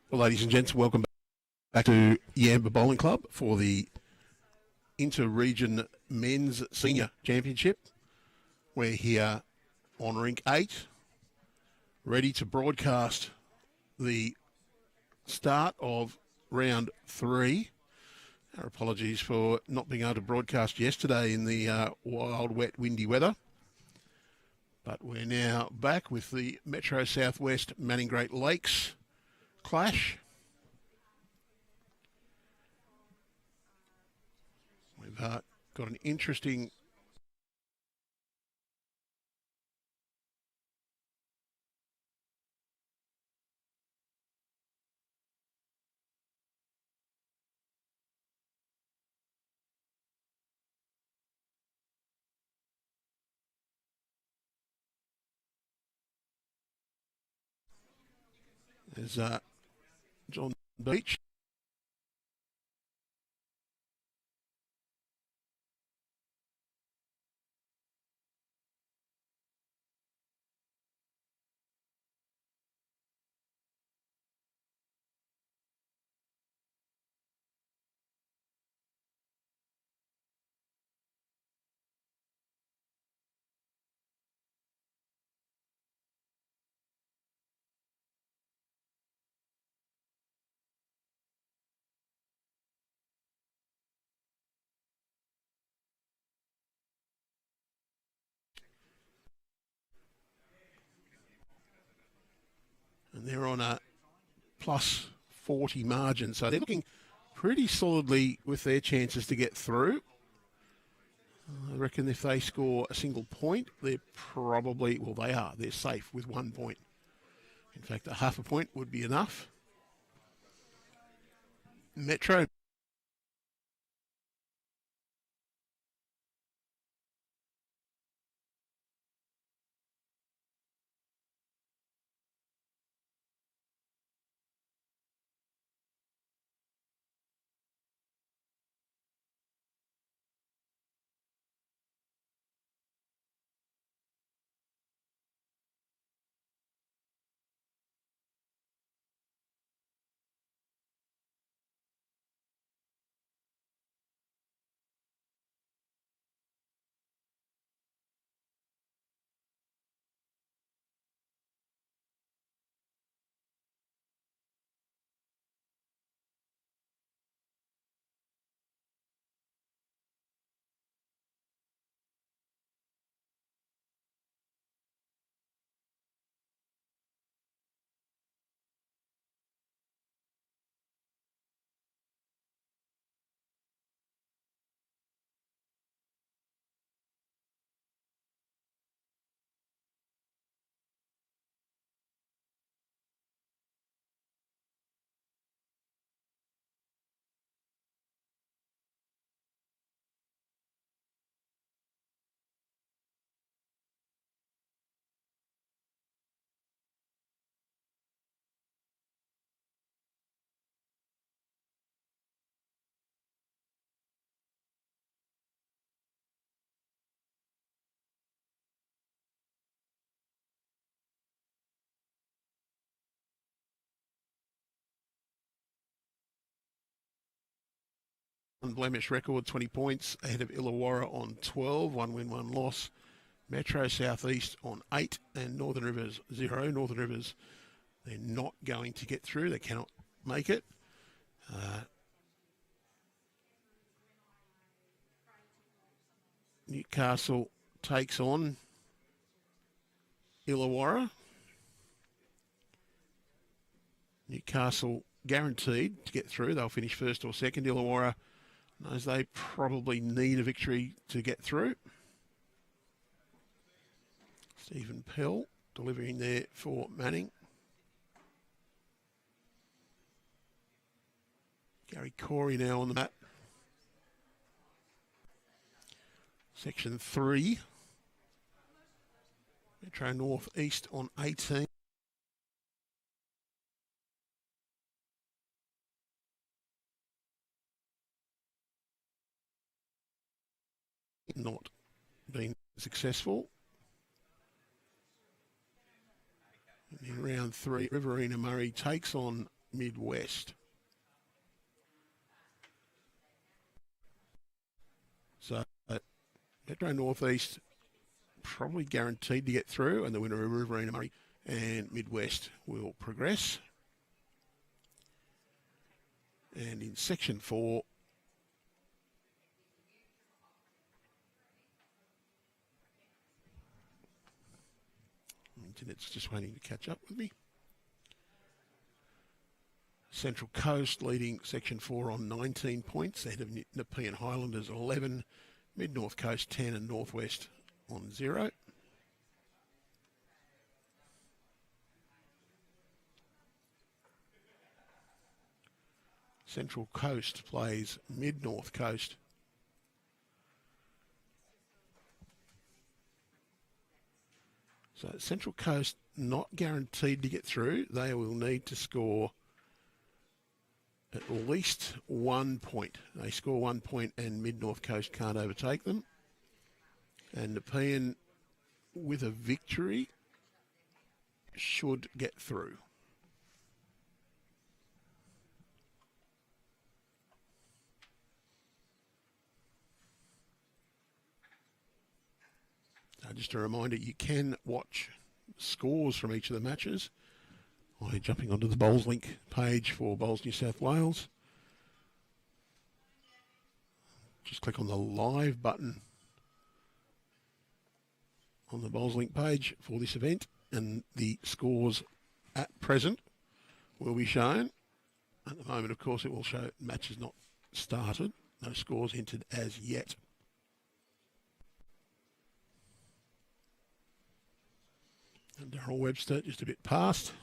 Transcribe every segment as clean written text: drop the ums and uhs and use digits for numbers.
Well, ladies and gents, welcome back to Yamba Bowling Club for the Inter-Region Men's Senior Championship. We're here on Rink 8, ready to broadcast the start of round 3. Our apologies for not being able to broadcast yesterday in the wild, wet, windy weather. But we're now back with the Metro Southwest Manning Great Lakes clash. We've got an interesting there's John Beach. And they're on a plus 40 margin. So they're looking pretty solidly with their chances to get through. I reckon if they score a single point, they're probably, well, they're safe with 1 point. In fact, a half a point would be enough. Metro unblemished record, 20 points ahead of Illawarra on 12, 1 win, 1 loss. Metro Southeast on 8 and Northern Rivers 0. Northern Rivers, they're not going to get through. They cannot make it. Newcastle takes on Illawarra. Newcastle guaranteed to get through. They'll finish first or second. Illawarra knows they probably need a victory to get through. Stephen Pell delivering there for Manning. Garry Corey now on the mat. Section 3. Metro North East on 18. Not been successful. In round 3, Riverina Murray takes on Midwest. So Metro Northeast probably guaranteed to get through, and the winner of Riverina Murray and Midwest will progress. And in Section 4, internet's just waiting to catch up with me. Central Coast leading Section 4 on 19 points, ahead of Nepean Highlanders 11, Mid-North Coast 10 and Northwest on 0. Central Coast plays Mid-North Coast. So Central Coast not guaranteed to get through. They will need to score at least 1 point. They score 1 point and Mid-North Coast can't overtake them. And Nepean, with a victory, should get through. Just a reminder, you can watch scores from each of the matches by jumping onto the Bowls Link page for Bowls New South Wales. Just click on the live button on the Bowls Link page for this event, and the scores at present will be shown. At the moment, of course, it will show matches not started, no scores entered as yet. And Daryl Webster just a bit past.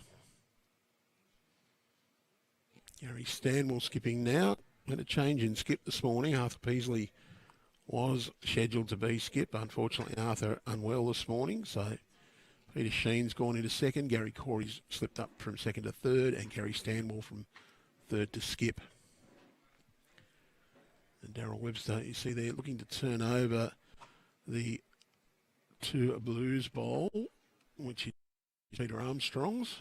Garry Stanwell skipping now. Had a change in skip this morning. Arthur Peasley was scheduled to be skip. Unfortunately, Arthur unwell this morning, so Peter Sheen's gone into second. Gary Corey's slipped up from second to third, and Garry Stanwell from third to skip. And Daryl Webster, you see there, looking to turn over the two Blues bowl, which is Peter Armstrong's.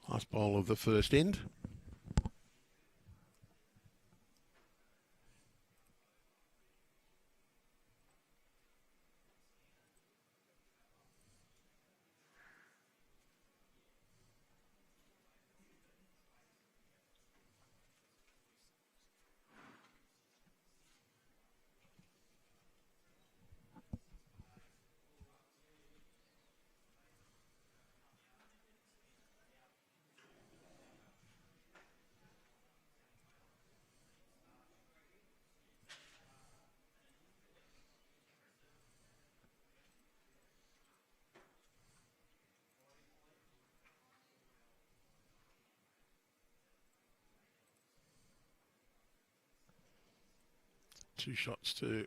Last bowl of the first end. Two shots to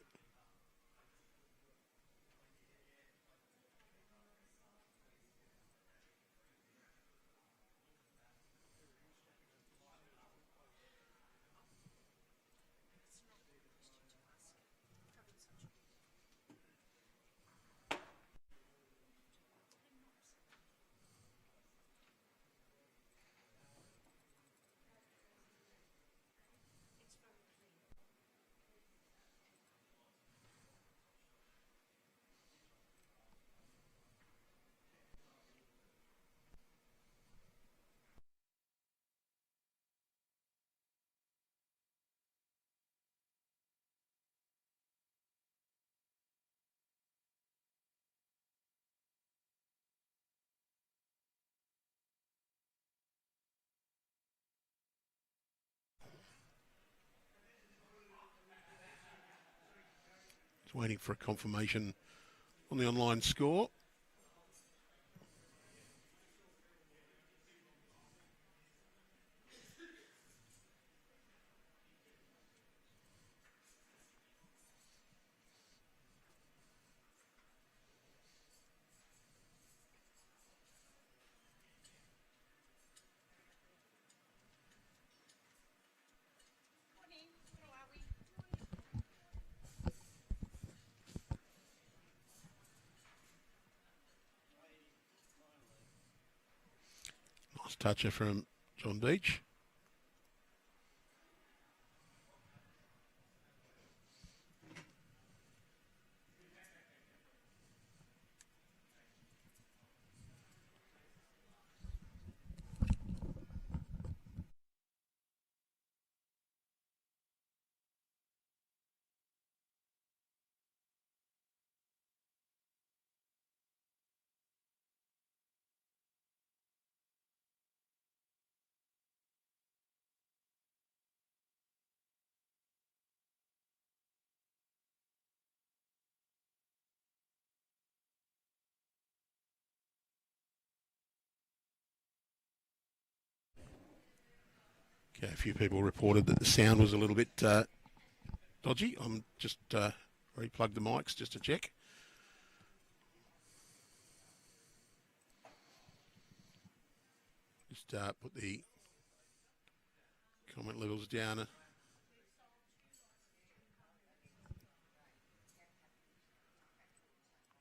waiting for a confirmation on the online score. toucher from John Beach. Okay, a few people reported that the sound was a little bit dodgy. I'm just replugged the mics just to check. Just put the comment levels down.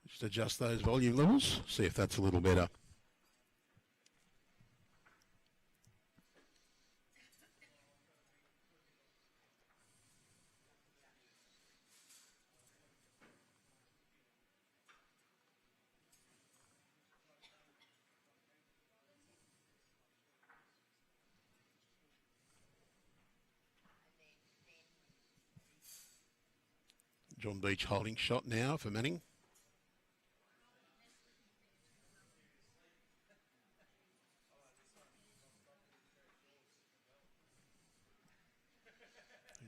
Just adjust those volume levels, see if that's a little better. John Beach holding shot now for Manning.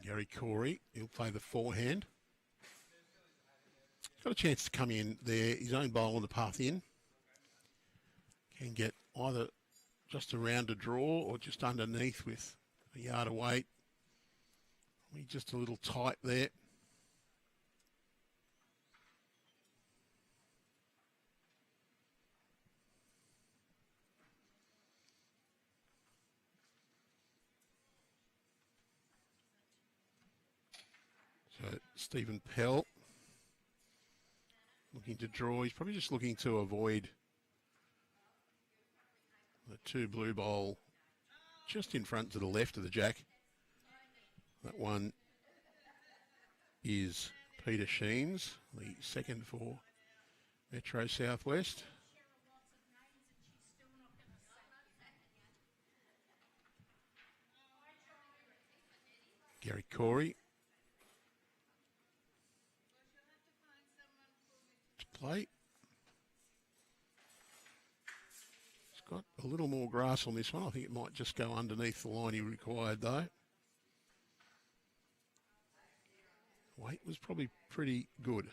Garry Corey, he'll play the forehand. Got a chance to come in there, his own bowl on the path in. Can get either just around a draw or just underneath with a yard of weight. He's just a little tight there. So Stephen Pell looking to draw. He's probably just looking to avoid the two blue bowl just in front to the left of the jack. That one is Peter Sheen's, the second for Metro Southwest. Garry Corey to play. He's got a little more grass on this one. I think it might just go underneath the line he required though. Weight was probably pretty good.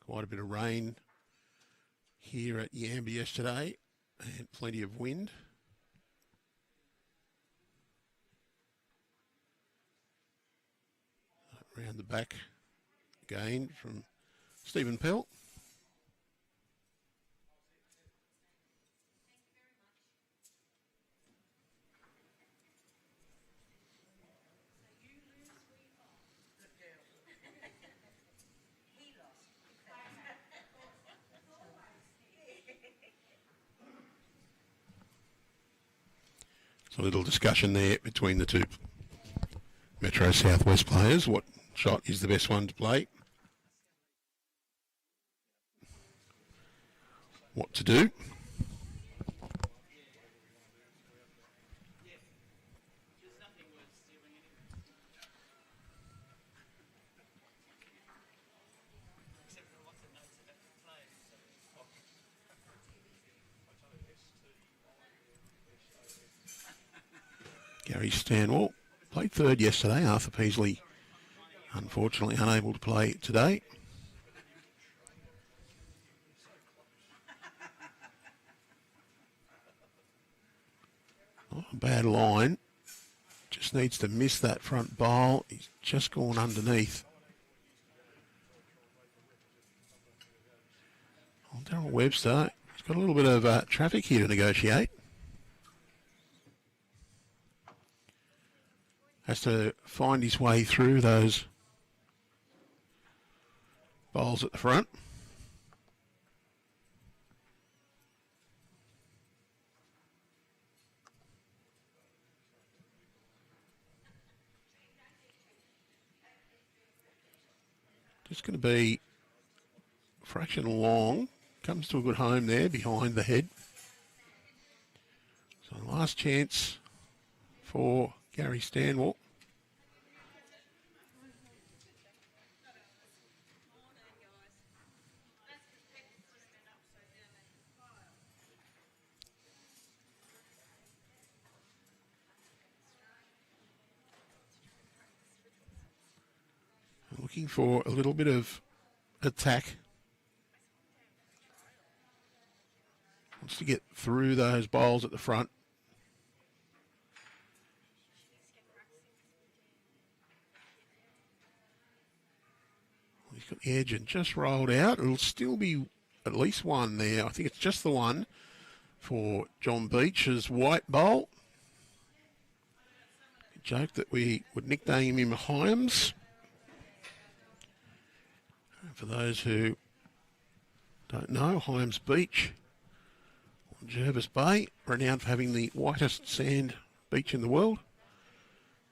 Quite a bit of rain here at Yamba yesterday and plenty of wind. Around the back again from Stephen Pell. A little discussion there between the two Metro Southwest players. What shot is the best one to play? What to do? Gary Stanwell played third yesterday. Arthur Peasley, unfortunately, unable to play today. Oh, bad line. Just needs to miss that front bowl. He's just gone underneath. Oh, Daryl Webster, he's got a little bit of traffic here to negotiate. has to find his way through those bowls at the front. Just going to be a fraction long. Comes to a good home there behind the head. So last chance for Garry Stanwell. Looking for a little bit of attack. Wants to get through those bowls at the front. He's got the edge and just rolled out. It'll still be at least one there. I think it's just the one for John Beach's white bowl. A joke that we would nickname him Hyams. For those who don't know, Hyams Beach on Jervis Bay, renowned for having the whitest sand beach in the world.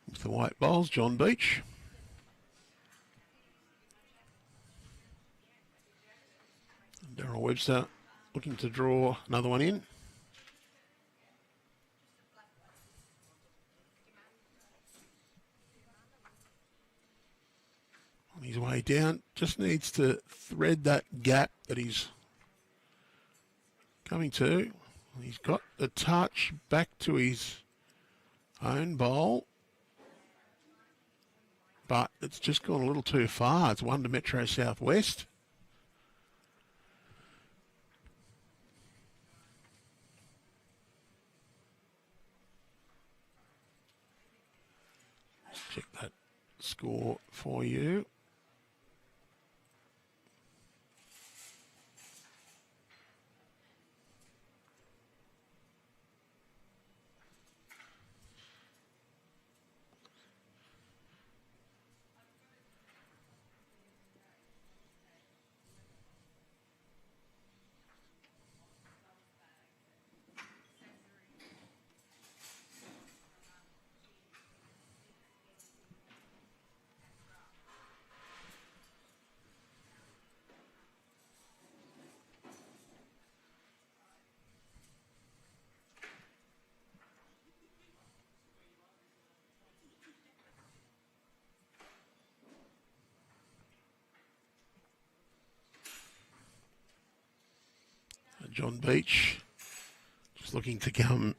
With the white bowls, John Beach. Daryl Webster looking to draw another one in. On his way down, just needs to thread that gap that he's coming to. He's got a touch back to his own bowl, but it's just gone a little too far. It's one to Metro Southwest. Let's check that score for you. John Beach just looking to come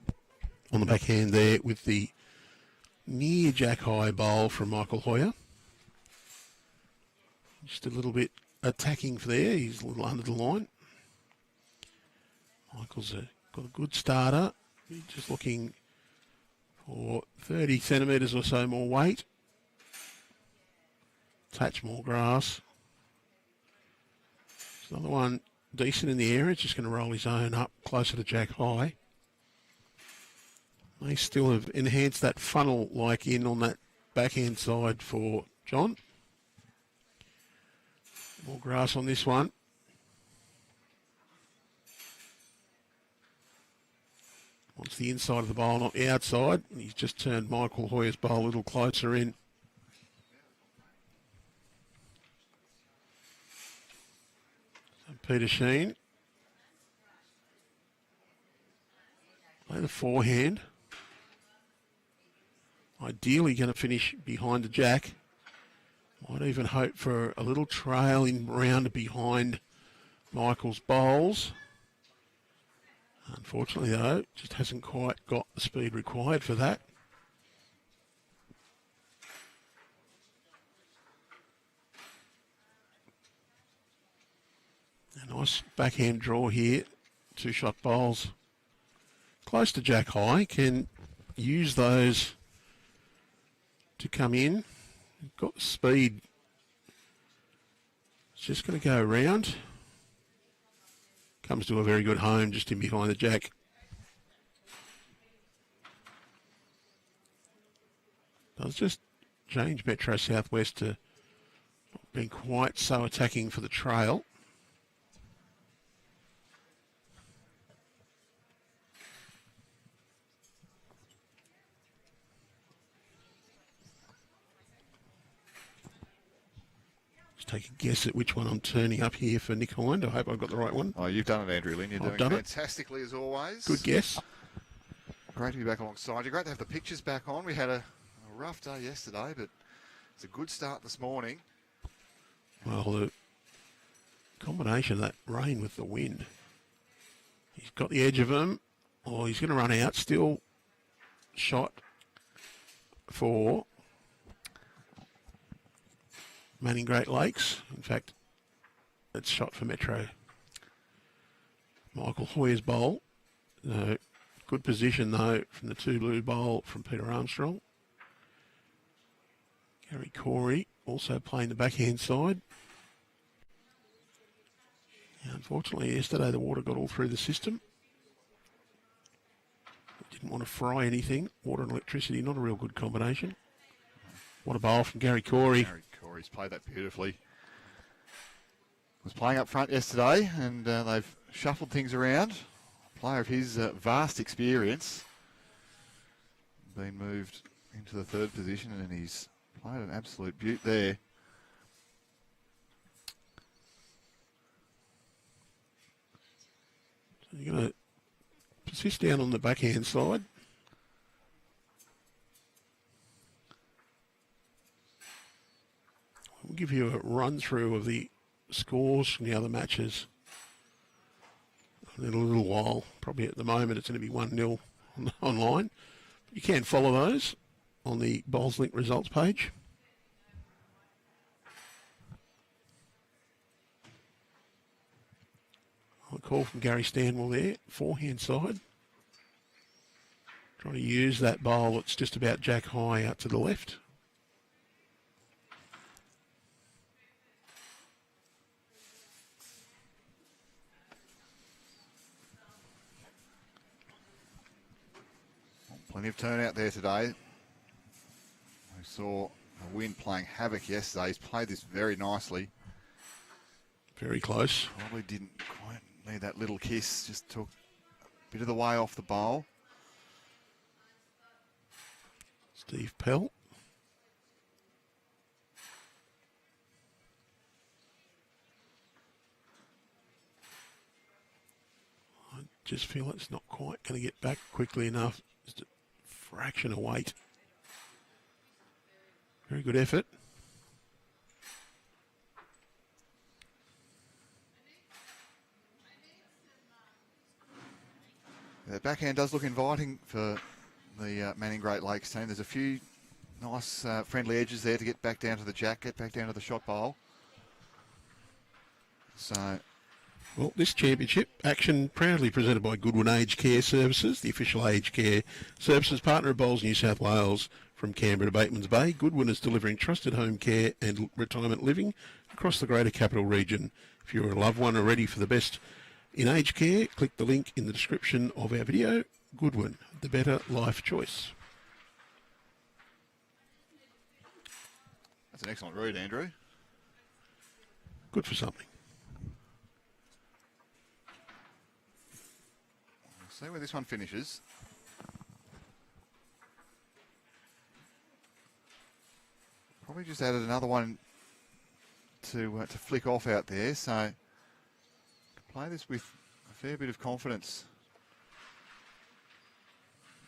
on the backhand there with the near jack high bowl from Michael Hoyer. Just a little bit attacking for there. He's a little under the line. Michael's got a good starter. He's just looking for 30 centimetres or so more weight. Touch more grass. There's another one decent in the area. It's just going to roll his own up closer to jack high. They still have enhanced that funnel like in on that backhand side for John. More grass on this one. Wants the inside of the bowl, not the outside. He's just turned Michael Hoyer's bowl a little closer in. So Peter Sheen. Play the forehand. Ideally going to finish behind the jack. Might even hope for a little trail in round behind Michael's bowls. Unfortunately, though, just hasn't quite got the speed required for that. A nice backhand draw here. Two-shot bowls close to jack high. Can use those to come in. Got the speed. It's just going to go around. Comes to a very good home just in behind the jack. Does just change Metro Southwest to not being quite so attacking for the trail. Take a guess at which one I'm turning up here for Nick Hind. I hope I've got the right one. Oh, you've done it, Andrew Lynn. You're doing fantastically as always. Good guess. Great to be back alongside you. Great to have the pictures back on. We had a rough day yesterday, but it's a good start this morning. Well, the combination of that rain with the wind. He's got the edge of him. Oh, he's going to run out. Still shot for Manning Great Lakes. In fact, it's shot for Metro. Michael Hoyer's bowl. Good position, though, from the two-blue bowl from Peter Armstrong. Garry Corey also playing the backhand side. Unfortunately, yesterday the water got all through the system. Didn't want to fry anything. Water and electricity, not a real good combination. What a bowl from Garry Corey. Garry Corey's played that beautifully. Was playing up front yesterday, and they've shuffled things around. A player of his vast experience been moved into the third position, and he's played an absolute beaut there. So you're going to persist down on the backhand side. We'll give you a run through of the scores from the other matches in a little while. Probably at the moment it's going to be 1-0 online. You can follow those on the Bowls Link results page. A call from Gary Stanwell there, forehand side. Trying to use that bowl that's just about jack high out to the left. Plenty of turnout there today. We saw a wind playing havoc yesterday. He's played this very nicely. Very close. Probably didn't quite need that little kiss. Just took a bit of the way off the bowl. Steve Pell. I just feel it's not quite going to get back quickly enough. Just a fraction of weight. Very good effort. The backhand does look inviting for the Manning Great Lakes team. There's a few nice friendly edges there to get back down to the jack, get back down to the shot bowl. So, well, this championship action proudly presented by Goodwin Aged Care Services, the official aged care services partner of Bowls New South Wales. From Canberra to Batemans Bay, Goodwin is delivering trusted home care and retirement living across the greater capital region. If you're a loved one or ready for the best in aged care, click the link in the description of our video. Goodwin, the better life choice. That's an excellent read, Andrew. Good for something. We'll see where this one finishes. Probably just added another one to flick off out there, so play this with a fair bit of confidence.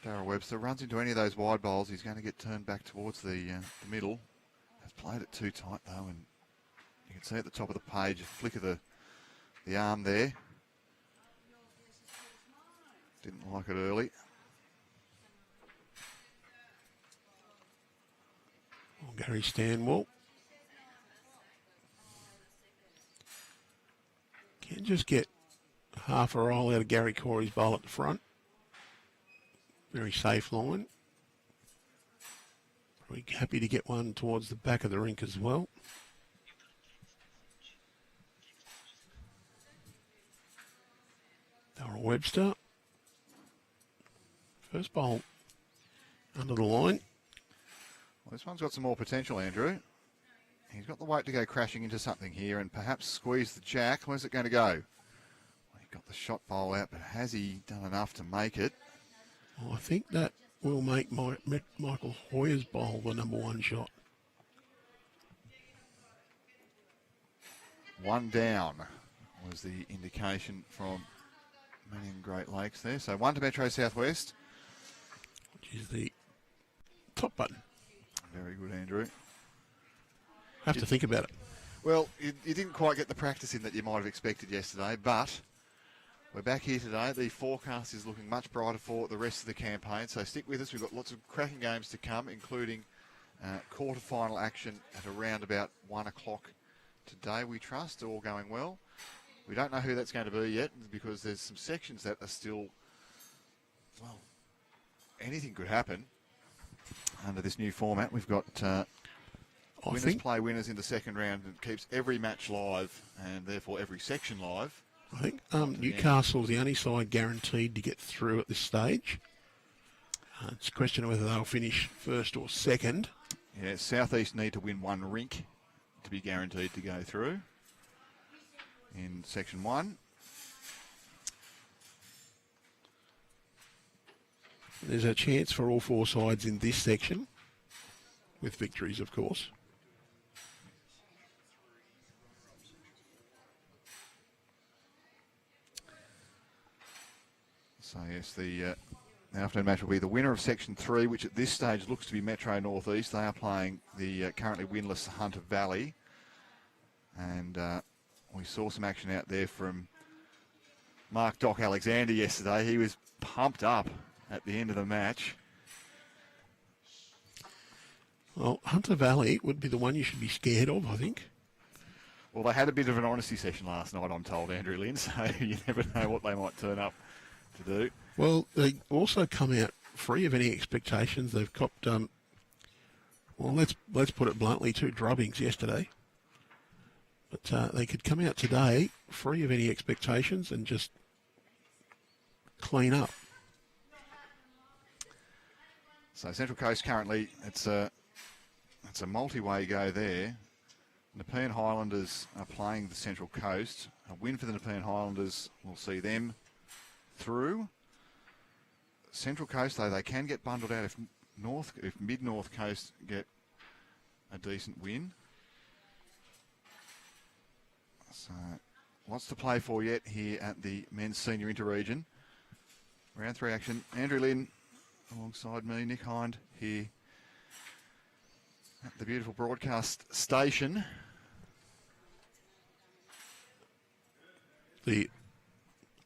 Daryl Webster runs into any of those wide bowls, he's going to get turned back towards the middle. Has played it too tight though, and you can see at the top of the page a flick of the arm there. Didn't like it early. Well, Garry Stanwell can just get half a roll out of Garry Corey's bowl at the front. Very safe line. Probably happy to get one towards the back of the rink as well. Daryl Webster. First bowl under the line. Well, this one's got some more potential, Andrew. He's got the weight to go crashing into something here and perhaps squeeze the jack. Where's it going to go? Well, he got the shot bowl out, but has he done enough to make it? Well, I think that will make Michael Hoyer's bowl the number one shot. One down was the indication from Manning Great Lakes there. So one to Metro Southwest. Which is the top button. Very good, Andrew. Have to think about it. Well, you didn't quite get the practice in that you might have expected yesterday, but we're back here today. The forecast is looking much brighter for the rest of the campaign, so stick with us. We've got lots of cracking games to come, including quarter-final action at around about 1 o'clock today, we trust, all going well. We don't know who that's going to be yet because there's some sections that are still, well, anything could happen under this new format. We've got winners play winners in the second round and keeps every match live and therefore every section live. I think Newcastle's the only side guaranteed to get through at this stage. It's a question of whether they'll finish first or second. Yeah, South East need to win one rink to be guaranteed to go through in section 1. There's a chance for all four sides in this section, with victories, of course. So yes, the afternoon match will be the winner of section 3, which at this stage looks to be Metro Northeast. They are playing the currently winless Hunter Valley. And we saw some action out there from Mark Doc Alexander yesterday. He was pumped up at the end of the match. Well, Hunter Valley would be the one you should be scared of, I think. Well, they had a bit of an honesty session last night, I'm told, Andrew Lynn, so you never know what they might turn up to do. Well, they also come out free of any expectations. They've copped, well, let's put it bluntly, 2 drubbings yesterday. But they could come out today free of any expectations and just clean up. So Central Coast currently, it's a multi-way go there. Nepean Highlanders are playing the Central Coast. A win for the Nepean Highlanders will see them through. Central Coast, though, they can get bundled out if Mid-North Coast get a decent win. So lots to play for yet here at the men's senior interregion. Round 3 action. Andrew Lynn alongside me, Nick Hind here at the beautiful broadcast station.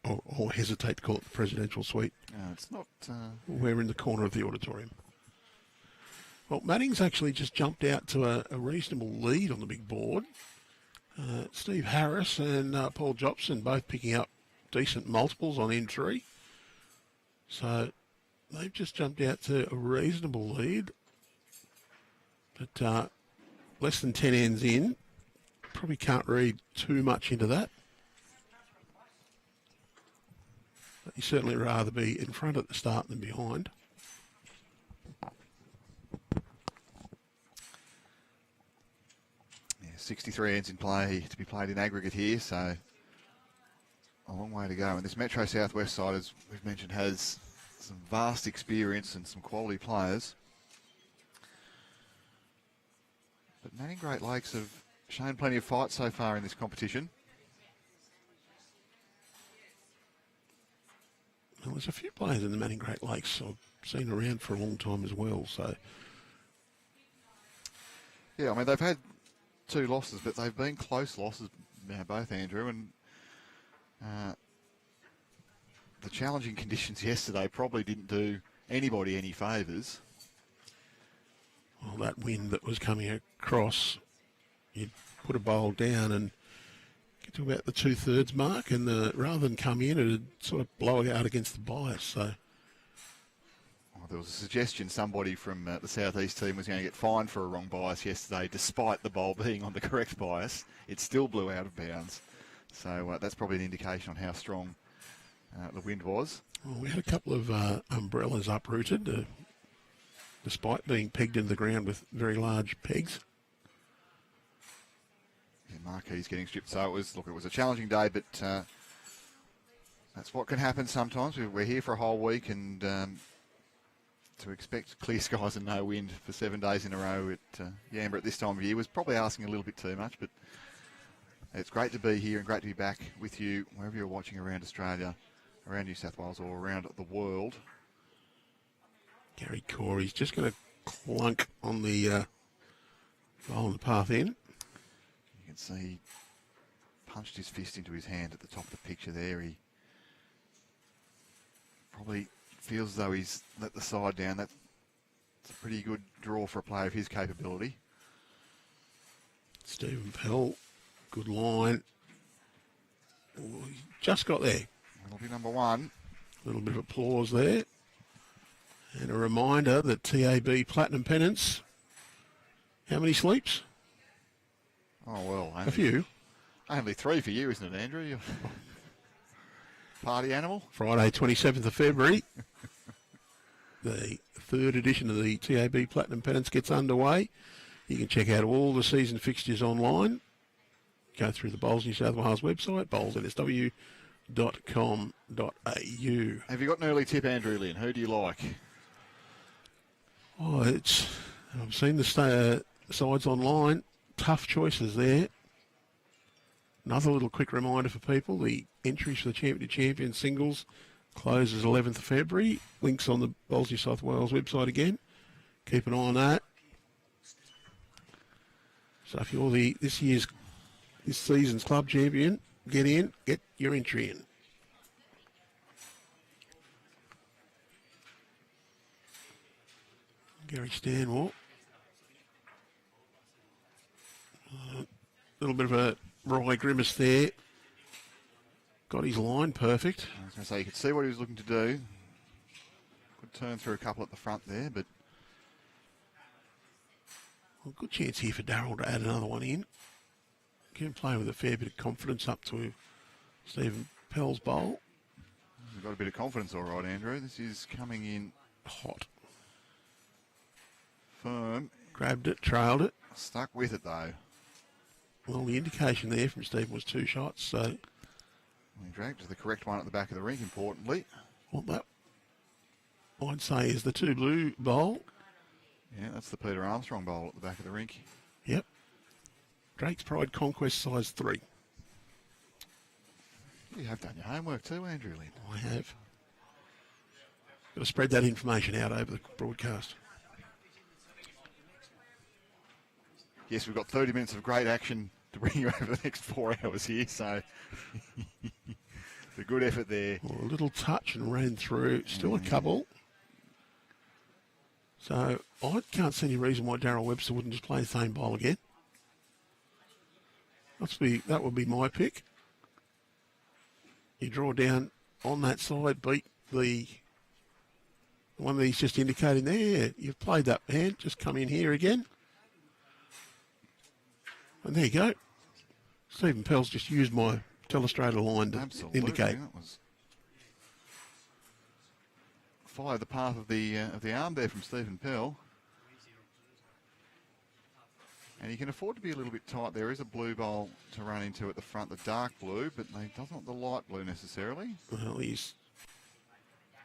Or hesitate to call it the presidential suite. It's not. We're in the corner of the auditorium. Well, Manning's actually just jumped out to a reasonable lead on the big board. Steve Harris and Paul Jobson both picking up decent multiples on N3. So they've just jumped out to a reasonable lead. But less than 10 ends in. Probably can't read too much into that. But you certainly rather be in front at the start than behind. Yeah, 63 ends in play to be played in aggregate here, so a long way to go. And this Metro Southwest side, as we've mentioned, has some vast experience and some quality players. But Manning Great Lakes have shown plenty of fight so far in this competition. Well, there's a few players in the Manning Great Lakes I've seen around for a long time as well. So, yeah, I mean, they've had 2 losses, but they've been close losses, both, Andrew. And the challenging conditions yesterday probably didn't do anybody any favours. Well, that wind that was coming across, you'd put a bowl down and get to about the 2/3 mark, and rather than come in, it'd sort of blow it out against the bias. So, well, there was a suggestion somebody from the South East team was going to get fined for a wrong bias yesterday, despite the bowl being on the correct bias. It still blew out of bounds. So that's probably an indication on how strong the wind was. Well, we had a couple of umbrellas uprooted. despite being pegged into the ground with very large pegs. Yeah, Marquis getting stripped. So it was a challenging day, but that's what can happen sometimes. We're here for a whole week, and to expect clear skies and no wind for 7 days in a row at Yamba at this time of year was probably asking a little bit too much, but it's great to be here and great to be back with you wherever you're watching around Australia, around New South Wales or around the world. Garry Corey's just going to clunk on the hole in the path in. You can see he punched his fist into his hand at the top of the picture there. He probably feels as though he's let the side down. That's a pretty good draw for a player of his capability. Stephen Pell, good line. Oh, he just got there. That'll be number one. A little bit of applause there. And a reminder that TAB Platinum Pennants, how many sleeps? Oh, well. A few. Only 3 for you, isn't it, Andrew? You're party animal. Friday, 27th of February. The third edition of the TAB Platinum Pennants gets underway. You can check out all the season fixtures online. Go through the Bowls New South Wales website, bowlsnsw.com.au. Have you got an early tip, Andrew Lynn? Who do you like? Oh, I've seen the sides online. Tough choices there. Another little quick reminder for people, the entries for the Champion to Champion singles closes 11th of February. Links on the Bowls New South Wales website again. Keep an eye on that. So if you're this season's club champion, get your entry in. Garry Stanwell. A little bit of a wry grimace there. Got his line perfect. I was going to say, you could see what he was looking to do. Could turn through a couple at the front there, but... Well, good chance here for Daryl to add another one in. Can play with a fair bit of confidence up to Stephen Pell's bowl. He's got a bit of confidence, all right, Andrew. This is coming in hot. Firm. Grabbed it, trailed it. Stuck with it, though. Well, the indication there from Stephen was 2 shots, so... He dragged to the correct one at the back of the rink, importantly. What that, I'd say, is the 2 blue bowl. Yeah, that's the Peter Armstrong bowl at the back of the rink. Yep. Drake's Pride Conquest size 3. You have done your homework too, Andrew Lynn. I have. Got to spread that information out over the broadcast. Yes, we've got 30 minutes of great action to bring you over the next 4 hours here, so it's a good effort there. Well, a little touch and ran through. Still a couple. So I can't see any reason why Daryl Webster wouldn't just play the same bowl again. That would be my pick. You draw down on that side, beat the one that he's just indicating there. You've played that hand. Just come in here again. And there you go. Stephen Pell's just used my telestrator line to indicate. That was follow the path of the arm there from Stephen Pell. And he can afford to be a little bit tight. There is a blue bowl to run into at the front, the dark blue, but he doesn't want the light blue necessarily. Well, he's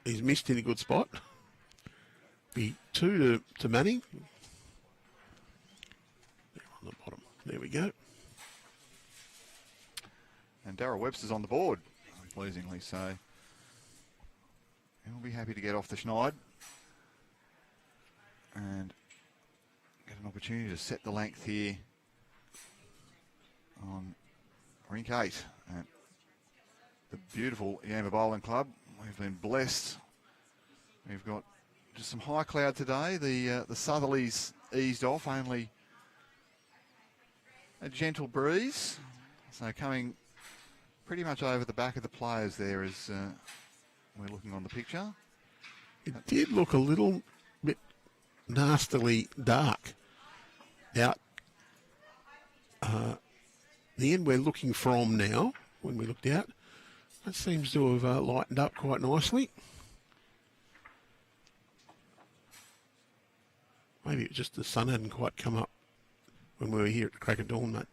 missed in a good spot. Be 2 to Manning. There on the bottom. There we go. And Daryl Webster's on the board, pleasingly so. He'll be happy to get off the schneid and get an opportunity to set the length here on rink 8 at the beautiful Yamba Bowling Club. We've been blessed. We've got just some high cloud today. The southerlies eased off, only a gentle breeze. So coming pretty much over the back of the players there as we're looking on the picture. It did look a little bit nastily dark out the end we're looking from now. When we looked out, that seems to have lightened up quite nicely. Maybe it was just the sun hadn't quite come up when we were here at the crack of dawn, mate.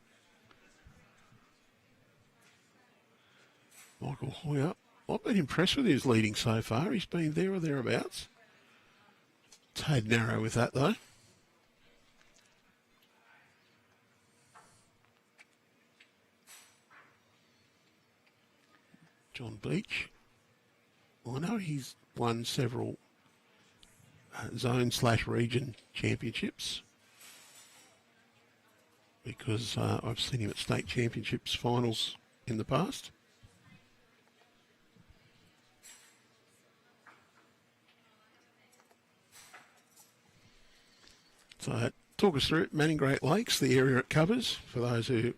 Michael Hoyer. I've been impressed with his leading so far. He's been there or thereabouts. Tad narrow with that, though. John Beach. I know he's won several zone/region championships because I've seen him at state championships finals in the past. So talk us through it. Manning Great Lakes, the area it covers, for those who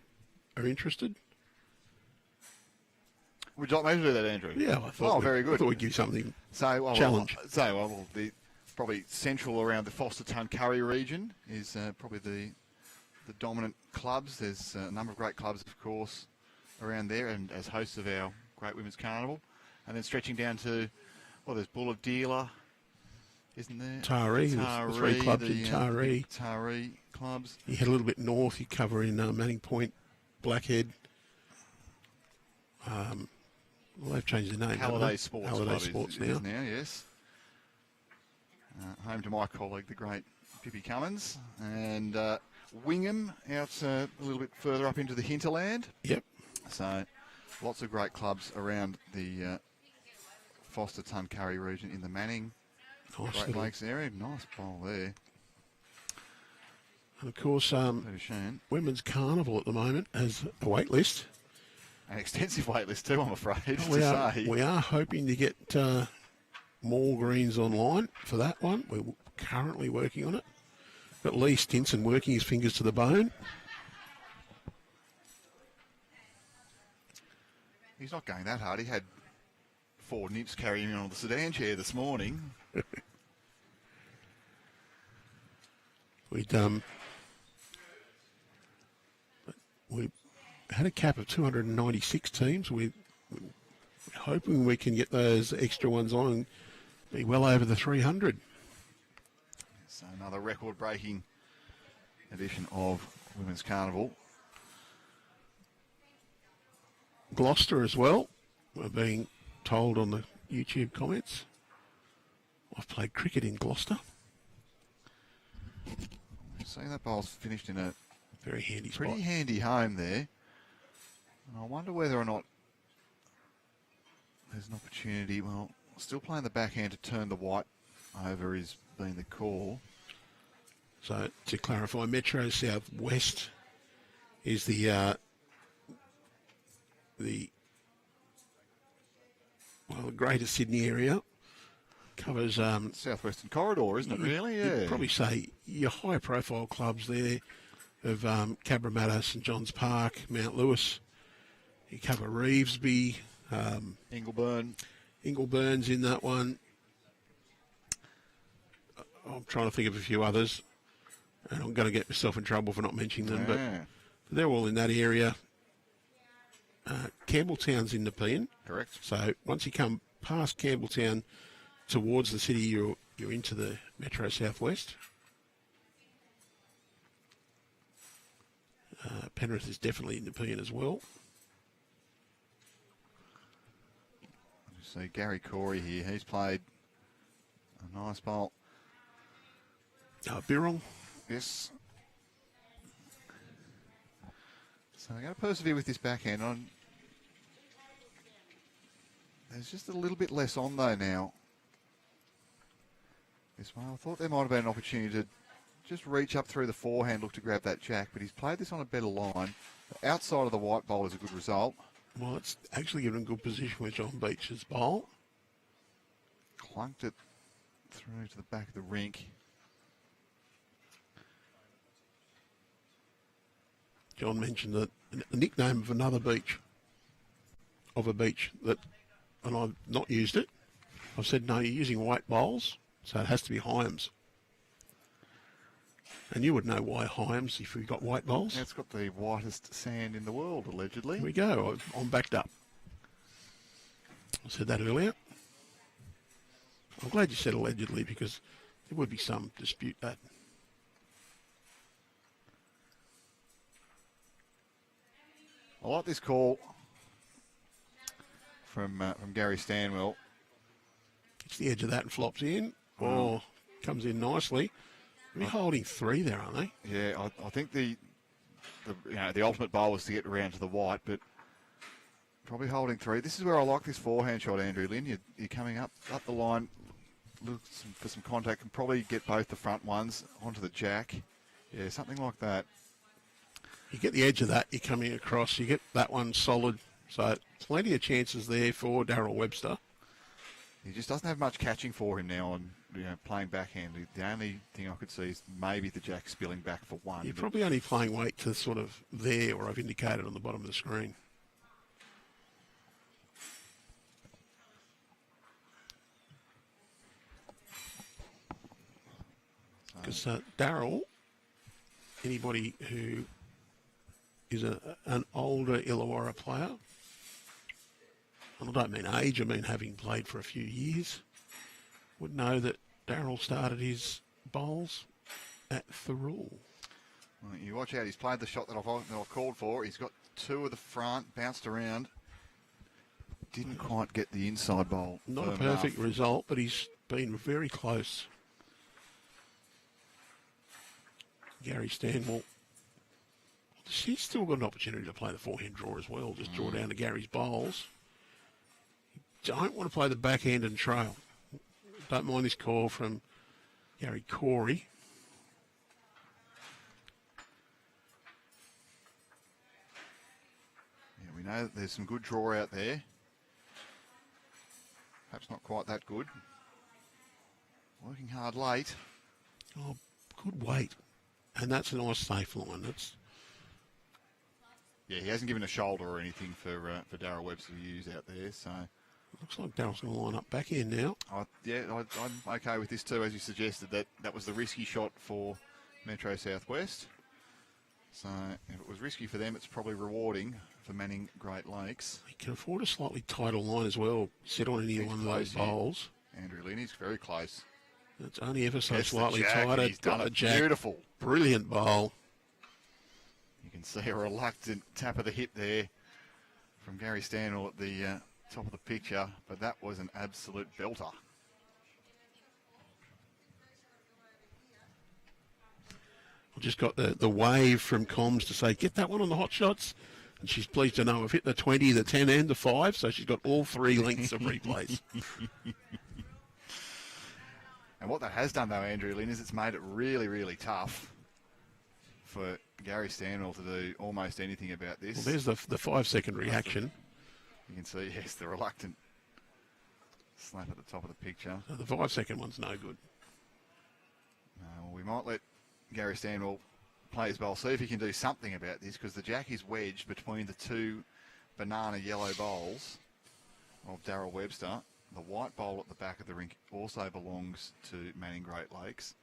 are interested. Would you like me to do that, Andrew? Yeah, I thought. Very good. I thought we'd give you something challenge. Probably central around the Forster-Tuncurry region is probably the dominant clubs. There's a number of great clubs, of course, around there, and as hosts of our Great Women's Carnival, and then stretching down to there's Bull of Dealer, isn't there? Taree, the three clubs in Taree. Taree clubs. You head a little bit north, you cover in Manning Point, Blackhead. Well, they've changed their name. Halliday Sports Sports Club now, yes. Home to my colleague, the great Pippi Cummins. And Wingham out a little bit further up into the hinterland. Yep. So lots of great clubs around the Forster-Tuncurry region in the Manning Great Lakes area. Nice bowl there. And of course, Women's Carnival at the moment has a wait list. An extensive wait list too, I'm afraid We are hoping to get more greens online for that one. We're currently working on it. Got Lee Stinson working his fingers to the bone. He's not going that hard. He had 4 nips carrying him on the sedan chair this morning. We had a cap of 296 teams. We're hoping we can get those extra ones on and be well over the 300. So another record-breaking edition of Women's Carnival. Gloucester as well. We're being told on the YouTube comments. I've played cricket in Gloucester. So that bowl's finished in a very handy pretty spot. Handy home there. And I wonder whether or not there's an opportunity. Well, still playing the backhand to turn the white over is being the call. So to clarify, Metro South West is the Greater Sydney area. Covers Southwestern Corridor, isn't it? Really? Yeah. You'd probably say your high-profile clubs there of Cabramatta, St John's Park, Mount Lewis. You cover Revesby, Ingleburn's in that one. I'm trying to think of a few others, and I'm going to get myself in trouble for not mentioning them, but they're all in that area. Campbelltown's in Nepean. Correct. So once you come past Campbelltown towards the city, you're into the Metro Southwest. Penrith is definitely in Nepean as well. So Garry Corey here, he's played a nice bowl. Birrong. Yes. So they're going to persevere with this backhand on. There's just a little bit less on though now. This one, I thought there might have been an opportunity to just reach up through the forehand, look to grab that jack, but he's played this on a better line. Outside of the white bowl is a good result. Well, it's actually given a good position with John Beach's bowl. Clunked it through to the back of the rink. John mentioned that the nickname of another beach, that, and I've not used it. I've said, no, you're using white bowls, so it has to be Hyams. And you would know why Hyams if we've got white bowls. Yeah, it's got the whitest sand in the world, allegedly. Here we go. I'm backed up. I said that earlier. I'm glad you said allegedly because there would be some dispute that. I like this call from Garry Stanwell. Gets the edge of that and flops in. Or comes in nicely. They're holding 3 there, aren't they? Yeah, I think the ultimate bowl was to get around to the white, but probably holding 3. This is where I like this forehand shot, Andrew Lynn. You're coming up the line, look for some contact, and probably get both the front ones onto the jack. Yeah, something like that. You get the edge of that, you're coming across, you get that one solid. So plenty of chances there for Daryl Webster. He just doesn't have much catching for him now on playing backhand. The only thing I could see is maybe the jack spilling back for 1. You're probably only playing weight to sort of there where I've indicated on the bottom of the screen. Because Daryl, anybody who is an older Illawarra player, and I don't mean age, I mean having played for a few years, would know that Daryl started his bowls at Thirroul. Well, you watch out, he's played the shot that I've called for. He's got 2 of the front, bounced around. Didn't quite get the inside bowl. Not a perfect result, but he's been very close. Garry Stanwell. He's still got an opportunity to play the forehand draw as well, just draw down to Gary's bowls. You don't want to play the backhand and trail. Don't mind this call from Gary Corey. Yeah, we know that there's some good draw out there. Perhaps not quite that good. Working hard late. Oh, good weight. And that's a nice safe line. Yeah, he hasn't given a shoulder or anything for Daryl Webster to use out there, so... Looks like Daryl's going to line up back in now. I'm okay with this too, as you suggested, that was the risky shot for Metro Southwest. So if it was risky for them, it's probably rewarding for Manning Great Lakes. He can afford a slightly tighter line as well. Sit on any one of those bowls. Andrew Lynn is very close. It's only ever so Gets slightly the jack, tighter. He's done it jack. Beautiful. Brilliant bowl. You can see a reluctant tap of the hip there from Garry Stanwell at the top of the picture, but that was an absolute belter. I've just got the wave from comms to say, get that one on the hot shots. And she's pleased to know I've hit the 20, the 10 and the 5, so she's got all 3 lengths of replays. And what that has done, though, Andrew Lynn, is it's made it really, really tough for Garry Stanwell to do almost anything about this. Well, there's the 5-second reaction. You can see, yes, the reluctant slap at the top of the picture. So the 5-second one's no good. Well, we might let Garry Stanwell play his bowl, see if he can do something about this, because the jack is wedged between the 2 banana yellow bowls of Daryl Webster. The white bowl at the back of the rink also belongs to Manning Great Lakes.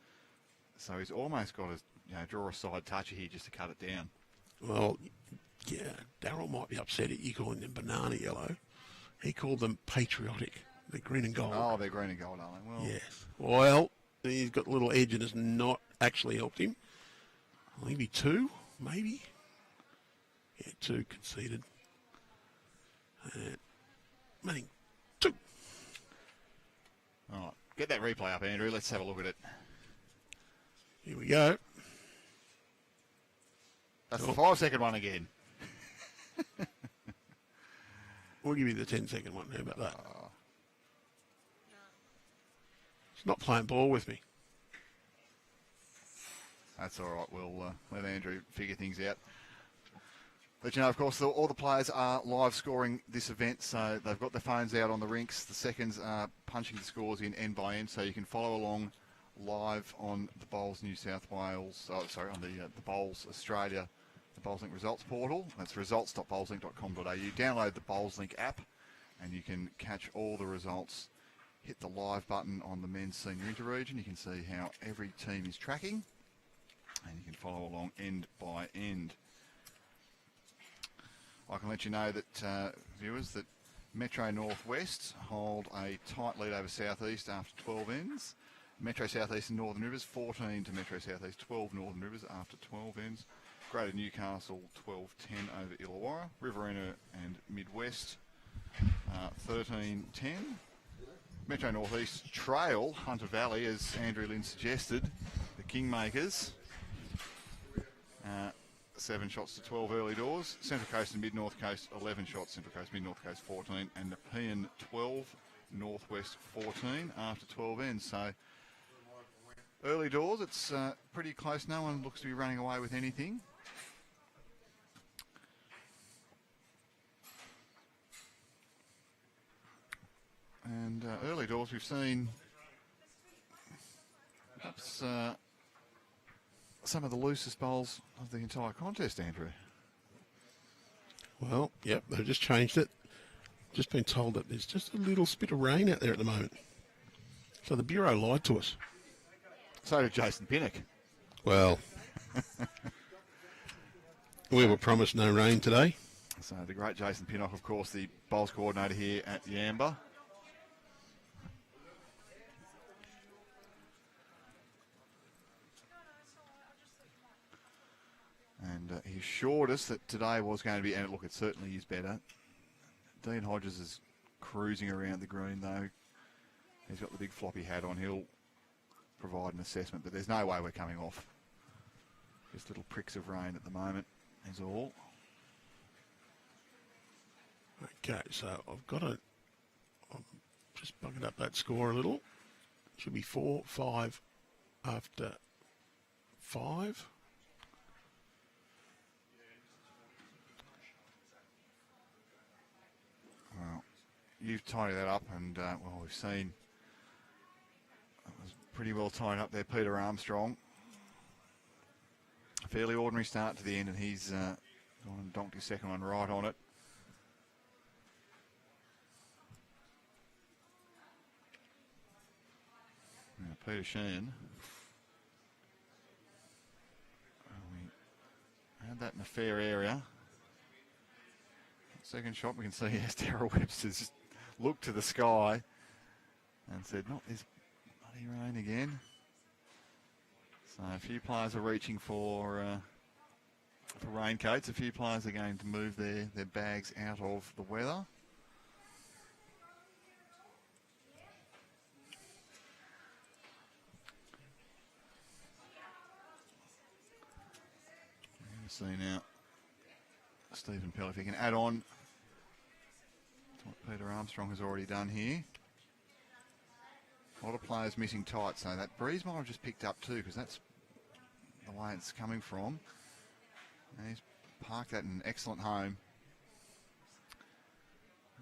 So he's almost got to draw a side toucher here just to cut it down. Well, yeah, Daryl might be upset at you calling them banana yellow. He called them patriotic. They're green and gold. Oh, they're green and gold, aren't they? Well, yes. Well, he's got a little edge and has not actually helped him. Maybe 2, maybe. Yeah, 2 conceded. Manning, 2. All right, get that replay up, Andrew. Let's have a look at it. Here we go. That's the 5-second one again. We'll give you the 10-second one. How about that? It's not playing ball with me. That's all right. We'll let Andrew figure things out. But, of course, all the players are live scoring this event, so they've got their phones out on the rinks. The seconds are punching the scores in end by end, so you can follow along live on the Bowls New South Wales, on the Bowls Australia, the BowlsLink results portal. That's results.bowlslink.com.au. Download the BowlsLink app, and you can catch all the results. Hit the live button on the men's senior interregion. You can see how every team is tracking, and you can follow along end by end. I can let you know that, viewers, that Metro Northwest hold a tight lead over Southeast after 12 ends. Metro Southeast and Northern Rivers 14 to Metro Southeast 12 Northern Rivers after 12 ends. Greater Newcastle 12-10 over Illawarra. Riverina and Midwest 13-10. Metro Northeast trail Hunter Valley, as Andrew Lynn suggested. The Kingmakers 7 shots to 12 early doors. Central Coast and Mid-North Coast 11 shots. Central Coast, Mid-North Coast 14. And Nepean 12, Northwest 14 after 12 ends. So early doors, it's pretty close. No one looks to be running away with anything. And early doors, we've seen perhaps some of the loosest bowls of the entire contest, Andrew. Well, yep, they've just changed it. Just been told that there's just a little spit of rain out there at the moment. So the Bureau lied to us. So did Jason Pinnock. Well, we were promised no rain today. So the great Jason Pinnock, of course, the bowls coordinator here at Yamba. And he assured us that today was going to be, and look, it certainly is better. Dean Hodges is cruising around the green, though. He's got the big floppy hat on. He'll provide an assessment, but there's no way we're coming off. Just little pricks of rain at the moment is all. Okay, so I've just bugging up that score a little. Should be 4-5 after 5. Well, you've tidied that up, and well, we've seen it was pretty well tied up there. Peter Armstrong, a fairly ordinary start to the end, and he's gone and donked his second one right on it. Now, Peter Sheen. We had that in a fair area. Second shot, we can see as Daryl Webster's just looked to the sky and said, not this bloody rain again. So a few players are reaching for raincoats. A few players are going to move their bags out of the weather. We're going to see now Stephen Pell, if he can add on to what Peter Armstrong has already done here. A lot of players missing tight, so that breeze might have just picked up too, because that's the way it's coming from. And he's parked that in an excellent home.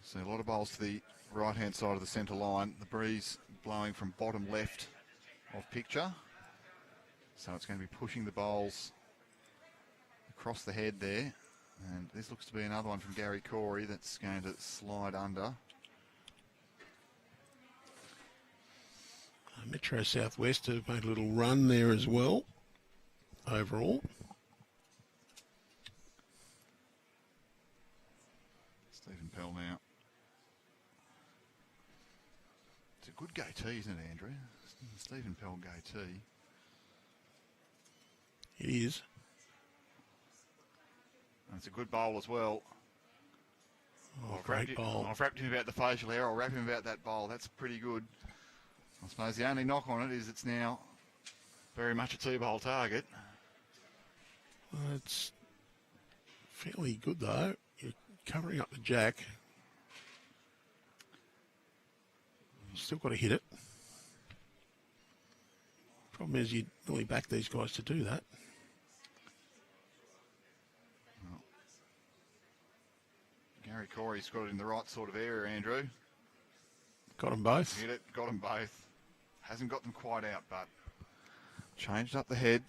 So a lot of bowls to the right-hand side of the centre line. The breeze blowing from bottom left of picture. So it's going to be pushing the bowls across the head there. And this looks to be another one from Garry Corey that's going to slide under. Metro Southwest have made a little run there as well, overall. Stephen Pell now. It's a good goatee, isn't it, Andrew? Stephen Pell goatee. It is. And it's a good bowl as well. Oh, great bowl. I've wrapped him about the facial hair. I'll wrap him about that bowl. That's pretty good. I suppose the only knock on it is it's now very much a two-bowl target. Well, it's fairly good, though. You're covering up the jack. You've still got to hit it. Problem is you really back these guys to do that. Garry Corey's got it in the right sort of area, Andrew. Got them both. Hit it, got them both. Hasn't got them quite out, but changed up the head.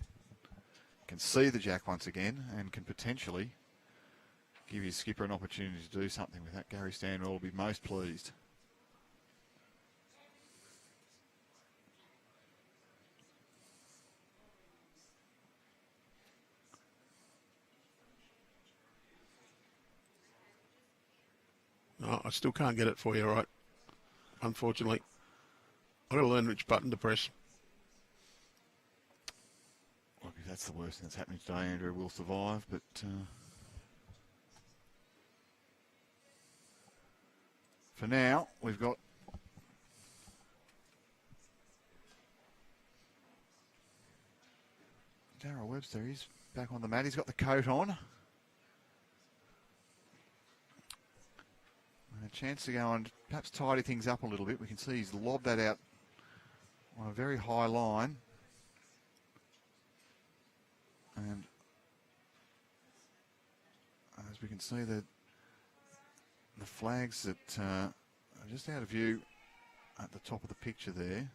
Can see the jack once again and can potentially give his skipper an opportunity to do something with that. Gary Stanwell will be most pleased. No, I still can't get it for you, right? Unfortunately. I've got to learn which button to press. Look, If that's the worst thing that's happening today, Andrew will survive, but for now, we've got Daryl Webster. He's back on the mat. He's got the coat on. And a chance to go and perhaps tidy things up a little bit. We can see he's lobbed that out on a very high line. And as we can see, the flags that are just out of view at the top of the picture there.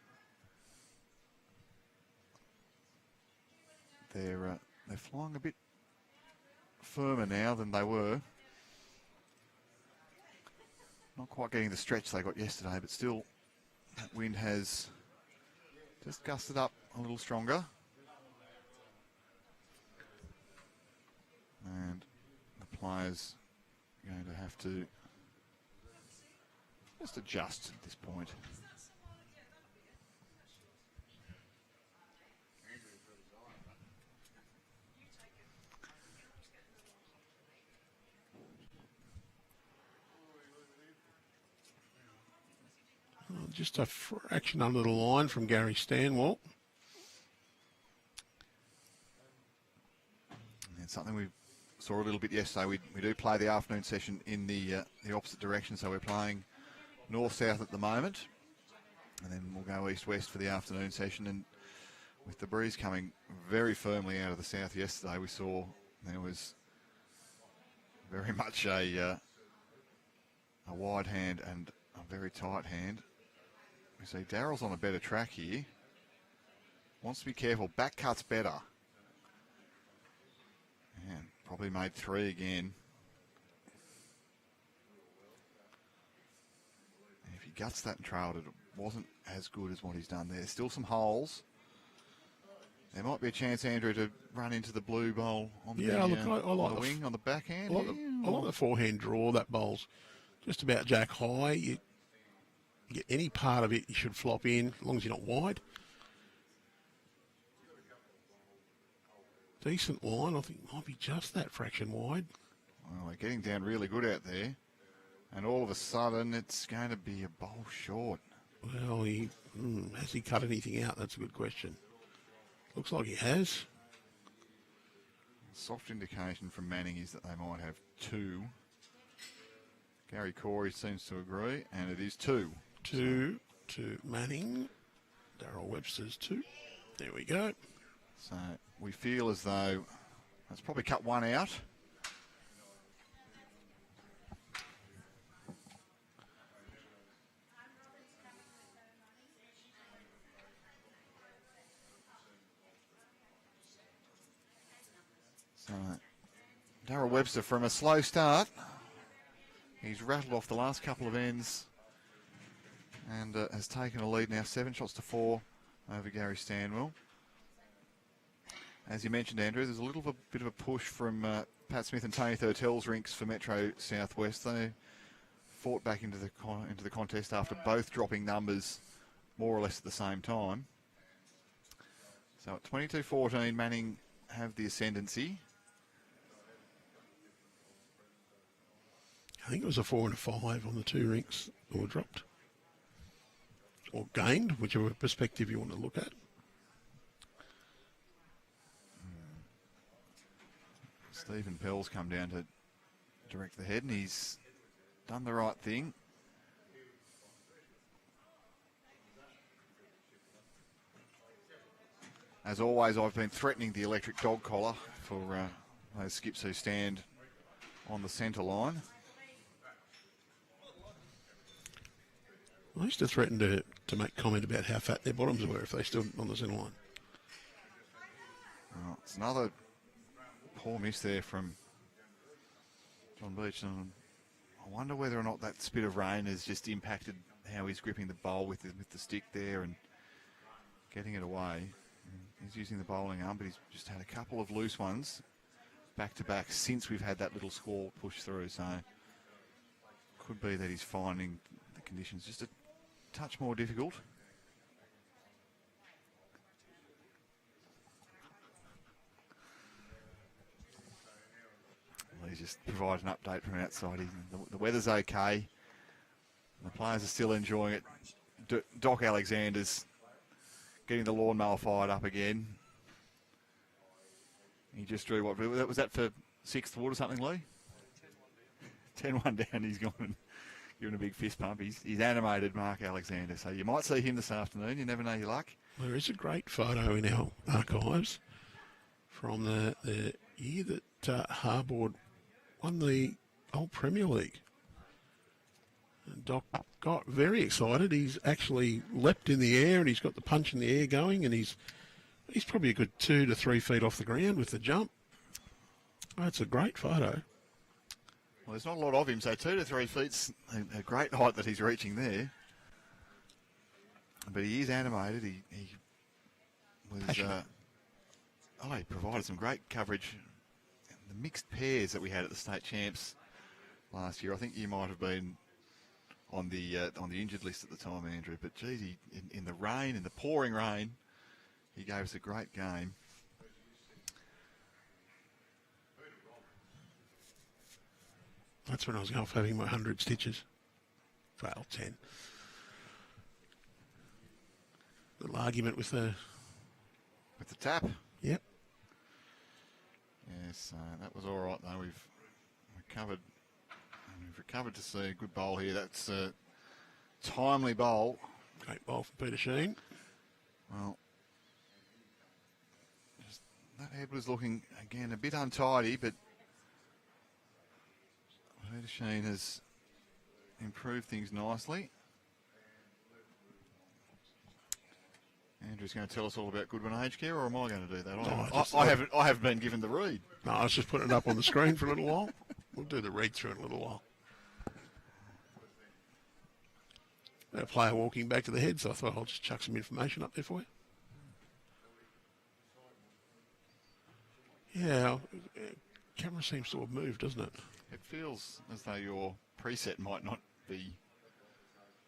They're flying a bit firmer now than they were. Not quite getting the stretch they got yesterday, but still that wind has just gusted up a little stronger. And the players are going to have to just adjust at this point. Just a fraction under the line from Garry Stanwell. It's something we saw a little bit yesterday. We do play the afternoon session in the opposite direction, so we're playing north-south at the moment. And then we'll go east-west for the afternoon session. And with the breeze coming very firmly out of the south yesterday, we saw there was very much a wide hand and a very tight hand. We see Daryl's on a better track here. Wants to be careful. Back cut's better. And probably made 3 again. And if he guts that and trailed it, it wasn't as good as what he's done there. Still some holes. There might be a chance, Andrew, to run into the blue bowl on the, I like on the wing, on the backhand. I like the forehand draw. That bowl's just about jack high. You get any part of it, you should flop in, as long as you're not wide. Decent line. I think it might be just that fraction wide. Well, they're getting down really good out there. And all of a sudden, it's going to be a bowl short. Well, has he cut anything out? That's a good question. Looks like he has. Soft indication from Manning is that they might have 2. Gary Corey seems to agree, and it is 2. 2 to Manning. Daryl Webster's 2. There we go. So we feel as though that's probably cut 1 out. So Daryl Webster from a slow start. He's rattled off the last couple of ends and has taken a lead now, 7 shots to 4 over Garry Stanwell. As you mentioned, Andrew, there's a little bit of a push from Pat Smith and Tony Thurtell's rinks for Metro Southwest. They fought back into the contest after both dropping numbers more or less at the same time. So at 22-14, Manning have the ascendancy. I think it was a 4 and a 5 on the 2 rinks that were dropped. Or gained, whichever perspective you want to look at. Stephen Pell's come down to direct the head, and he's done the right thing. As always, I've been threatening the electric dog collar for those skips who stand on the centre line. I used to threaten to make comment about how fat their bottoms were if they stood on the centre line. Well, it's another poor miss there from John Beach. And I wonder whether or not that spit of rain has just impacted how he's gripping the bowl with the stick there and getting it away. He's using the bowling arm, but he's just had a couple of loose ones back to back since we've had that little squall push through. So could be that he's finding the conditions just a touch more difficult. He's just provided an update from outside. The weather's okay. The players are still enjoying it. Doc Alexander's getting the lawnmower fired up again. He just drew what was that for sixth wood or something, Lee? 10-1 down. He's gone and given a big fist pump. He's animated, Mark Alexander. So you might see him this afternoon. You never know your luck. There is a great photo in our archives from the year that Harbord won the old Premier League. And Doc got very excited. He's actually leapt in the air and he's got the punch in the air going, and he's probably a good 2 to 3 feet off the ground with the jump. Oh, it's a great photo. Well, there's not a lot of him, so 2 to 3 feet's a great height that he's reaching there. But he is animated. He was he provided some great coverage. The mixed pairs that we had at the state champs last year, I think you might have been on the injured list at the time, Andrew. But geez, in the rain, in the pouring rain, he gave us a great game. That's when I was off having my 100 stitches. Well, 10. Little argument with the tap. Yep. Yes, that was all right though. We've recovered to see a good bowl here. That's a timely bowl. Great bowl from Peter Sheen. Well, that head was looking again a bit untidy, but Peter Sheen has improved things nicely. Andrew's going to tell us all about Goodwin Aged Care, or am I going to do that? I haven't been given the read. No, I was just putting it up on the screen for a little while. We'll do the read through in a little while. A player walking back to the head, so I thought I'll just chuck some information up there for you. Yeah, camera seems to have moved, doesn't it? It feels as though your preset might not be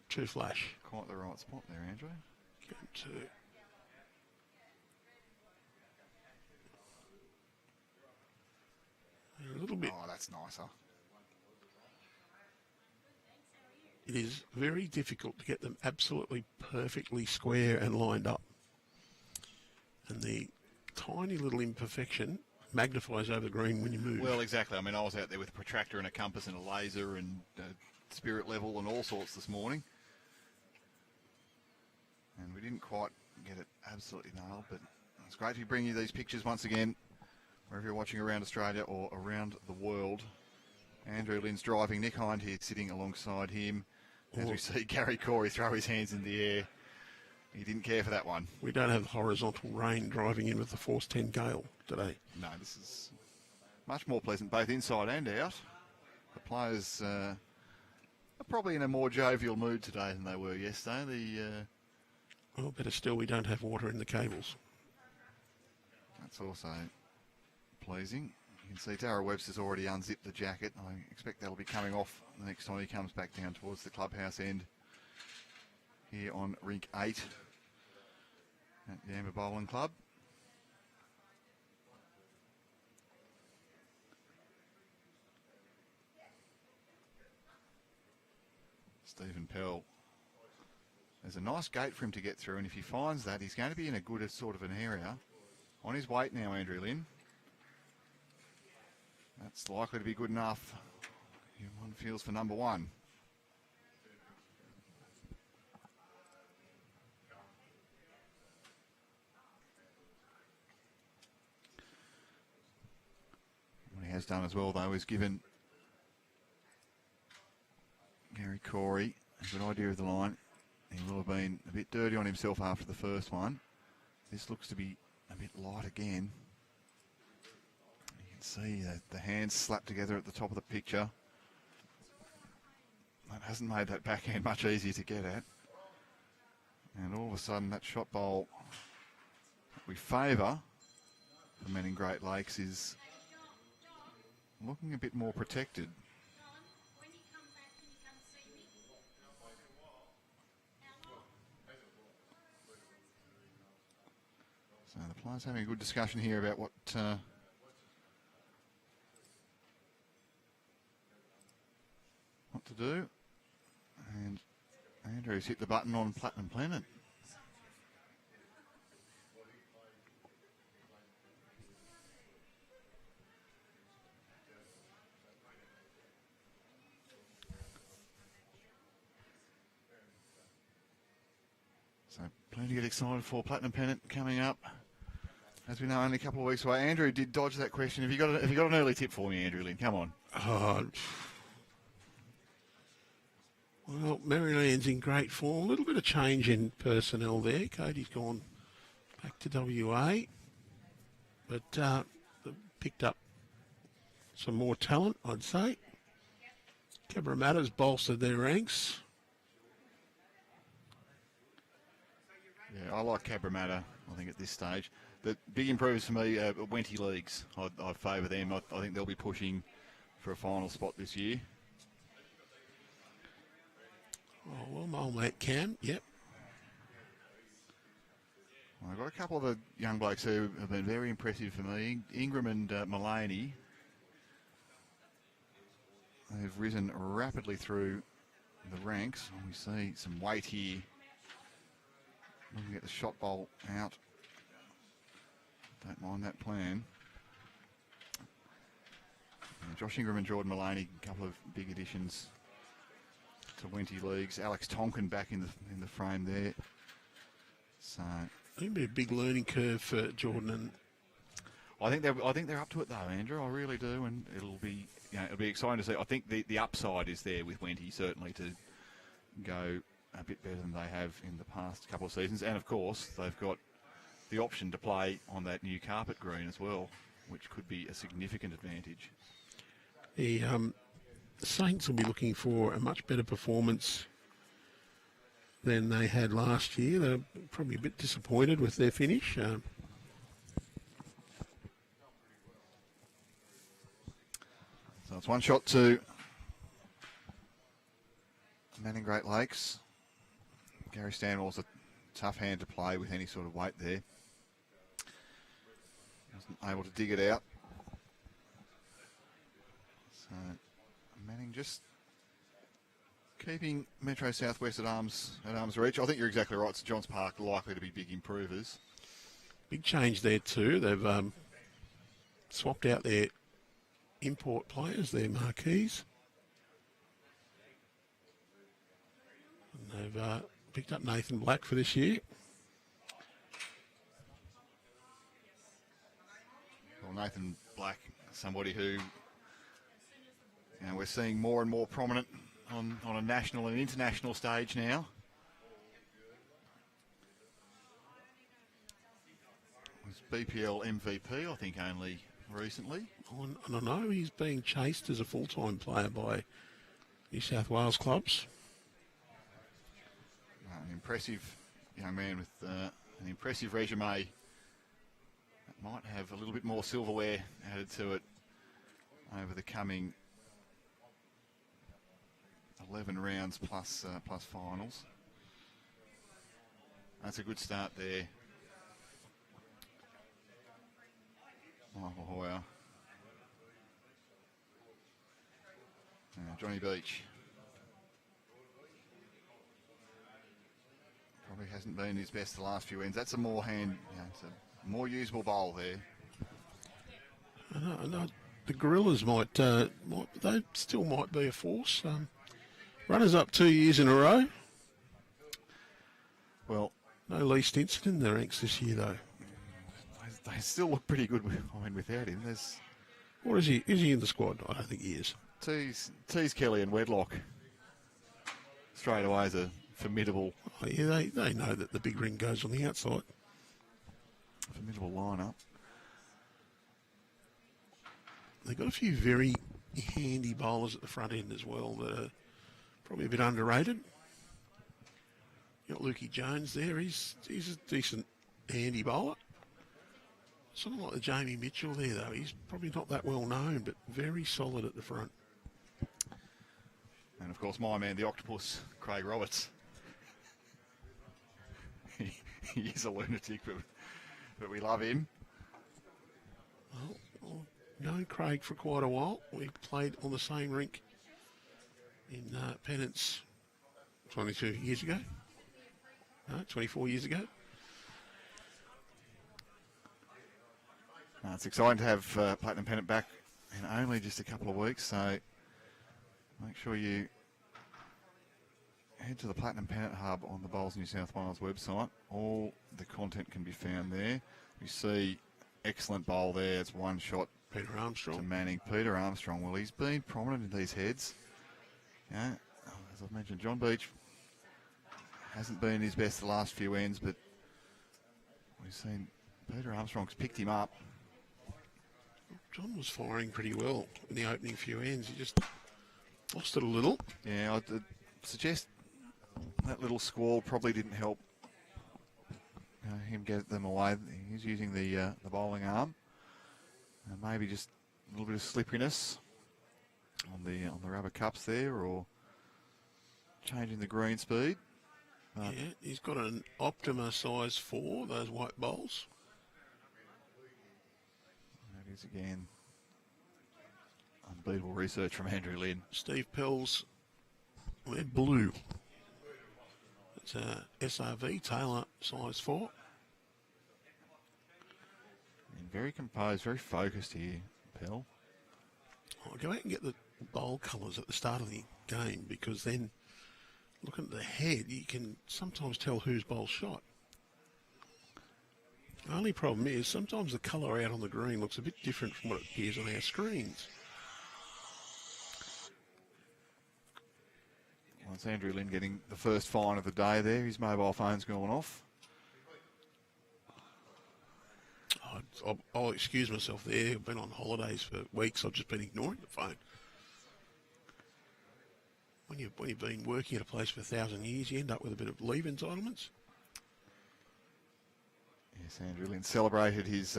too flash. Quite the right spot there, Andrew. Get to a little bit. Oh, that's nicer. It is very difficult to get them absolutely perfectly square and lined up. And the tiny little imperfection magnifies over the green when you move. Well, exactly. I mean, I was out there with a protractor and a compass and a laser and spirit level and all sorts this morning. And we didn't quite get it absolutely nailed, but it's great to bring you these pictures once again, wherever you're watching around Australia or around the world. Andrew Lynn's driving, Nick Hind here sitting alongside him. As we see Garry Corey throw his hands in the air. He didn't care for that one. We don't have horizontal rain driving in with the force 10 gale today. No, this is much more pleasant both inside and out. The players are probably in a more jovial mood today than they were yesterday. Well, better still, we don't have water in the cables. That's also pleasing. You can see Daryl Webster's already unzipped the jacket. I expect that'll be coming off the next time he comes back down towards the clubhouse end here on Rink 8 at the Amber Bowling Club. Stephen Pell. There's a nice gate for him to get through, and if he finds that, he's going to be in a good sort of an area. On his weight now, Andrew Lynn. That's likely to be good enough. One feels for number one. What he has done as well, though, is given Garry Corey a good idea of the line. He will have been a bit dirty on himself after the first one. This looks to be a bit light again. You can see that the hands slapped together at the top of the picture. That hasn't made that backhand much easier to get at. And all of a sudden that shot bowl we favour the men in Great Lakes is looking a bit more protected. So the players having a good discussion here about what do. And Andrew's hit the button on Platinum Planet. So plenty to get excited for. Platinum Pennant coming up. As we know, only a couple of weeks away. Andrew did dodge that question. Have you got an early tip for me, Andrew Lynn? Come on. Well, Maryland's in great form. A little bit of change in personnel there. Cody's gone back to WA. But they've picked up some more talent, I'd say. Cabramatta's bolstered their ranks. Yeah, I like Cabramatta, I think, at this stage. The big improvers for me are Wenty Leagues. I favour them. I think they'll be pushing for a final spot this year. Oh, well, my old mate Cam, yep. Well, I've got a couple of the young blokes who have been very impressive for me. Ingram and Mullaney. They've risen rapidly through the ranks. We see some weight here. Looking at the shot bowl out. Don't mind that plan. And Josh Ingram and Jordan Mullaney, a couple of big additions to Wenty Leagues. Alex Tonkin back in the frame there. So It'll be a big learning curve for Jordan, and I think they're up to it though, Andrew. I really do, and it'll be exciting to see. I think the upside is there with Wenty certainly to go a bit better than they have in the past couple of seasons, and of course they've got the option to play on that new carpet green as well, which could be a significant advantage. the Saints will be looking for a much better performance than they had last year. They're probably a bit disappointed with their finish. So it's one shot to Manning Great Lakes. Garry Stanwell's a tough hand to play with any sort of weight there. Wasn't able to dig it out. So Manning just keeping Metro Southwest at arm's reach. I think you're exactly right. St John's Park likely to be big improvers. Big change there too. They've swapped out their import players, their marquees. And they've picked up Nathan Black for this year. Well, Nathan Black, somebody who we're seeing more and more prominent on a national and international stage now. Was BPL MVP, I think, only recently. I don't know. He's being chased as a full-time player by New South Wales clubs. An impressive young man with an impressive resume. That might have a little bit more silverware added to it over the coming 11 rounds plus finals. That's a good start there. Michael Hoyer. Johnny Beach. Probably hasn't been his best the last few ends. That's a more it's a more usable bowl there. I know the Gorillas might they still might be a force. Runners up 2 years in a row. Well, no Lee Stinson in the ranks this year though. They still look pretty good without him. Or is he? Is he in the squad? I don't think he is. Tease Kelly and Wedlock straight away as a formidable. Oh, yeah, they know that the big ring goes on the outside. Formidable lineup. They've got a few very handy bowlers at the front end as well that are probably a bit underrated. You got Lukey Jones there. He's a decent handy bowler. Something like the Jamie Mitchell there, though. He's probably not that well known, but very solid at the front. And, of course, my man, the octopus, Craig Roberts. He is a lunatic, but we love him. Well, known Craig for quite a while. We played on the same rink in pennants 22 years ago. No, 24 years ago. It's exciting to have Platinum Pennant back in only just a couple of weeks, so make sure you head to the Platinum Pennant Hub on the Bowls New South Wales website. All the content can be found there. You see excellent bowl there. It's one shot Peter Armstrong. to Manning. Peter Armstrong, well, he's been prominent in these heads. Yeah, as I've mentioned, John Beach hasn't been his best the last few ends, but we've seen Peter Armstrong's picked him up. John was firing pretty well in the opening few ends. He just lost it a little. Yeah, I'd suggest that little squall probably didn't help him get them away. He's using the bowling arm, and maybe just a little bit of slipperiness on the rubber cups there, or changing the green speed. Yeah, he's got an Optima size 4, those white bowls. That is, again, unbeatable research from Andrew Lynn. Steve Pell's, they're blue. It's a SRV Taylor size 4. And very composed, very focused here, Pell. I'll go out and get the bowl colours at the start of the game, because then looking at the head, you can sometimes tell whose bowl's shot. The only problem is sometimes the colour out on the green looks a bit different from what it appears on our screens. Well, it's Andrew Lynn getting the first fine of the day there. His mobile phone's gone off. I'll excuse myself there. I've been on holidays for weeks. I've just been ignoring the phone. When you've been working at a place for 1,000 years, you end up with a bit of leave entitlements. Yes, Andrew Lynn celebrated his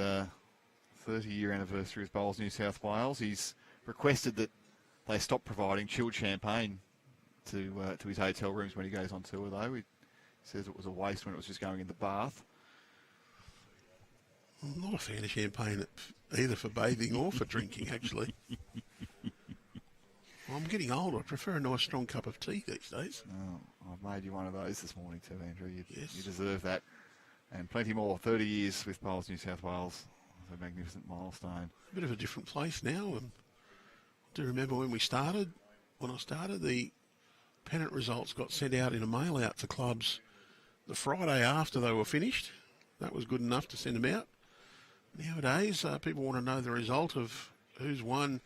30-year anniversary with Bowls New South Wales. He's requested that they stop providing chilled champagne to his hotel rooms when he goes on tour, though. He says it was a waste when it was just going in the bath. I'm not a fan of champagne either for bathing or for drinking, actually. I'm getting older. I prefer a nice strong cup of tea these days. Oh, I've made you one of those this morning too, Andrew. Yes. You deserve that. And plenty more. 30 years with Bowls New South Wales. It's a magnificent milestone. A bit of a different place now. I do remember when I started, the pennant results got sent out in a mail out to clubs the Friday after they were finished. That was good enough to send them out. Nowadays, people want to know the result of who's won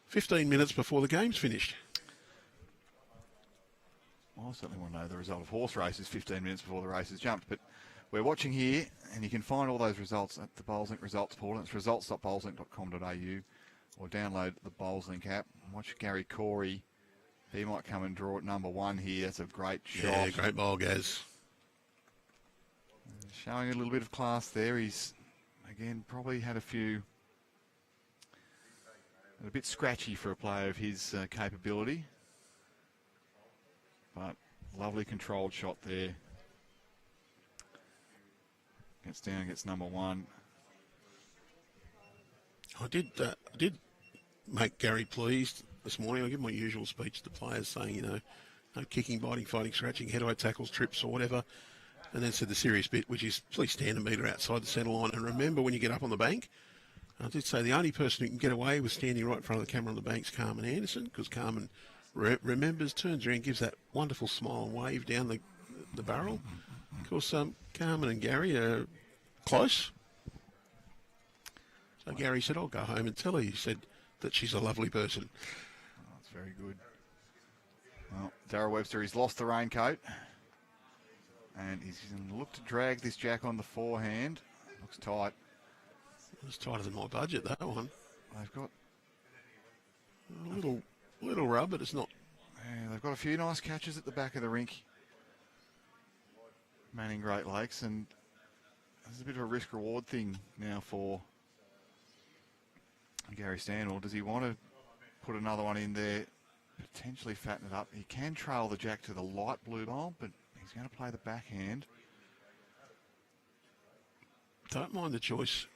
15 minutes before the game's finished. Well, I certainly want to know the result of horse races 15 minutes before the race is jumped. But we're watching here, and you can find all those results at the BowlsLink results portal. It's results.bowlslink.com.au, or download the BowlsLink app and watch Garry Corey. He might come and draw at number 1 here. That's a great shot. Yeah, great bowl, Gaz. Showing a little bit of class there. He's, again, probably had a bit scratchy for a player of his capability. But lovely controlled shot there. Gets down, gets number 1. I did make Garry pleased this morning. I give my usual speech to the players saying, no kicking, biting, fighting, scratching, head-eye tackles, trips or whatever. And then said the serious bit, which is please stand a metre outside the centre line. And remember when you get up on the bank, I did say the only person who can get away with standing right in front of the camera on the bank is Carmen Anderson, because Carmen remembers, turns around, gives that wonderful smile and wave down the barrel. Of course, Carmen and Garry are close. So Garry said, I'll go home and tell her. He said that she's a lovely person. Oh, that's very good. Well, Daryl Webster, he's lost the raincoat. And he's going to look to drag this jack on the forehand. Looks tight. It's tighter than my budget, that one. They've got a little rub, but it's not. Yeah, they've got a few nice catches at the back of the rink, Manning Great Lakes, and there's a bit of a risk-reward thing now for Garry Stanwell. Does he want to put another one in there, potentially fatten it up? He can trail the jack to the light blue bowl, but he's going to play the backhand. Don't mind the choice.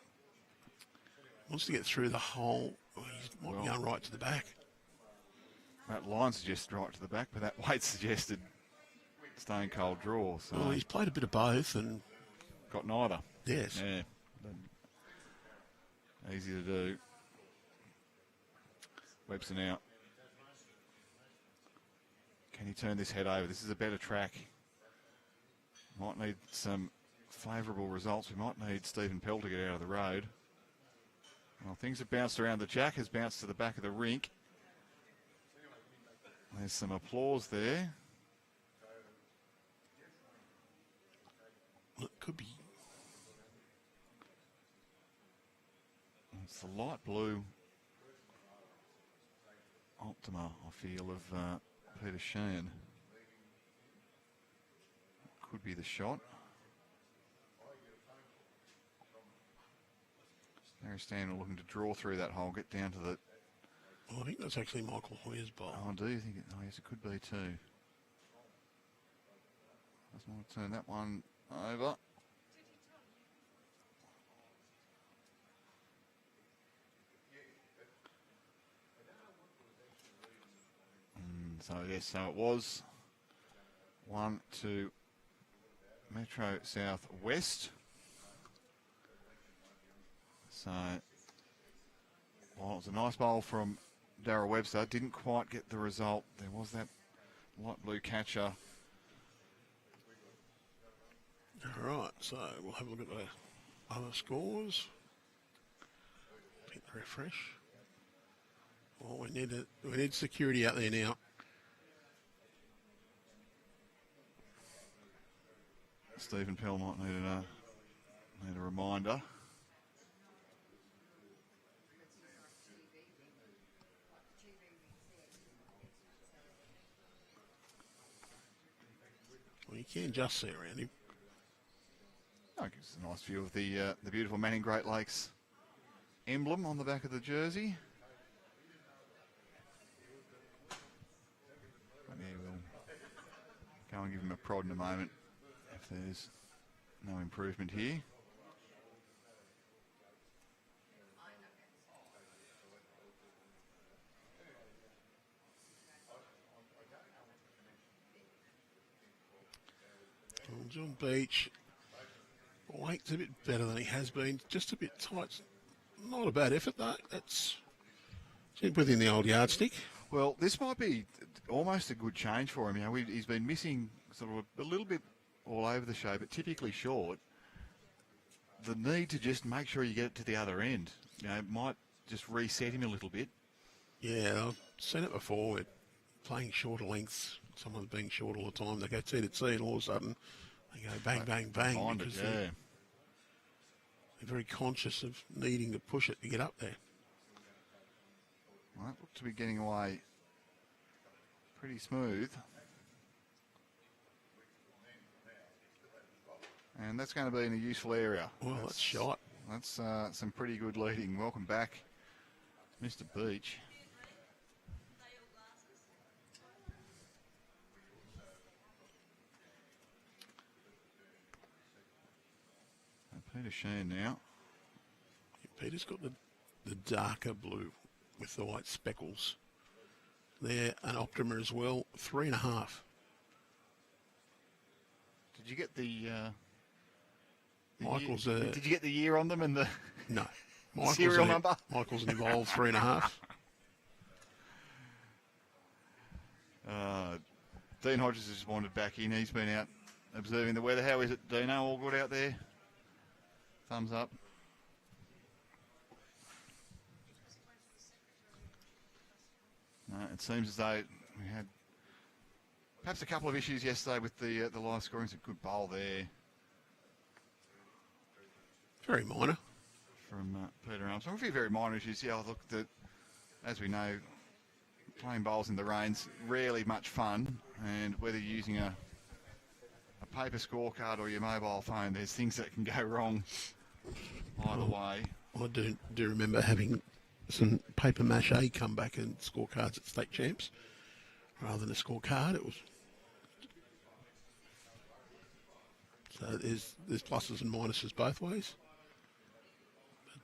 Wants to get through the hole. He might be going right to the back. That line suggested right to the back, but that weight suggested stone cold draw. So Well, he's played a bit of both and got neither. yes. Yeah. Easy to do. Webster now. Can he turn this head over? This is a better track. Might need some favourable results. We might need Stephen Pell to get out of the road. Well, things have bounced around. The jack has bounced to the back of the rink. There's some applause there. Well, it could be. It's the light blue Optima, I feel, of Peter Sheen. Could be the shot. Garry Stanwell looking to draw through that hole, get down to the... Well, I think that's actually Michael Hoyer's bowl. Oh, do you think it... Oh, yes, it could be too. Just want to turn that one over. So, yes, so it was 1 to Metro South West. So, well, it was a nice bowl from Daryl Webster. Didn't quite get the result. There was that light blue catcher. All right, so we'll have a look at the other scores. Hit the refresh. Well, we need security out there now. Stephen Pell might need a reminder. Well, you can just see around him. Oh, it gives us a nice view of the beautiful Manning Great Lakes emblem on the back of the jersey. But yeah, we'll go and give him a prod in a moment if there's no improvement here. Well, John Beach, Wake's a bit better than he has been. Just a bit tight. Not a bad effort, though. That's within the old yardstick. Well, this might be almost a good change for him. You know, he's been missing sort of a little bit all over the show, but typically short. The need to just make sure you get it to the other end, you know, might just reset him a little bit. Yeah, I've seen it before. We're playing shorter lengths. Someone's being short all the time. They go tee to tee, and all of a sudden they go bang, bang, bang. Because they're very conscious of needing to push it to get up there. Well, that looked to be getting away pretty smooth. And that's going to be in a useful area. Well, that's shot. That's some pretty good leading. Welcome back, Mr. Beach. Peter Sheen now. Peter's got the darker blue with the white speckles. There, an Optima as well, 3.5. Did you get the Michael's did you get the year on them and the no serial number? Michael's an evolved 3.5. Dean Hodges has just wandered back in. He's been out observing the weather. How is it, Dino? All good out there? Thumbs up. It seems as though we had perhaps a couple of issues yesterday with the live scoring. It's a good bowl there Very minor. from Peter Armstrong. A few very minor issues. Yeah, look, as we know, playing bowls in the rain's rarely much fun, and whether you're using a paper scorecard or your mobile phone, there's things that can go wrong either way. I do remember having some paper mache come back and scorecards at state champs rather than a scorecard. It was so there's pluses and minuses both ways.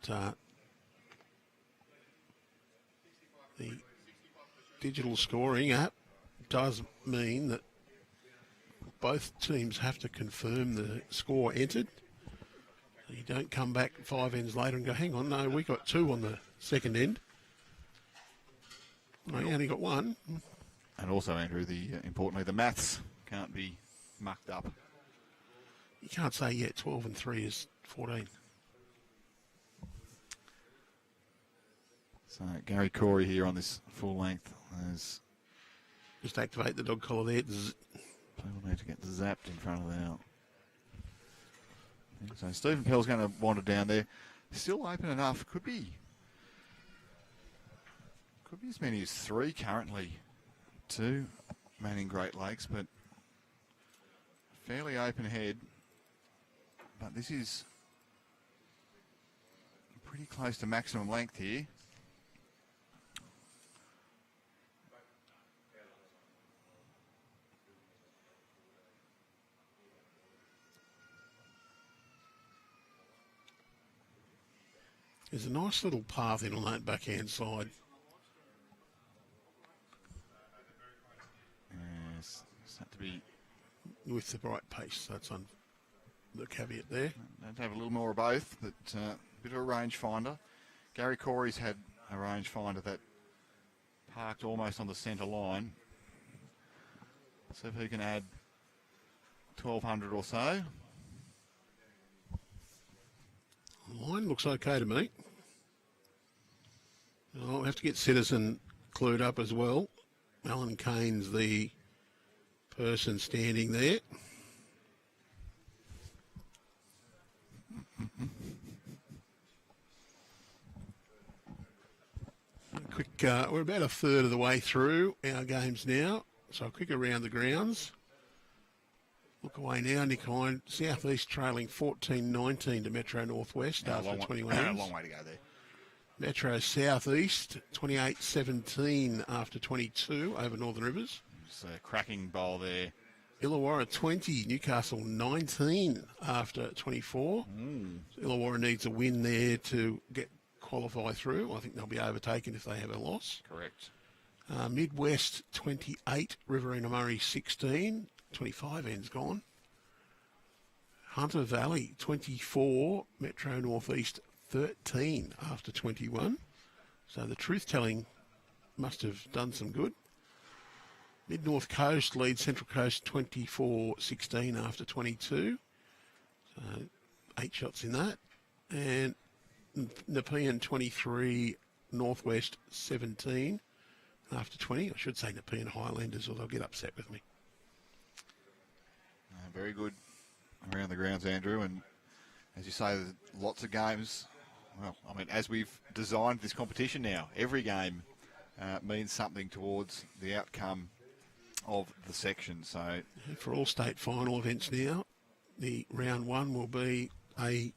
But the digital scoring app does mean that both teams have to confirm the score entered. You don't come back 5 ends later and go, hang on, no, we got 2 on the second end. No, you only got 1. And also, Andrew, importantly, the maths can't be mucked up. You can't say, 12 and 3 is 14. So Garry Corey here on this full length. There's just activate the dog collar there. people need to get zapped in front of the out. So Stephen Pell's going to wander down there. Still open enough. Could be as many as 3 currently. 2 Manning Great Lakes, but fairly open head. But this is pretty close to maximum length here. There's a nice little path in on that backhand side. Yes, it's had to be with the right pace. That's on the caveat there. Don't have a little more of both, but a bit of a rangefinder. Garry Corey's had a rangefinder that parked almost on the centre line. So if he can add 1,200 or so. Line looks okay to me. I'll have to get Citizen clued up as well. Alan Kane's the person standing there. Quick, we're about a third of the way through our games now, so a quick around the grounds. Look away now, Nick Hine, Southeast trailing 14-19 to Metro Northwest after 21 A innings. long way to go there. Metro Southeast 28-17 after 22 over Northern Rivers. It's a cracking bowl there. Illawarra 20, Newcastle 19 after 24. So Illawarra needs a win there to qualify through. I think they'll be overtaken if they have a loss. Correct. Midwest 28, Riverina Murray 16. 25 ends gone. Hunter Valley 24, Metro Northeast 13 after 21. So the truth-telling must have done some good. Mid-North Coast leads Central Coast 24-16 after 22. So 8 shots in that. And Nepean 23, Northwest 17 after 20. I should say Nepean Highlanders or they'll get upset with me. Very good around the grounds, Andrew. And as you say, there's lots of games. Well, I mean, as we've designed this competition now, every game means something towards the outcome of the section. So for all state final events now, the round 1 will be an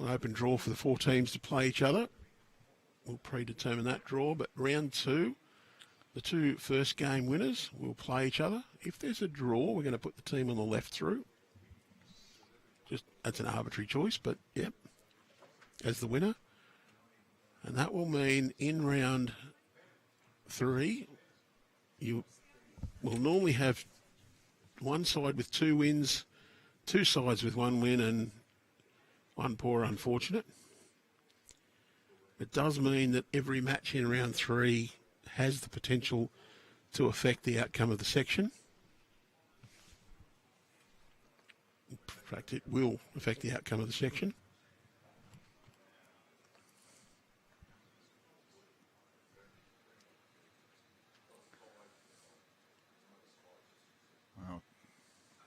open draw for the 4 teams to play each other. We'll predetermine that draw, but round 2, the 2 first game winners will play each other. If there's a draw, we're going to put the team on the left through. That's an arbitrary choice, but yep, as the winner. And that will mean in round 3, you will normally have one side with 2 wins, 2 sides with 1 win, and 1 poor unfortunate. It does mean that every match in round 3 has the potential to affect the outcome of the section. In fact, it will affect the outcome of the section. Well,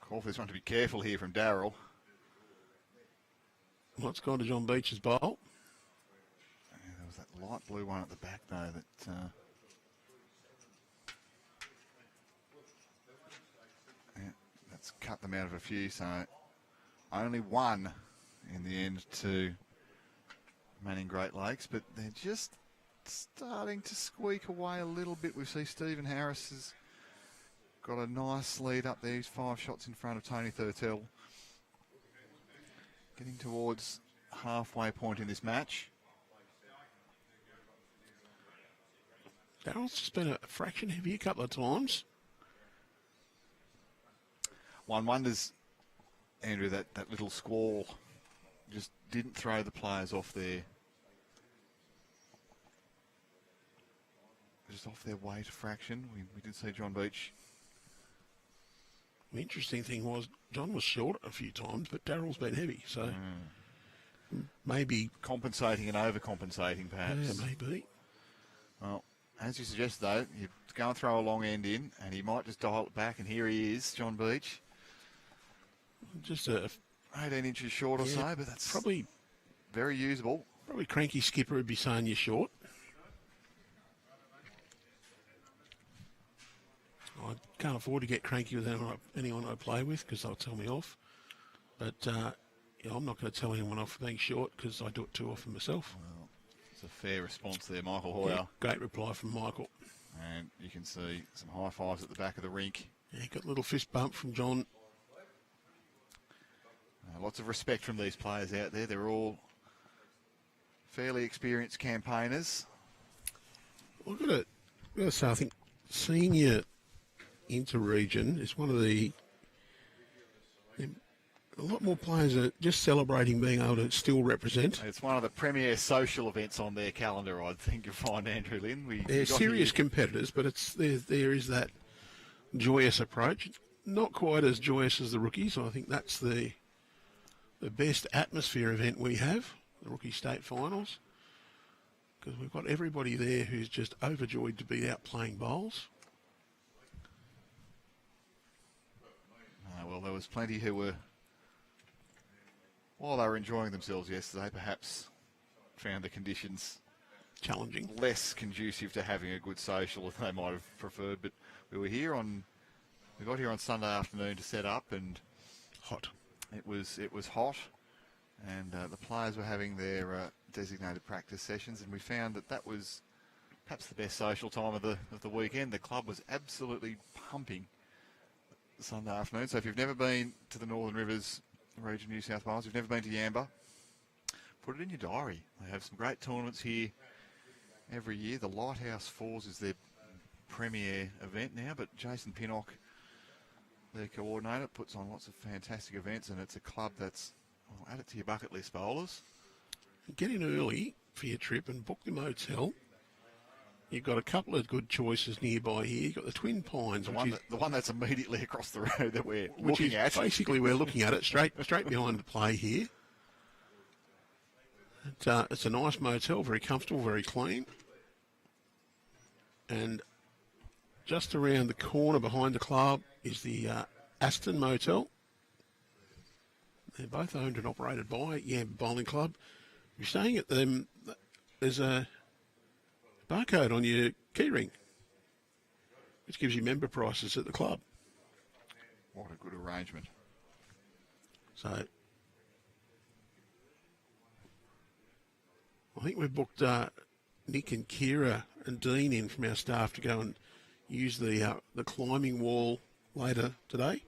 call for this one to be careful here from Daryl. Well, it's gone to John Beach's bowl. Yeah, there was that light blue one at the back, though, that... that's cut them out of a few, so only 1 in the end to Manning Great Lakes, but they're just starting to squeak away a little bit. We see Stephen Harris has got a nice lead up there. He's 5 shots in front of Tony Thurtell. Getting towards halfway point in this match. Daryl's just been a fraction heavy a couple of times. One wonders, Andrew, that little squall just didn't throw the players off their weight a fraction. We did see John Beach. The interesting thing was John was short a few times, but Daryl's been heavy, so maybe compensating and overcompensating, perhaps. Yeah, maybe. Well, as you suggested, though, you go and throw a long end in, and he might just dial it back, and here he is, John Beach. Just a 18 inches short or so, but that's probably very usable. Probably cranky skipper would be saying you're short. I can't afford to get cranky with anyone I play with because they'll tell me off. But I'm not going to tell anyone off for being short because I do it too often myself. Well, it's a fair response there, Michael Hoyer. Yeah, great reply from Michael. And you can see some high fives at the back of the rink. Yeah, got a little fist bump from John. Lots of respect from these players out there. They're all fairly experienced campaigners. I've got to say, I think senior inter-region is one of a lot more players are just celebrating being able to still represent. It's one of the premier social events on their calendar, I think you'll find, Andrew Lynn. They're serious competitors, but there is that joyous approach. Not quite as joyous as the rookies. I think that's the best atmosphere event we have, the Rookie State Finals, because we've got everybody there who's just overjoyed to be out playing bowls. Well, there was plenty who were, while they were enjoying themselves yesterday, perhaps found the conditions challenging, less conducive to having a good social than they might have preferred. But we got here on Sunday afternoon to set up, and hot. It was hot, and the players were having their designated practice sessions, and we found that was perhaps the best social time of the weekend. The club was absolutely pumping Sunday afternoon. So if you've never been to the Northern Rivers region, New South Wales, you've never been to Yamba, put it in your diary. They have some great tournaments here every year. The Lighthouse Fours is their premier event now, but Jason Pinnock, their coordinator, puts on lots of fantastic events, and it's a club that's, add it to your bucket list, bowlers. Get in early for your trip and book the motel. You've got a couple of good choices nearby here. You've got the Twin Pines. The one that's immediately across the road that we're looking at. Basically, we're looking at it straight behind the play here. It's a nice motel, very comfortable, very clean. And just around the corner behind the club is the Aston Motel. They're both owned and operated by Yamba Bowling Club. If you're staying at them, there's a barcode on your keyring, which gives you member prices at the club. What a good arrangement. So I think we've booked Nick and Kira and Dean in from our staff to go and use the climbing wall later today.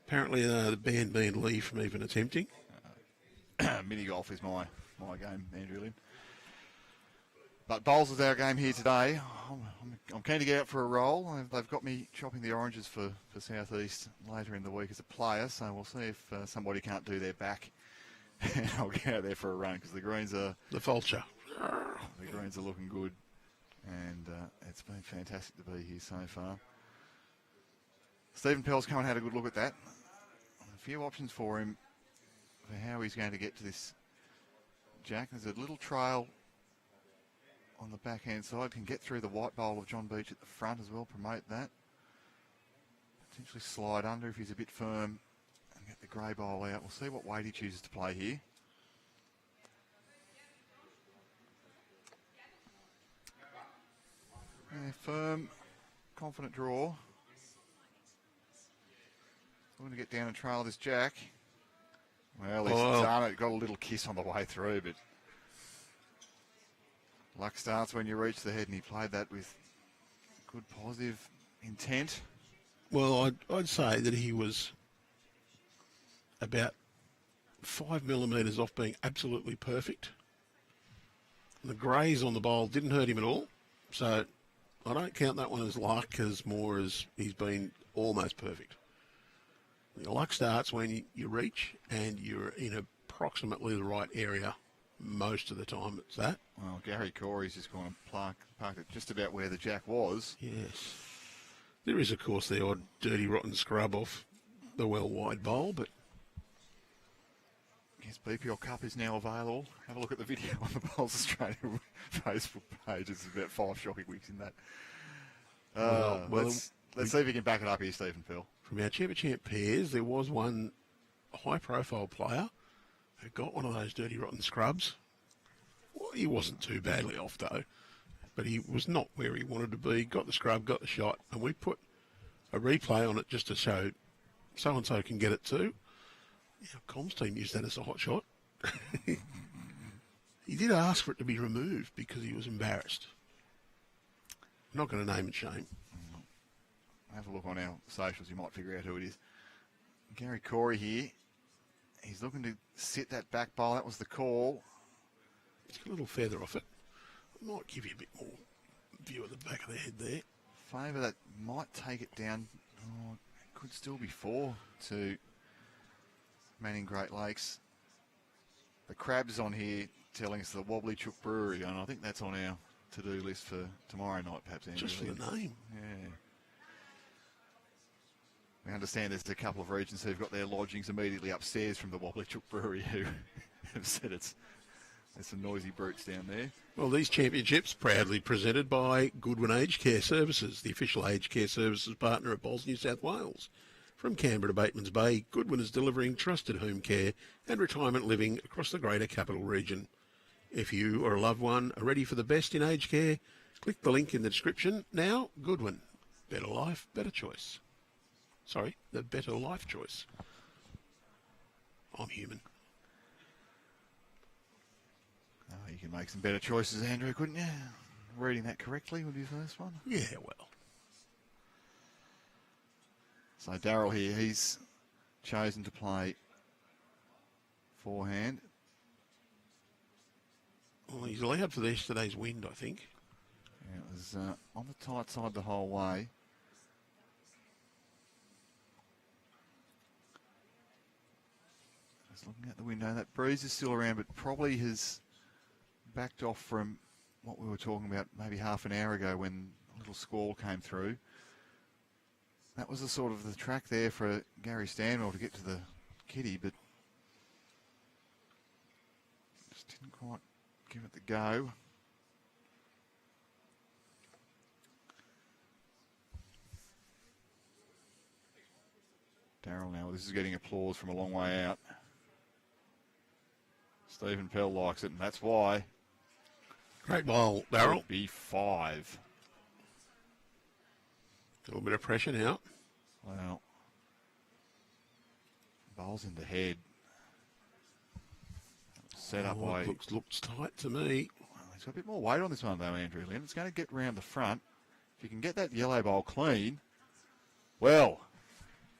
Apparently the band being leave from even attempting. Mini golf is my game, Andrew Lynn. But bowls is our game here today. I'm keen to get out for a roll. They've got me chopping the oranges for South East later in the week as a player, so we'll see if somebody can't do their back. And I'll get out there for a run because the greens are... The vulture. The greens are looking good, and it's been fantastic to be here so far. Stephen Pell's come and had a good look at that. A few options for him for how he's going to get to this jack. There's a little trail on the backhand side, can get through the white bowl of John Beach at the front as well, promote that. Potentially slide under if he's a bit firm and get the grey bowl out. We'll see what weight he chooses to play here. Yeah, firm, confident draw. We're going to get down and trail this jack. Well, he's done it. Got a little kiss on the way through, but luck starts when you reach the head, and he played that with good positive intent. Well, I'd say that he was about 5 millimetres off being absolutely perfect. The greys on the bowl didn't hurt him at all. So I don't count that one as luck as more as he's been almost perfect. Your luck starts when you reach and you're in approximately the right area. Most of the time it's that. Well, Gary Corey's just gone and parked it just about where the jack was. Yes. There is, of course, the odd dirty, rotten scrub off the well-wide bowl, but... Yes, BPL Cup is now available. Have a look at the video on the Bowls Australia Facebook page. There's about 5 shocking weeks in that. Let's see if we can back it up here, Stephen Pell. From our champ pairs, there was one high-profile player who got one of those dirty, rotten scrubs. Well, he wasn't too badly off, though, but he was not where he wanted to be. Got the scrub, got the shot, and we put a replay on it just to show so-and-so can get it too. Our comms team used that as a hot shot. He did ask for it to be removed because he was embarrassed. I'm not going to name and shame. Have a look on our socials. You might figure out who it is. Gary Corey here. He's looking to sit that back bowl. That was the call. It's got a little feather off it. I might give you a bit more view of the back of the head there. Favour that might take it down. Oh, it could still be 4 to Manning Great Lakes. The Crabs on here telling us the Wobbly Chook Brewery, and I think that's on our to-do list for tomorrow night, perhaps, Andrew. Just for the name. Yeah. We understand there's a couple of regions who've got their lodgings immediately upstairs from the Wobbly Chook Brewery who have said there's some noisy brutes down there. Well, these championships proudly presented by Goodwin Aged Care Services, the official aged care services partner of Bowls New South Wales. From Canberra to Bateman's Bay, Goodwin is delivering trusted home care and retirement living across the greater capital region. If you or a loved one are ready for the best in aged care, click the link in the description. Now, Goodwin. Better life, better choice. Sorry, the better life choice. I'm human. Oh, you can make some better choices, Andrew, couldn't you? Reading that correctly with your first one? Yeah, well. So Daryl here, he's chosen to play forehand. Well, he's allowed for yesterday's wind, I think. Yeah, it was on the tight side the whole way. Just looking at the window, that breeze is still around, but probably has backed off from what we were talking about maybe half an hour ago when a little squall came through. That was the sort of the track there for Garry Stanwell to get to the kitty, but just didn't quite give it the go. Daryl now, this is getting applause from a long way out. Stephen Pell likes it, and that's why. Great ball, Daryl. B5. A little bit of pressure now. Well, bowls in the head. Set up way. Looks tight to me. Well, he's got a bit more weight on this one, though, Andrew Lynn. It's going to get round the front. If you can get that yellow bowl clean, well,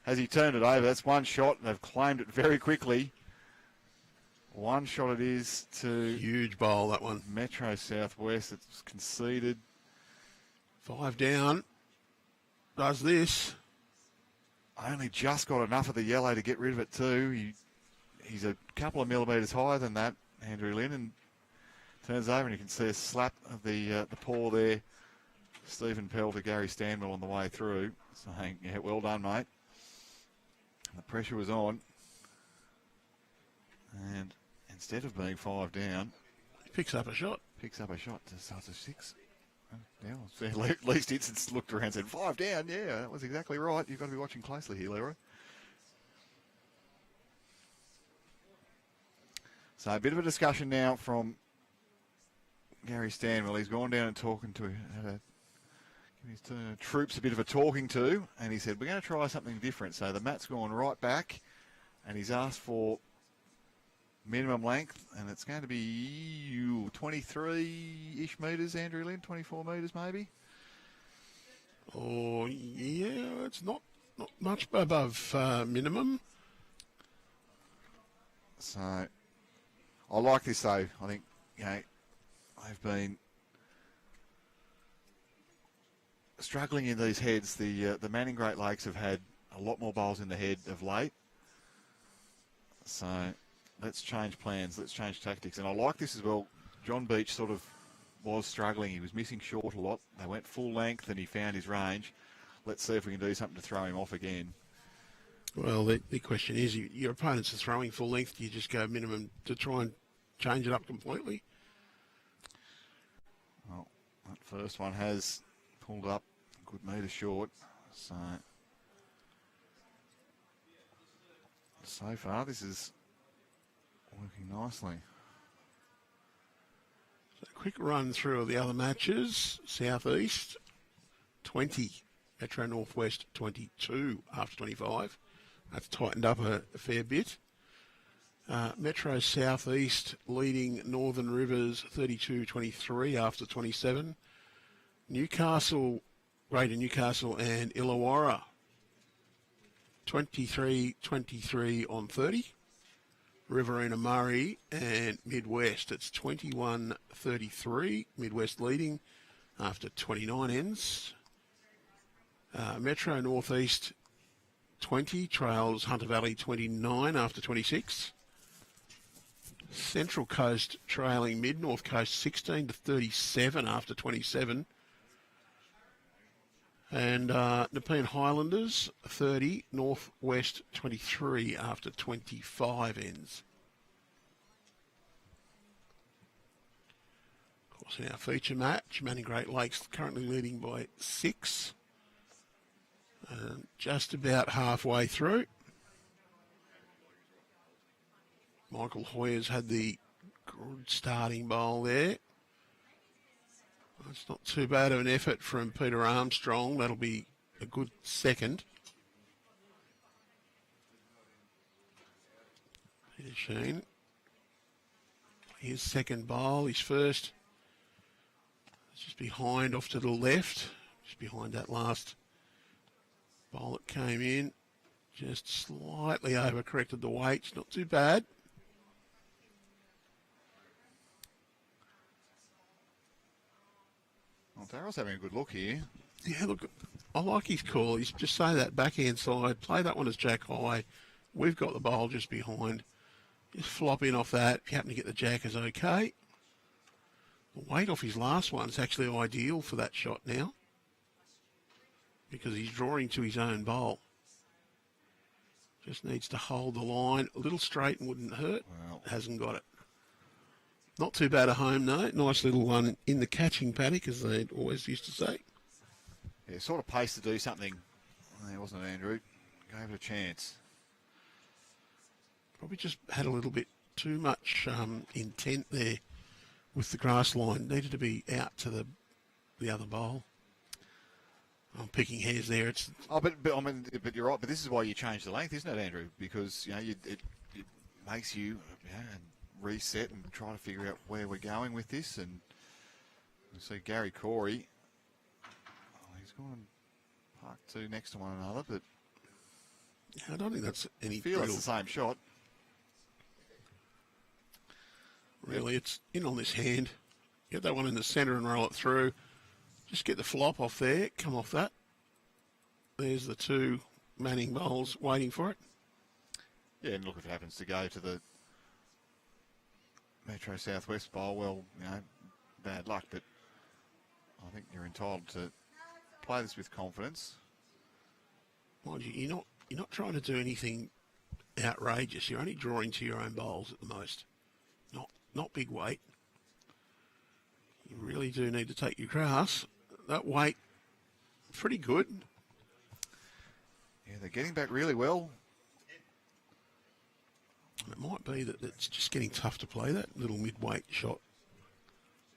has he turned it over? That's one shot, and they've claimed it very quickly. One shot it is to Huge bowl, that one. Metro Southwest. It's conceded. 5 down. Does this. Only just got enough of the yellow to get rid of it too. He's a couple of millimetres higher than that, Andrew Lynn, and turns over and you can see a slap of the paw there. Stephen Pell to Garry Stanwell on the way through. Saying, yeah, well done, mate. The pressure was on. And instead of being 5 down, He picks up a shot. picks up a shot to start to 6. Yeah, at least it's looked around and said 5 down. Yeah, that was exactly right. You've got to be watching closely here, Leroy. So a bit of a discussion now from Garry Stanwell. He's gone down and talking to given his troops a bit of a talking to, and he said, we're going to try something different. So the mat's gone right back, and he's asked for minimum length, and it's going to be 23-ish metres, Andrew Lynn, 24 metres maybe. Oh, yeah, it's not much above minimum. So I like this, though. I think, they've been struggling in these heads. The Manning Great Lakes have had a lot more bowls in the head of late. So let's change plans. Let's change tactics. And I like this as well. John Beach sort of was struggling. He was missing short a lot. They went full length and he found his range. Let's see if we can do something to throw him off again. Well, the question is, your opponents are throwing full length. Do you just go minimum to try and change it up completely? Well, that first one has pulled up a good metre short. So far, this is working nicely. So a quick run through of the other matches. Southeast, 20. Metro Northwest, 22 after 25. That's tightened up a fair bit. Metro Southeast leading Northern Rivers 32-23 after 27. Newcastle, Greater Newcastle and Illawarra 23-23 on 30. Riverina Murray and Midwest, it's 21-33. Midwest leading after 29 ends. Metro Northeast 20 trails Hunter Valley 29 after 26. Central Coast trailing Mid North Coast 16-37 after 27. And Nepean Highlanders 30, Northwest 23 after 25 ends. Of course, in our feature match, Manning Great Lakes currently leading by 6. Just about halfway through. Michael Hoyer's had the good starting bowl there. It's not too bad of an effort from Peter Armstrong. That'll be a good second. Peter Sheen. His second bowl, his first. It's just behind off to the left. Just behind that last bowl that came in. Just slightly overcorrected the weights. Not too bad. Well, Daryl's having a good look here. Yeah, look, I like his call. He's just say that backhand side, play that one as jack high. We've got the bowl just behind. Just flop in off that. If you happen to get the jack, is okay. The weight off his last one is actually ideal for that shot now, because he's drawing to his own bowl. Just needs to hold the line. A little straight and wouldn't hurt. Well, hasn't got it. Not too bad a home note. Nice little one in the catching paddock, as they always used to say. Yeah, sort of pace to do something. There wasn't it, Andrew. Gave it a chance. Probably just had a little bit too much intent there with the grass line. Needed to be out to the other bowl. I'm picking hairs there. It's but you're right. But this is why you change the length, isn't it, Andrew? Because it makes you reset and try to figure out where we're going with this. And you see Garry Corey. He's gone park two next to one another, but I don't think that's any. I feel it's the same shot. Really, it's in on this hand. Get that one in the centre and roll it through. Just get the flop off there. Come off that. There's the two Manning bowls waiting for it. Yeah, and look, if it happens to go to the Metro Southwest bowl, well, bad luck, but I think you're entitled to play this with confidence. Mind you, you're not trying to do anything outrageous. You're only drawing to your own bowls at the most. Not big weight. You really do need to take your grass. That weight, pretty good. Yeah, they're getting back really well. It might be that it's just getting tough to play that little mid-weight shot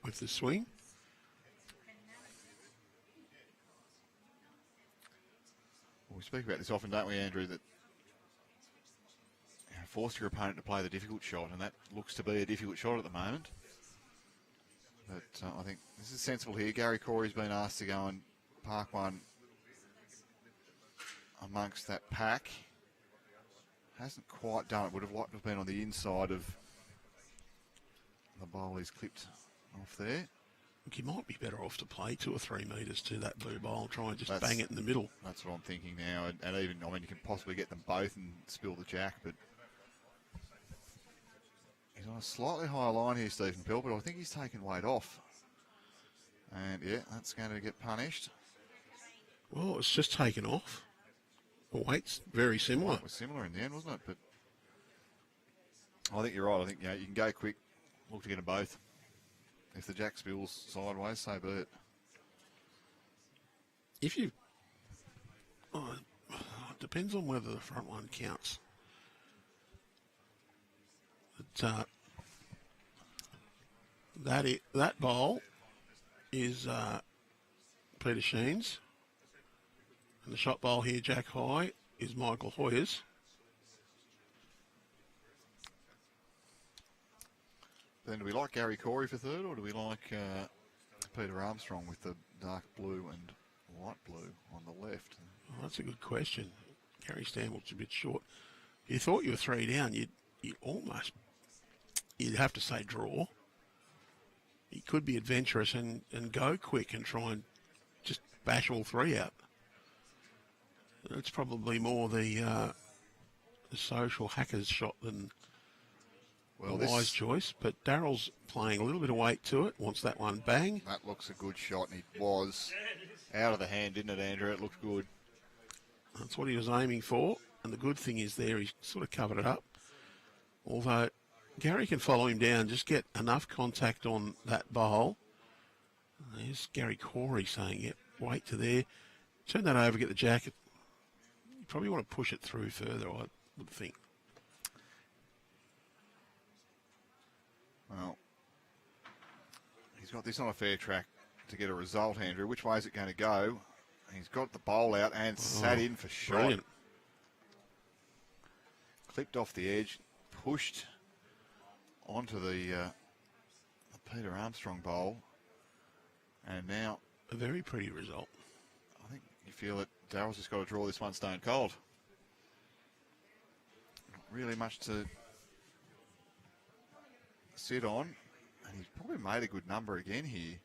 with the swing. Well, we speak about this often, don't we, Andrew, that force your opponent to play the difficult shot, and that looks to be a difficult shot at the moment. But I think this is sensible here. Garry Corey's been asked to go and park one amongst that pack. Hasn't quite done it. Would have liked to have been on the inside of the bowl he's clipped off there. You might be better off to play 2 or 3 metres to that blue bowl and try and just That's- bang it in the middle. That's what I'm thinking now. And even, I mean, you can possibly get them both and spill the jack, but he's on a slightly higher line here, Stephen Pell, but I think he's taken weight off. And, yeah, that's going to get punished. Well, it's just taken off. The weight's very similar. It was similar in the end, wasn't it? But I think you're right. I think, you can go quick, look to get them both. If the jack spills sideways, so be it. If you... it depends on whether the front one counts. But, that bowl is Peter Sheen's. And the shot bowl here, Jack High, is Michael Hoyer's. Then do we like Garry Corey for third, or do we like Peter Armstrong with the dark blue and light blue on the left? Well, that's a good question. Garry Stanwell's a bit short. If you thought you were 3 down, you'd have to say draw. He could be adventurous and go quick and try and just bash all 3 out. It's probably more the social hacker's shot than a wise choice. But Daryl's playing a little bit of weight to it. Wants that one bang. That looks a good shot, and it was out of the hand, didn't it, Andrew? It looked good. That's what he was aiming for. And the good thing is there, he sort of covered it up. Although Garry can follow him down, just get enough contact on that bowl. There's Garry Corey saying, yep, weight to there. Turn that over, get the jacket. You probably want to push it through further, I would think. Well, he's got this on a fair track to get a result, Andrew. Which way is it going to go? He's got the bowl out and sat in for shot. Brilliant. Clipped off the edge, pushed onto the Peter Armstrong bowl, and now A very pretty result. I think you feel that Daryl's just got to draw this one stone cold. Not really much to sit on, and he's probably made a good number again here.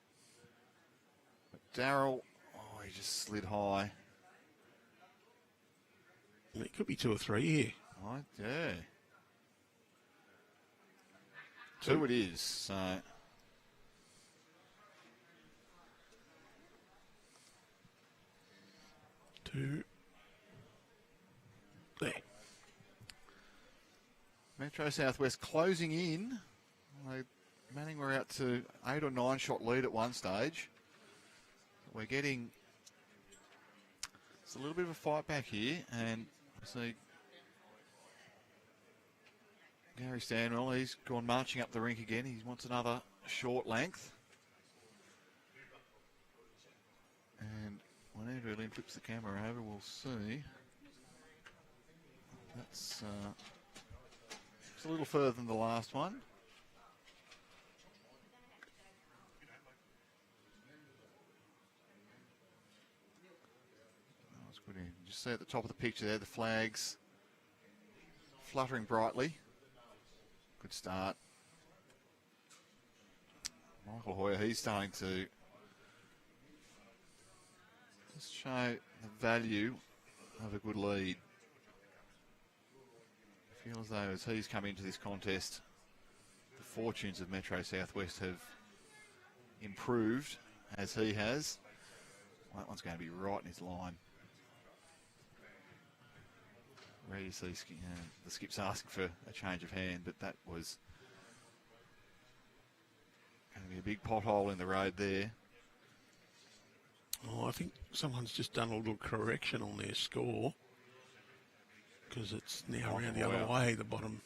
But Daryl, he just slid high. It could be 2 or 3 here. Right, yeah. 2 it is, so... Two. There. Metro Southwest closing in. Manning were out to 8 or 9 shot lead at one stage. We're getting... It's a little bit of a fight back here, and see Garry Stanwell, he's gone marching up the rink again. He wants another short length. And when Andrew Lynn flips the camera over, we'll see. That's it's a little further than the last one. That's good. You just see at the top of the picture there, the flags fluttering brightly. Good start. Michael Hoyer, he's starting to just show the value of a good lead. I feel as though as he's come into this contest, the fortunes of Metro Southwest have improved as he has. Well, that one's going to be right in his line. Where you see the skip's asking for a change of hand, but that was going to be a big pothole in the road there. Oh, I think someone's just done a little correction on their score because it's now around the other way, the bottom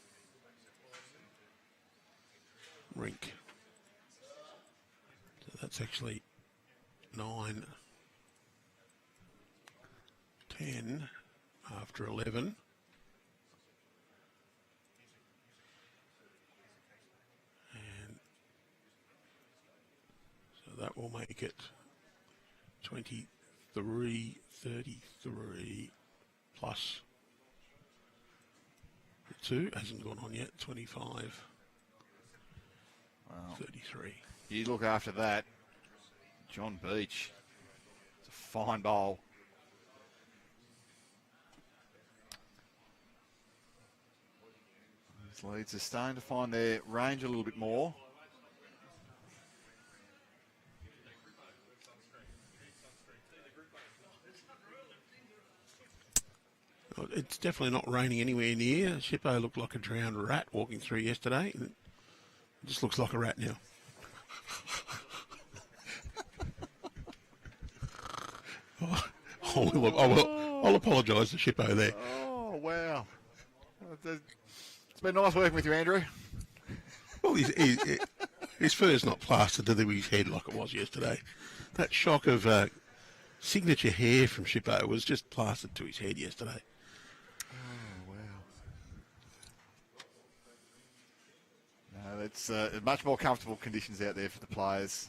rink. So that's actually 9, 10 after 11. And so that will make it 23, 33 plus the 2 hasn't gone on yet, 25, 33. You look after that, John Beach. It's a fine bowl. These leads are starting to find their range a little bit more. It's definitely not raining anywhere near. Shippo looked like a drowned rat walking through yesterday. It just looks like a rat now. I'll apologise to Shippo there. Oh, wow. It's been nice working with you, Andrew. Well, his fur's not plastered to his head like it was yesterday. That shock of signature hair from Shippo was just plastered to his head yesterday. Oh, wow. No, it's much more comfortable conditions out there for the players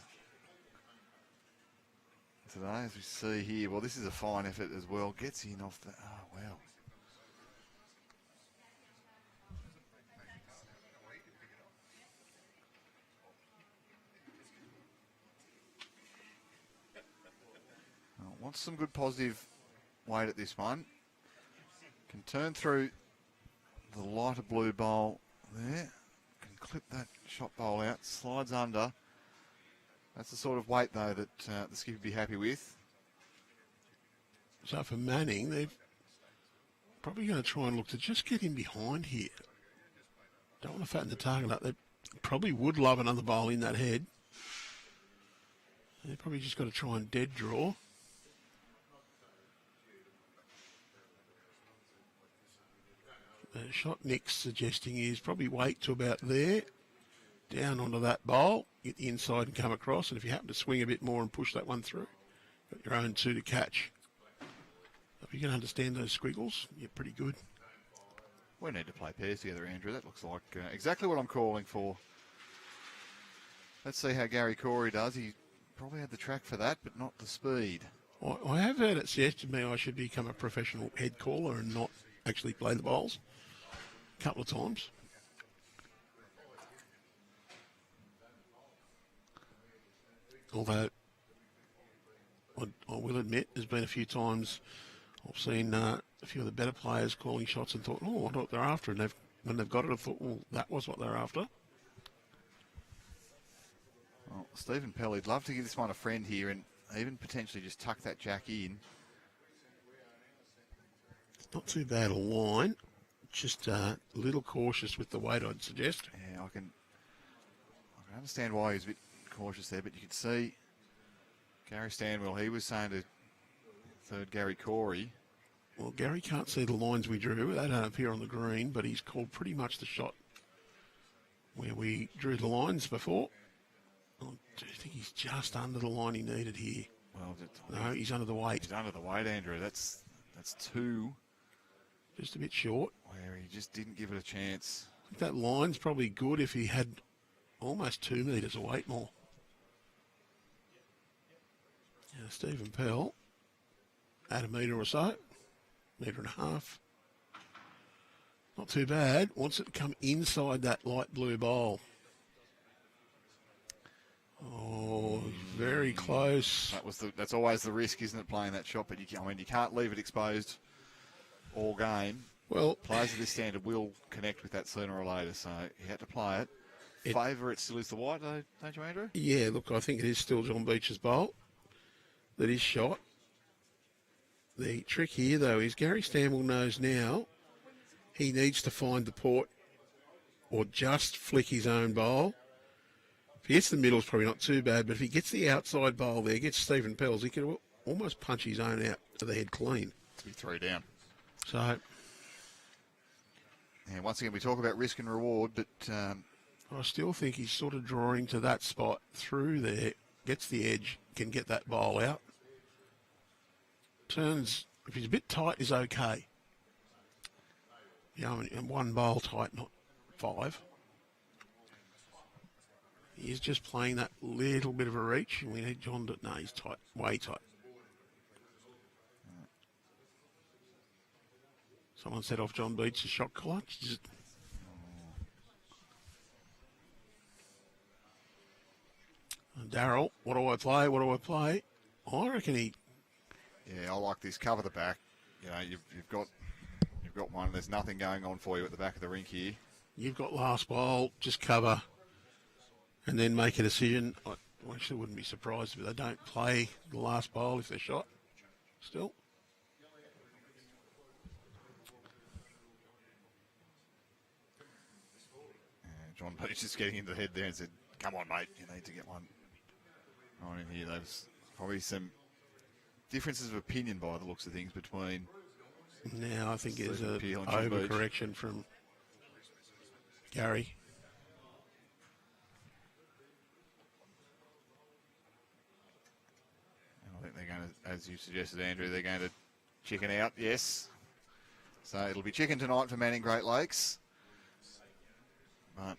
today, as we see here. Well, this is a fine effort as well. Gets in off the... Oh, wow. Wants some good positive weight at this one. Can turn through the lighter blue bowl there. Can clip that shot bowl out. Slides under. That's the sort of weight, though, that the skipper would be happy with. So for Manning, they're probably going to try and look to just get in behind here. Don't want to fatten the target up. They probably would love another bowl in that head. They've probably just got to try and dead draw. The shot Nick's suggesting is probably wait to about there, down onto that bowl, get the inside and come across, and if you happen to swing a bit more and push that one through, got your own two to catch. If you can understand those squiggles, you're pretty good. We need to play pairs together, Andrew. That looks like exactly what I'm calling for. Let's see how Garry Corey does. He probably had the track for that, but not the speed. I have heard it suggested to me I should become a professional head caller and not actually play the bowls a couple of times. Although, I will admit, there's been a few times I've seen a few of the better players calling shots and thought, oh, I wonder what they're after. And when they've got it, I thought, well, that was what they're after. Well, Stephen Pell, he'd love to give this one a friend here and even potentially just tuck that jack in. Not too bad a line, just a little cautious with the weight, I'd suggest. Yeah, I can understand why he was a bit cautious there, but you could see Gary Stanwell, he was saying to third Garry Corey. Well, Garry can't see the lines we drew. They don't appear on the green, but he's called pretty much the shot where we drew the lines before. I do think he's just under the line he needed here. Well, no, he's under the weight. He's under the weight, Andrew. That's two. Just a bit short. Where he just didn't give it a chance. I think that line's probably good if he had almost 2 metres of weight more. Now, Stephen Pell, add a metre or so, metre and a half. Not too bad. Wants it to come inside that light blue bowl. Oh, very close. That's always the risk, isn't it, playing that shot? But you can't leave it exposed all game. Well, players of this standard will connect with that sooner or later, so he had to play it. Favourite still is the white, though, don't you, Andrew? Yeah, look, I think it is still John Beach's bowl that is shot. The trick here, though, is Garry Stanwell knows now he needs to find the port or just flick his own bowl. If he gets the middle, it's probably not too bad, but if he gets the outside bowl there, gets Stephen Pell's, he can almost punch his own out to the head clean. To be 3 down. So, and once again, we talk about risk and reward, but I still think he's sort of drawing to that spot through there, gets the edge, can get that bowl out. Turns, if he's a bit tight, is okay. You know, and one bowl tight, not 5. He's just playing that little bit of a reach, and we need John to... No, he's tight, way tight. Someone set off John Beach's shot collar. Daryl, what do I play? What do I play? I reckon he. Yeah, I like this. Cover the back. You know, you've got one. There's nothing going on for you at the back of the rink here. You've got last bowl, just cover, and then make a decision. I actually wouldn't be surprised if they don't play the last bowl if they're shot. Still. John Beach just getting into the head there and said, "Come on, mate, you need to get one on in here." There's probably some differences of opinion by the looks of things between. Now I think there's Stephen an Peel and John Beach. overcorrection from Garry. And I think they're going to, as you suggested, Andrew, they're going to chicken out, yes. So it'll be chicken tonight for Manning Great Lakes. But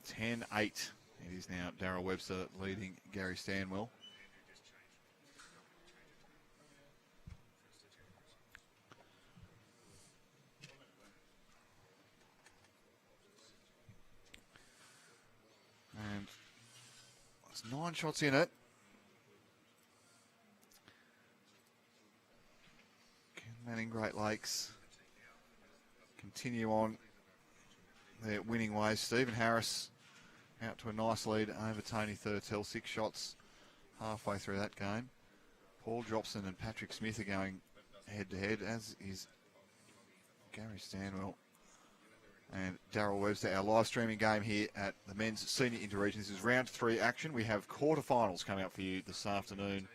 10-8. It is now Daryl Webster leading Garry Stanwell. And there's 9 shots in it. Can Manning Great Lakes continue on their winning ways? Stephen Harris out to a nice lead over Tony Thurtell. 6 shots halfway through that game. Paul Jobson and Patrick Smith are going head-to-head, as is Garry Stanwell and Daryl Webster. Our live streaming game here at the Men's Senior Interregion. This is round 3 action. We have quarterfinals coming up for you this afternoon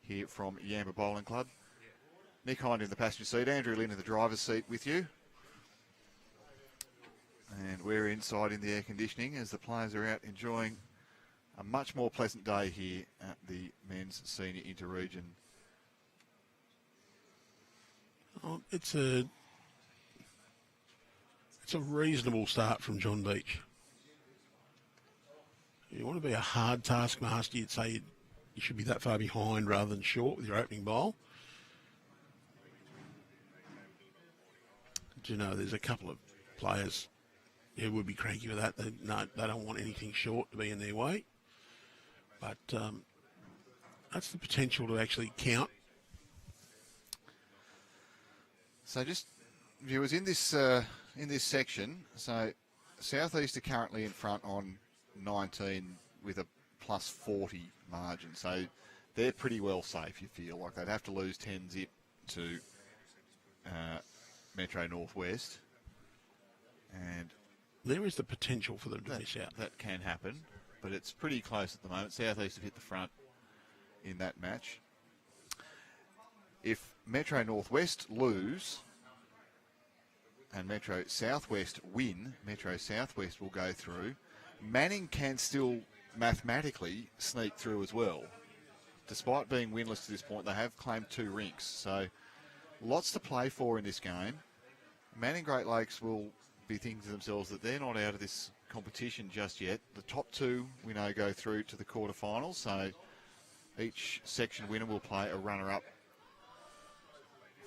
here from Yamba Bowling Club. Nick Hind in the passenger seat, Andrew Lynn in the driver's seat with you. And we're inside in the air conditioning as the players are out enjoying a much more pleasant day here at the Men's Senior Interregion. Oh, it's a reasonable start from John Beach. If you want to be a hard taskmaster, you'd say you should be that far behind rather than short with your opening bowl. Do you know there's a couple of players who would be cranky with that? They don't want anything short to be in their way. But that's the potential to actually count. So just viewers in this section, so Southeast are currently in front on 19 with a plus 40 margin. So they're pretty well safe, you feel. Like they'd have to lose 10 zip to Metro Northwest. And there is the potential for them to miss out. That can happen, but it's pretty close at the moment. Southeast have hit the front in that match. If Metro Northwest lose and Metro Southwest win, Metro Southwest will go through. Manning can still mathematically sneak through as well. Despite being winless to this point, they have claimed 2 rinks. So lots to play for in this game. Manning Great Lakes will be thinking to themselves that they're not out of this competition just yet. The top 2, we know, go through to the quarterfinals. So each section winner will play a runner-up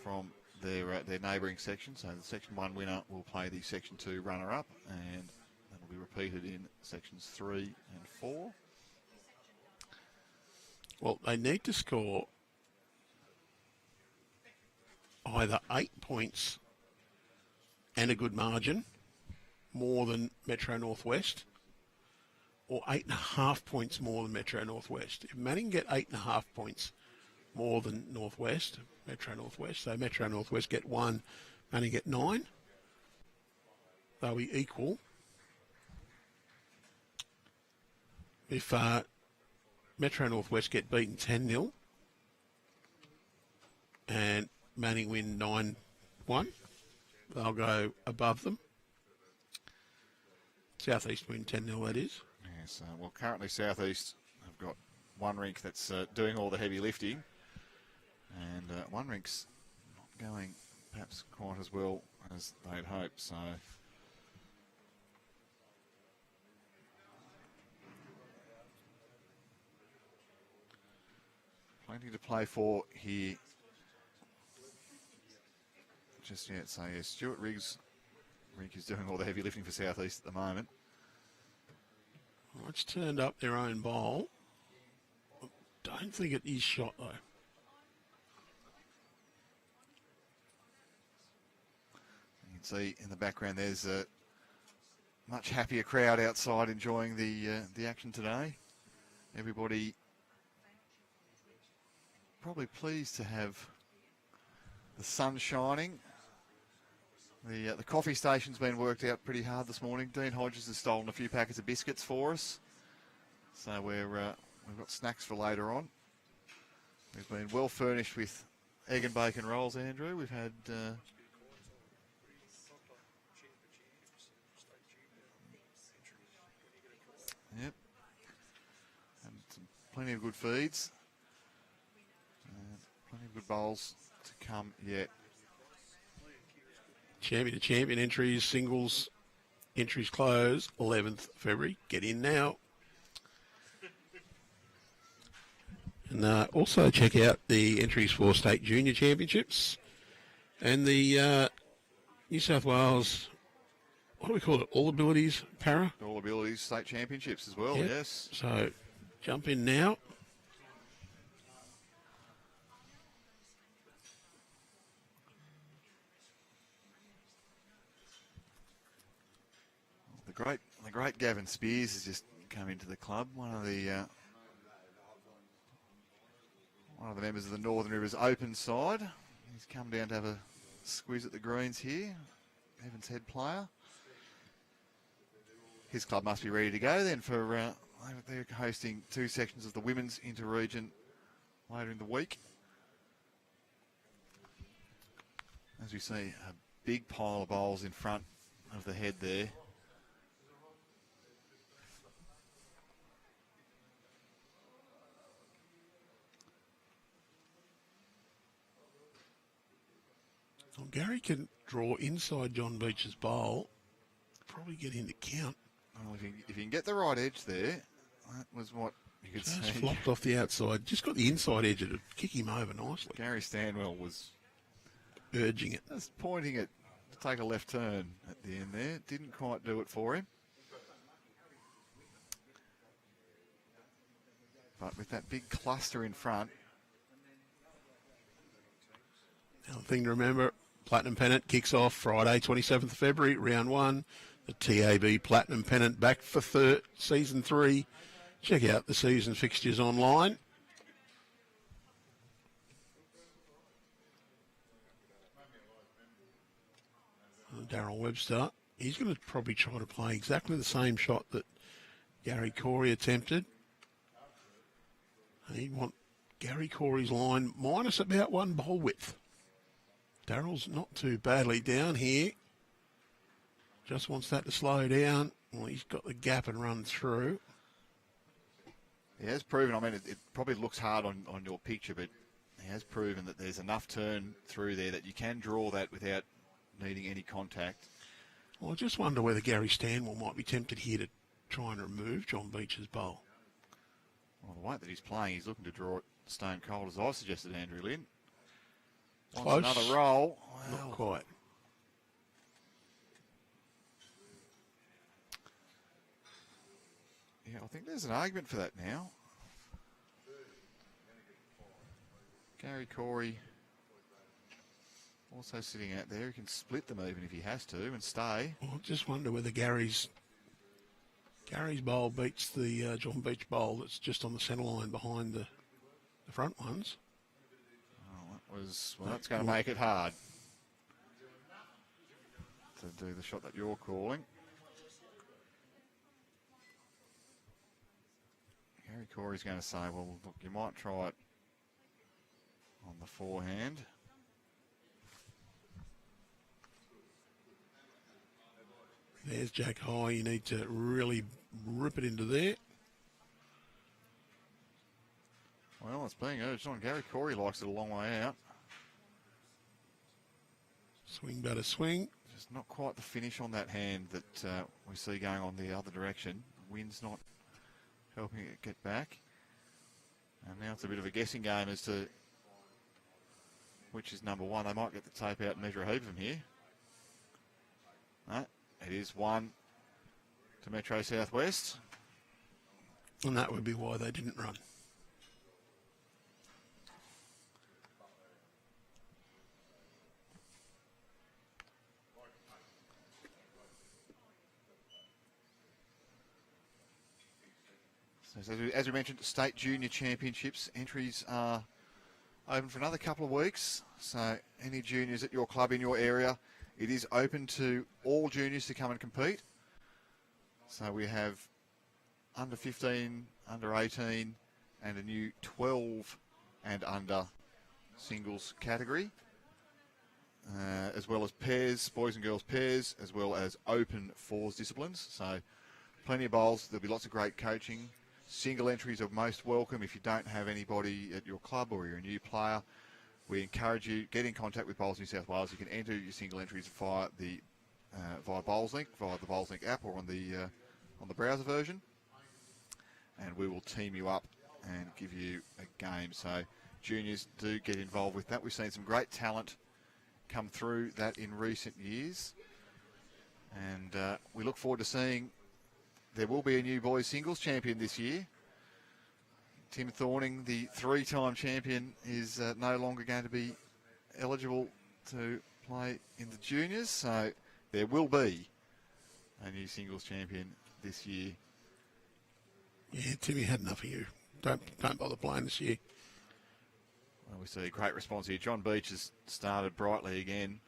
from their neighbouring section. So the Section 1 winner will play the Section 2 runner-up, and that will be repeated in Sections 3 and 4. Well, they need to score either 8 points and a good margin, more than Metro Northwest, or 8.5 points more than Metro Northwest. If Manning get 8.5 points more than Northwest, Metro Northwest, so Metro Northwest get 1, Manning get 9, they'll be equal. If Metro Northwest get beaten 10-0 and Manning win 9-1, they'll go above them. Southeast win 10-0, that is. Yes, well, currently Southeast have got 1 rink that's doing all the heavy lifting, and 1 rink's not going perhaps quite as well as they'd hoped. So plenty to play for here just yet. So yeah, Stuart Riggs' rink is doing all the heavy lifting for Southeast at the moment. It's turned up their own bowl. Don't think it is shot though. You can see in the background there's a much happier crowd outside enjoying the action today. Everybody probably pleased to have the sun shining. The coffee station's been worked out pretty hard this morning. Dean Hodges has stolen a few packets of biscuits for us, so we've got snacks for later on. We've been well furnished with egg and bacon rolls, Andrew. We've had yep, and plenty of good feeds, plenty of good bowls to come yet. Champion to champion entries, singles entries close 11th February. Get in now. And also check out the entries for state junior championships and the New South Wales, what do we call it? All Abilities Para? All Abilities state championships as well, Yep. yes. So jump in now. The great Gavin Spears has just come into the club. One of the members of the Northern Rivers Open side. He's come down to have a squeeze at the greens here. Evans head player. His club must be ready to go then for they're hosting two sections of the women's inter-region later in the week. As we see, a big pile of bowls in front of the head there. Well, Garry can draw inside John Beach's bowl, probably get him to count. Well, if you can get the right edge there, that was what you could Just see. flopped off the outside, just got the inside edge to kick him over nicely. Garry Stanwell was Urging it. just pointing it to take a left turn at the end there. Didn't quite do it for him. But with that big cluster in front. Now, the thing to remember, Platinum Pennant kicks off Friday, 27th February, round one. The TAB Platinum Pennant back for season 3. Check out the season fixtures online. Daryl Webster, he's going to probably try to play exactly the same shot that Gary Corey attempted. And he'd want Gary Corey's line minus about one bowl width. Daryl's not too badly down here. Just wants that to slow down. Well, he's got the gap and run through. He has proven, I mean, it probably looks hard on your picture, but he has proven that there's enough turn through there that you can draw that without needing any contact. Well, I just wonder whether Gary Stanwell might be tempted here to try and remove John Beach's bowl. Well, the way that he's playing, he's looking to draw it stone cold, as I suggested, Andrew Lynn. Close. Wants another roll. Not Well, quite. yeah, I think there's an argument for that now. Gary Corey also sitting out there. He can split them even if he has to and stay. Well, I just wonder whether Gary's bowl beats the John Beach bowl that's just on the centre line behind the front ones. That's going to make it hard to do the shot that you're calling. Gary Corey's going to say, well, look, you might try it on the forehand. There's Jack High. You need to really rip it into there. Well, it's being urged on. Gary Corey likes it a long way out. Swing, better swing. Just not quite the finish on that hand that we see going on the other direction. The wind's not helping it get back. And now it's a bit of a guessing game as to which is number one. They might get the tape out and measure a heap of them here. No, it is one to Metro Southwest. And that would be why they didn't run. So as we mentioned, state junior championships entries are open for another couple of weeks. So any juniors at your club in your area, it is open to all juniors to come and compete. So we have under 15, under 18, and a new 12 and under singles category, as well as pairs, boys and girls pairs, as well as open fours disciplines. So plenty of bowls. There'll be lots of great coaching. Single entries are most welcome. If you don't have anybody at your club or you're a new player, we encourage you, get in contact with Bowls New South Wales. You can enter your single entries via the via BowlsLink, via the BowlsLink app, or on the browser version, and we will team you up and give you a game. So juniors, do get involved with that. We've seen some great talent come through that in recent years, and we look forward to seeing. There will be a new boys singles champion this year. Tim Thorning, the three-time champion, is no longer going to be eligible to play in the juniors, so there will be a new singles champion this year. Yeah, Timmy had enough of you. Don't bother playing this year. Well, we see a great response here. John Beach has started brightly again.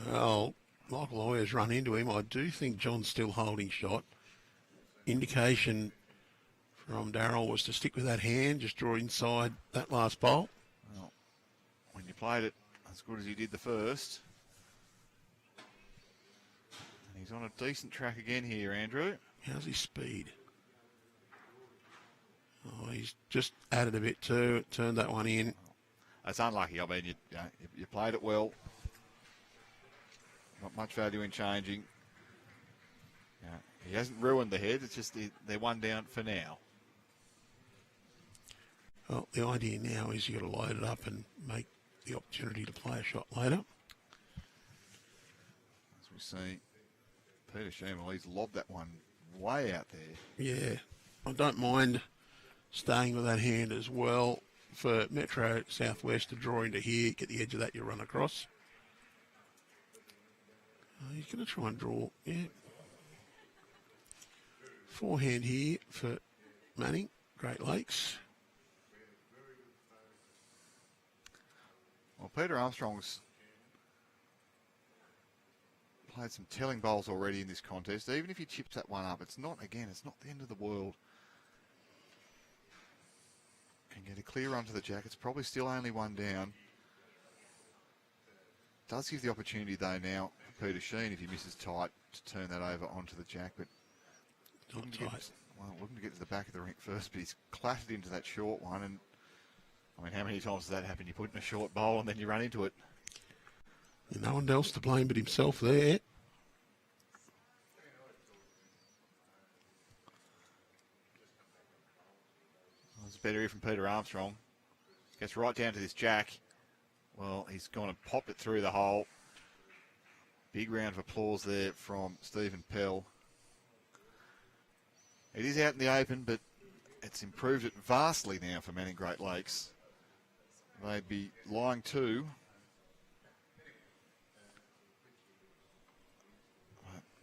Well, Michael Oyer's run into him. I do think John's still holding shot. Indication from Daryl was to stick with that hand, just draw inside that last bowl. Well, when you played it as good as you did the first, and he's on a decent track again here, Andrew. How's his speed? Oh, he's just added a bit too. Turned that one in. It's unlucky. I mean, you played it well. Not much value in changing. He hasn't ruined the head. It's just they're one down for now. Well, the idea now is you've got to load it up and make the opportunity to play a shot later. As we see, Peter Sheen, he's lobbed that one way out there. Yeah, I don't mind staying with that hand as well for Metro Southwest to draw into here, get the edge of that you run across. He's going to try and draw, yeah. Forehand here for Manning, Great Lakes. Well, Peter Armstrong's played some telling bowls already in this contest. Even if he chips that one up, it's not the end of the world. Can get a clear run to the jack. It's probably still only one down. Does give the opportunity, though, now for Peter Sheen, if he misses tight, to turn that over onto the jack. But looking to get to the back of the rink first, but he's clattered into that short one. And I mean, how many times does that happen? You put in a short bowl and then you run into it. No one else to blame but himself there. It's better here from Peter Armstrong. Gets right down to this jack. Well, he's gone and popped it through the hole. Big round of applause there from Stephen Pell. It is out in the open, but it's improved it vastly now for Manning Great Lakes. They'd be lying to.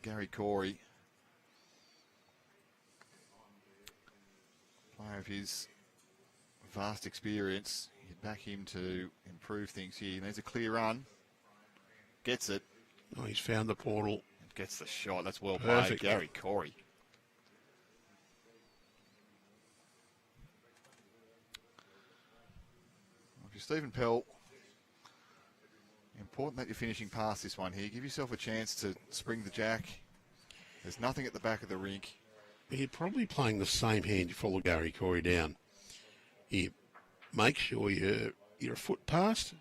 Garry Corey, player of his vast experience, you'd back him to improve things here. He needs a clear run. Gets it. Oh, he's found the portal. Gets the shot. That's well Perfect. played. Garry Corey. If you're Stephen Pell, important that you're finishing past this one here. Give yourself a chance to spring the jack. There's nothing at the back of the rink. You're probably playing the same hand. You follow Garry Corey down. You make sure you're a foot past.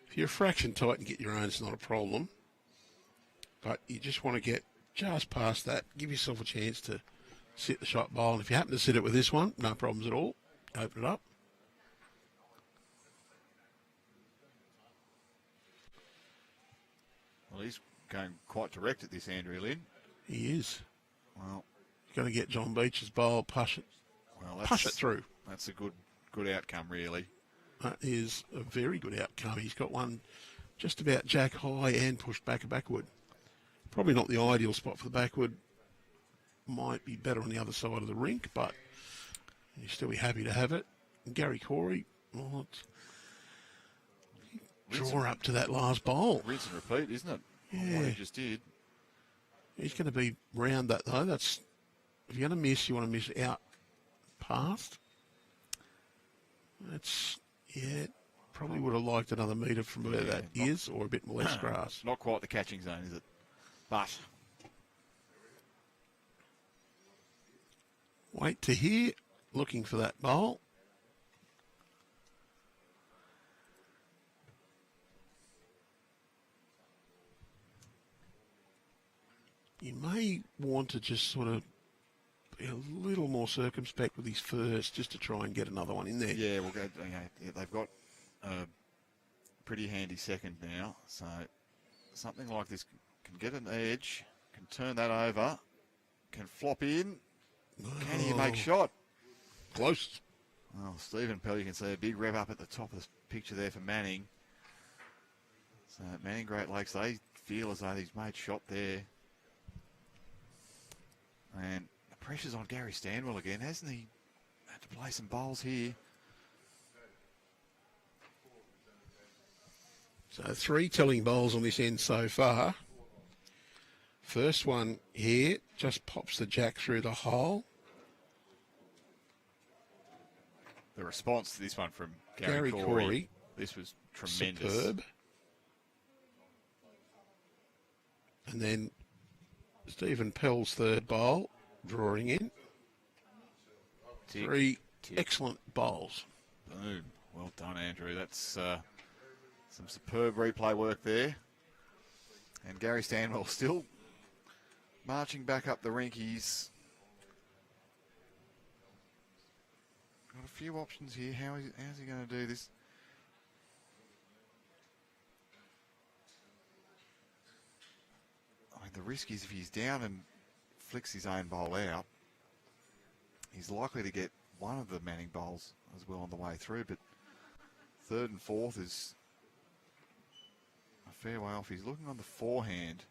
If you're a fraction tight and get your own, it's not a problem. But you just want to get just past that. Give yourself a chance to sit the shot bowl. And if you happen to sit it with this one, no problems at all. Open it up. Well, he's going quite direct at this, Andrew Lynn. He is. Well, He's going to get John Beach's bowl, push it. Well, push it through. That's a good outcome, really. That is a very good outcome. He's got one just about jack high and pushed back a backward. Probably not the ideal spot for the backward. Might be better on the other side of the rink, but you still be happy to have it. And Garry Corey, well, draw up to that last bowl. Rinse and repeat, isn't it? Yeah. What he just did. He's going to be round that, though. That's, if you're going to miss, you want to miss out past. That's, yeah, probably would have liked another metre from where that is, or a bit less grass. Not quite the catching zone, is it? But wait to hear, looking for that bowl. You may want to just sort of be a little more circumspect with his first, just to try and get another one in there. yeah, we'll go. Yeah, they've got a pretty handy second now, so something like this can get an edge, can turn that over, can flop in. Can he make shot? Close. Well, Stephen Pell, you can see a big rev up at the top of the picture there for Manning. So Manning Great Lakes, they feel as though he's made shot there. And the pressure's on Garry Stanwell again, hasn't he? Had to play some bowls here. So 3 telling bowls on this end so far. First one here just pops the jack through the hole. The response to this one from Garry Corey, Corey, this was tremendous. superb. And then Stephen Pell's third bowl, drawing in. Tick, 3 tick. excellent bowls. Boom. Well done, Andrew. That's some superb replay work there. And Garry Stanwell still marching back up the rink. He's got a few options here. How's he going to do this? I mean, the risk is if he's down and flicks his own bowl out, he's likely to get one of the Manning bowls as well on the way through. But third and fourth is a fair way off. He's looking on the forehand.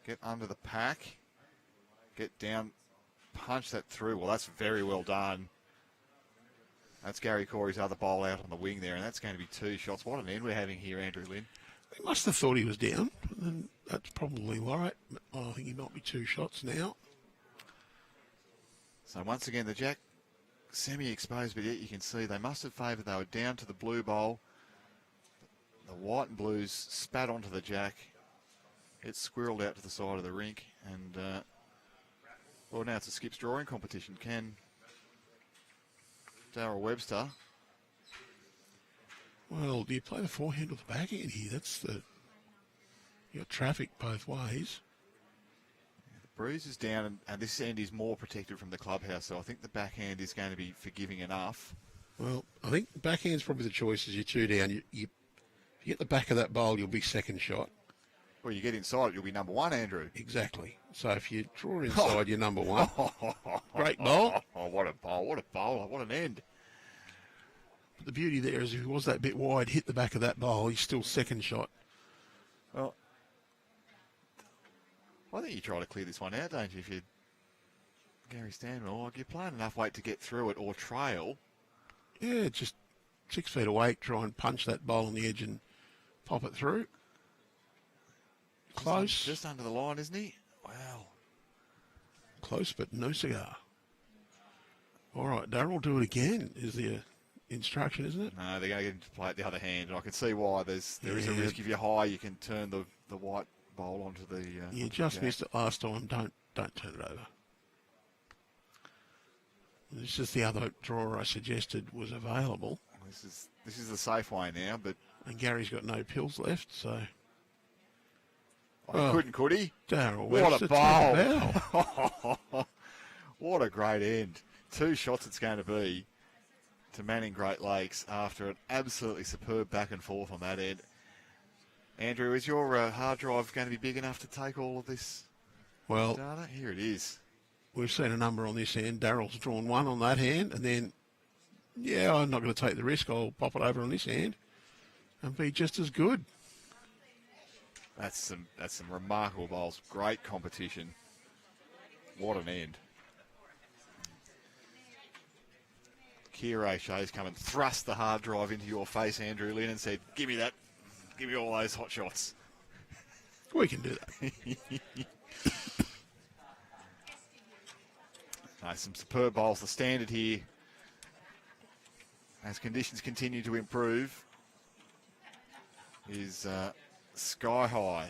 Get under the pack. Get down. Punch that through. Well, that's very well done. That's Garry Corey's other bowl out on the wing there, and that's going to be 2 shots. What an end we're having here, Andrew Lynn. He must have thought he was down, and that's probably right. I think he might be 2 shots now. So once again, the jack semi-exposed, but yet you can see they must have favoured. They were down to the blue bowl. The white and blues spat onto the jack. It squirreled out to the side of the rink, and well, now it's a skips drawing competition. Can Daryl Webster? Well, do you play the forehand or the backhand here? That's the... You got traffic both ways. The breeze is down, and this end is more protected from the clubhouse, so I think the backhand is going to be forgiving enough. Well, I think backhand's probably the choice as you 2 down. If you get the back of that bowl, you'll be second shot. Well, you get inside it, you'll be number 1, Andrew. Exactly. So if you draw inside, you're number 1. Great bowl. Oh, what a bowl, what a bowler, what an end. But the beauty there is if he was that bit wide, hit the back of that bowl, he's still second shot. Well, I think you try to clear this one out, don't you, if you're Garry Stanwell? Like, you're playing enough weight to get through it or trail. Yeah, just 6 feet away, try and punch that bowl on the edge and pop it through. Close. Just under the line, isn't he? Wow. Close, but no cigar. All right, Daryl, do it again, is the instruction, isn't it? No, they're going to get him to play it the other hand, and I can see why. There is a risk if you're high, you can turn the white bowl onto the. You just missed it last time. Don't turn it over. This is the other drawer I suggested was available. This is the safe way now, but and Gary's got no pills left, so. Couldn't, could he? Daryl, what a bowl! What a great end. 2 shots it's going to be to Manning Great Lakes after an absolutely superb back and forth on that end. Andrew, is your hard drive going to be big enough to take all of this data? Here it is. we've seen a number on this hand. Daryl's drawn one on that hand, and then, yeah, I'm not going to take the risk. I'll pop it over on this hand and be just as good. That's some remarkable bowls. Great competition. What an end. Kira Shea's come and thrust the hard drive into your face, Andrew Lynn, and said, give me that. Give me all those hot shots. We can do that. Some superb bowls. The standard here, as conditions continue to improve, is sky high.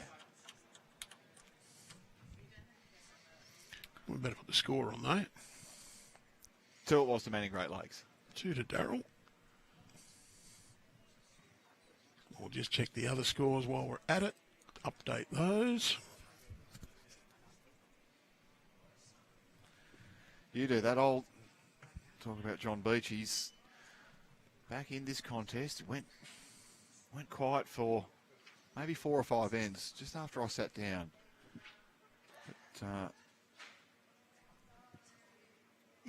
We better put the score on that. 2 it was to Manning Great Lakes. 2 to Daryl. We'll just check the other scores while we're at it. Update those. You do that. I'll talk about John Beach. He's back in this contest. Went quiet for maybe 4 or 5 ends just after I sat down. But,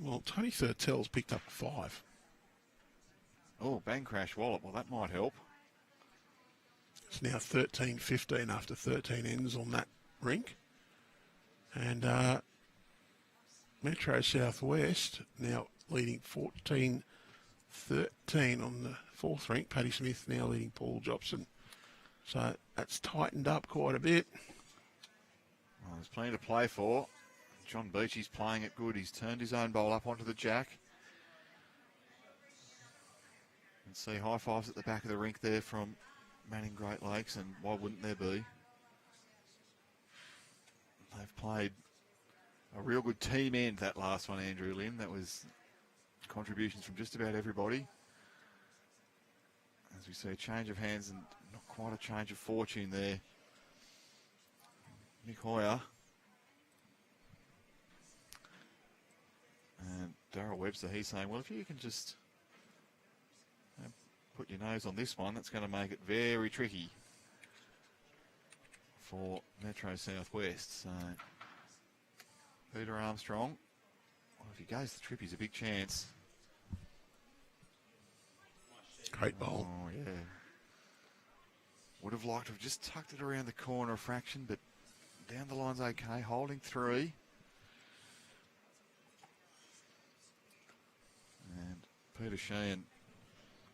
well, Tony Thurtell's picked up a 5. Oh, bang crash wallop. Well, that might help. It's now 13-15 after 13 ends on that rink. And Metro Southwest now leading 14-13 on the 4th rink. Paddy Smith now leading Paul Jobson. So that's tightened up quite a bit. Well, there's plenty to play for. John Beachy's playing it good. He's turned his own bowl up onto the jack. And see high fives at the back of the rink there from Manning Great Lakes, and why wouldn't there be? They've played a real good team end, that last one, Andrew Lynn. That was contributions from just about everybody. As we see a change of hands and not quite a change of fortune there. Nick Hoyer and Daryl Webster, he's saying, well, if you can just put your nose on this one, that's going to make it very tricky for Metro Southwest. So Peter Armstrong, well, if he goes the trip, he's a big chance. Great bowl. Oh, yeah. Would have liked to have just tucked it around the corner a fraction, but down the line's okay, holding 3. And Peter Sheen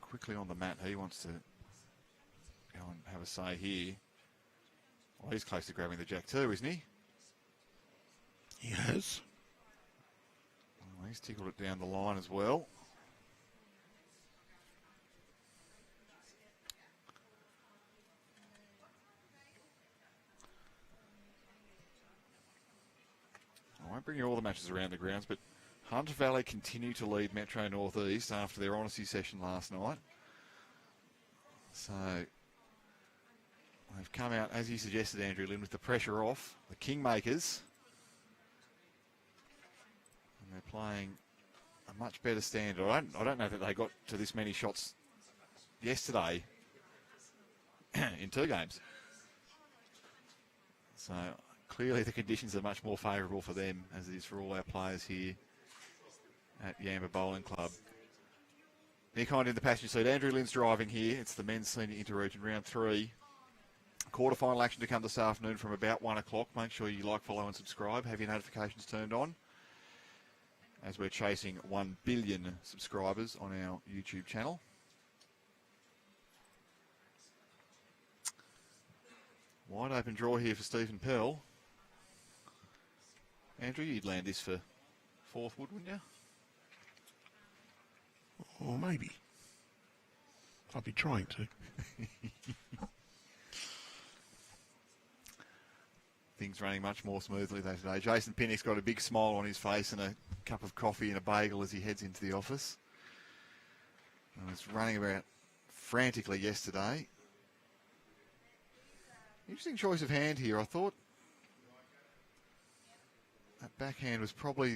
quickly on the mat. He wants to go and have a say here. Well, he's close to grabbing the jack too, isn't he? He has. Well, he's tickled it down the line as well. I won't bring you all the matches around the grounds, but Hunter Valley continue to lead Metro Northeast after their honesty session last night. So they've come out, as you suggested, Andrew Lynn, with the pressure off. The Kingmakers. And they're playing a much better standard. I don't know that they got to this many shots yesterday in 2 games. So clearly the conditions are much more favourable for them as it is for all our players here at Yamba Bowling Club. Nick Hind in the passenger seat. Andrew Lynn's driving here. It's the men's senior interregion round 3. Quarter-final action to come this afternoon from about 1 o'clock. Make sure you like, follow and subscribe. Have your notifications turned on as we're chasing 1 billion subscribers on our YouTube channel. Wide open draw here for Stephen Pell. Andrew, you'd land this for 4th wood, wouldn't you? Or maybe. I'll be trying to. Things running much more smoothly though today. Jason Pinnock's got a big smile on his face and a cup of coffee and a bagel as he heads into the office. And was running about frantically yesterday. Interesting choice of hand here. I thought that backhand was probably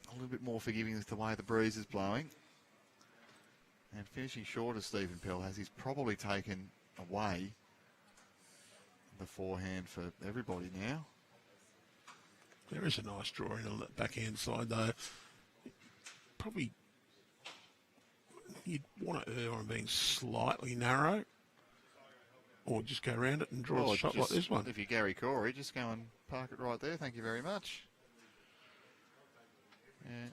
a little bit more forgiving with the way the breeze is blowing. And finishing short of Stephen Pell has he's probably taken away the forehand for everybody now. There is a nice drawing on that backhand side, though. Probably you'd want to err on being slightly narrow, or just go around it and draw a shot like this one. If you're Garry Corey, just go and park it right there. Thank you very much. Yeah.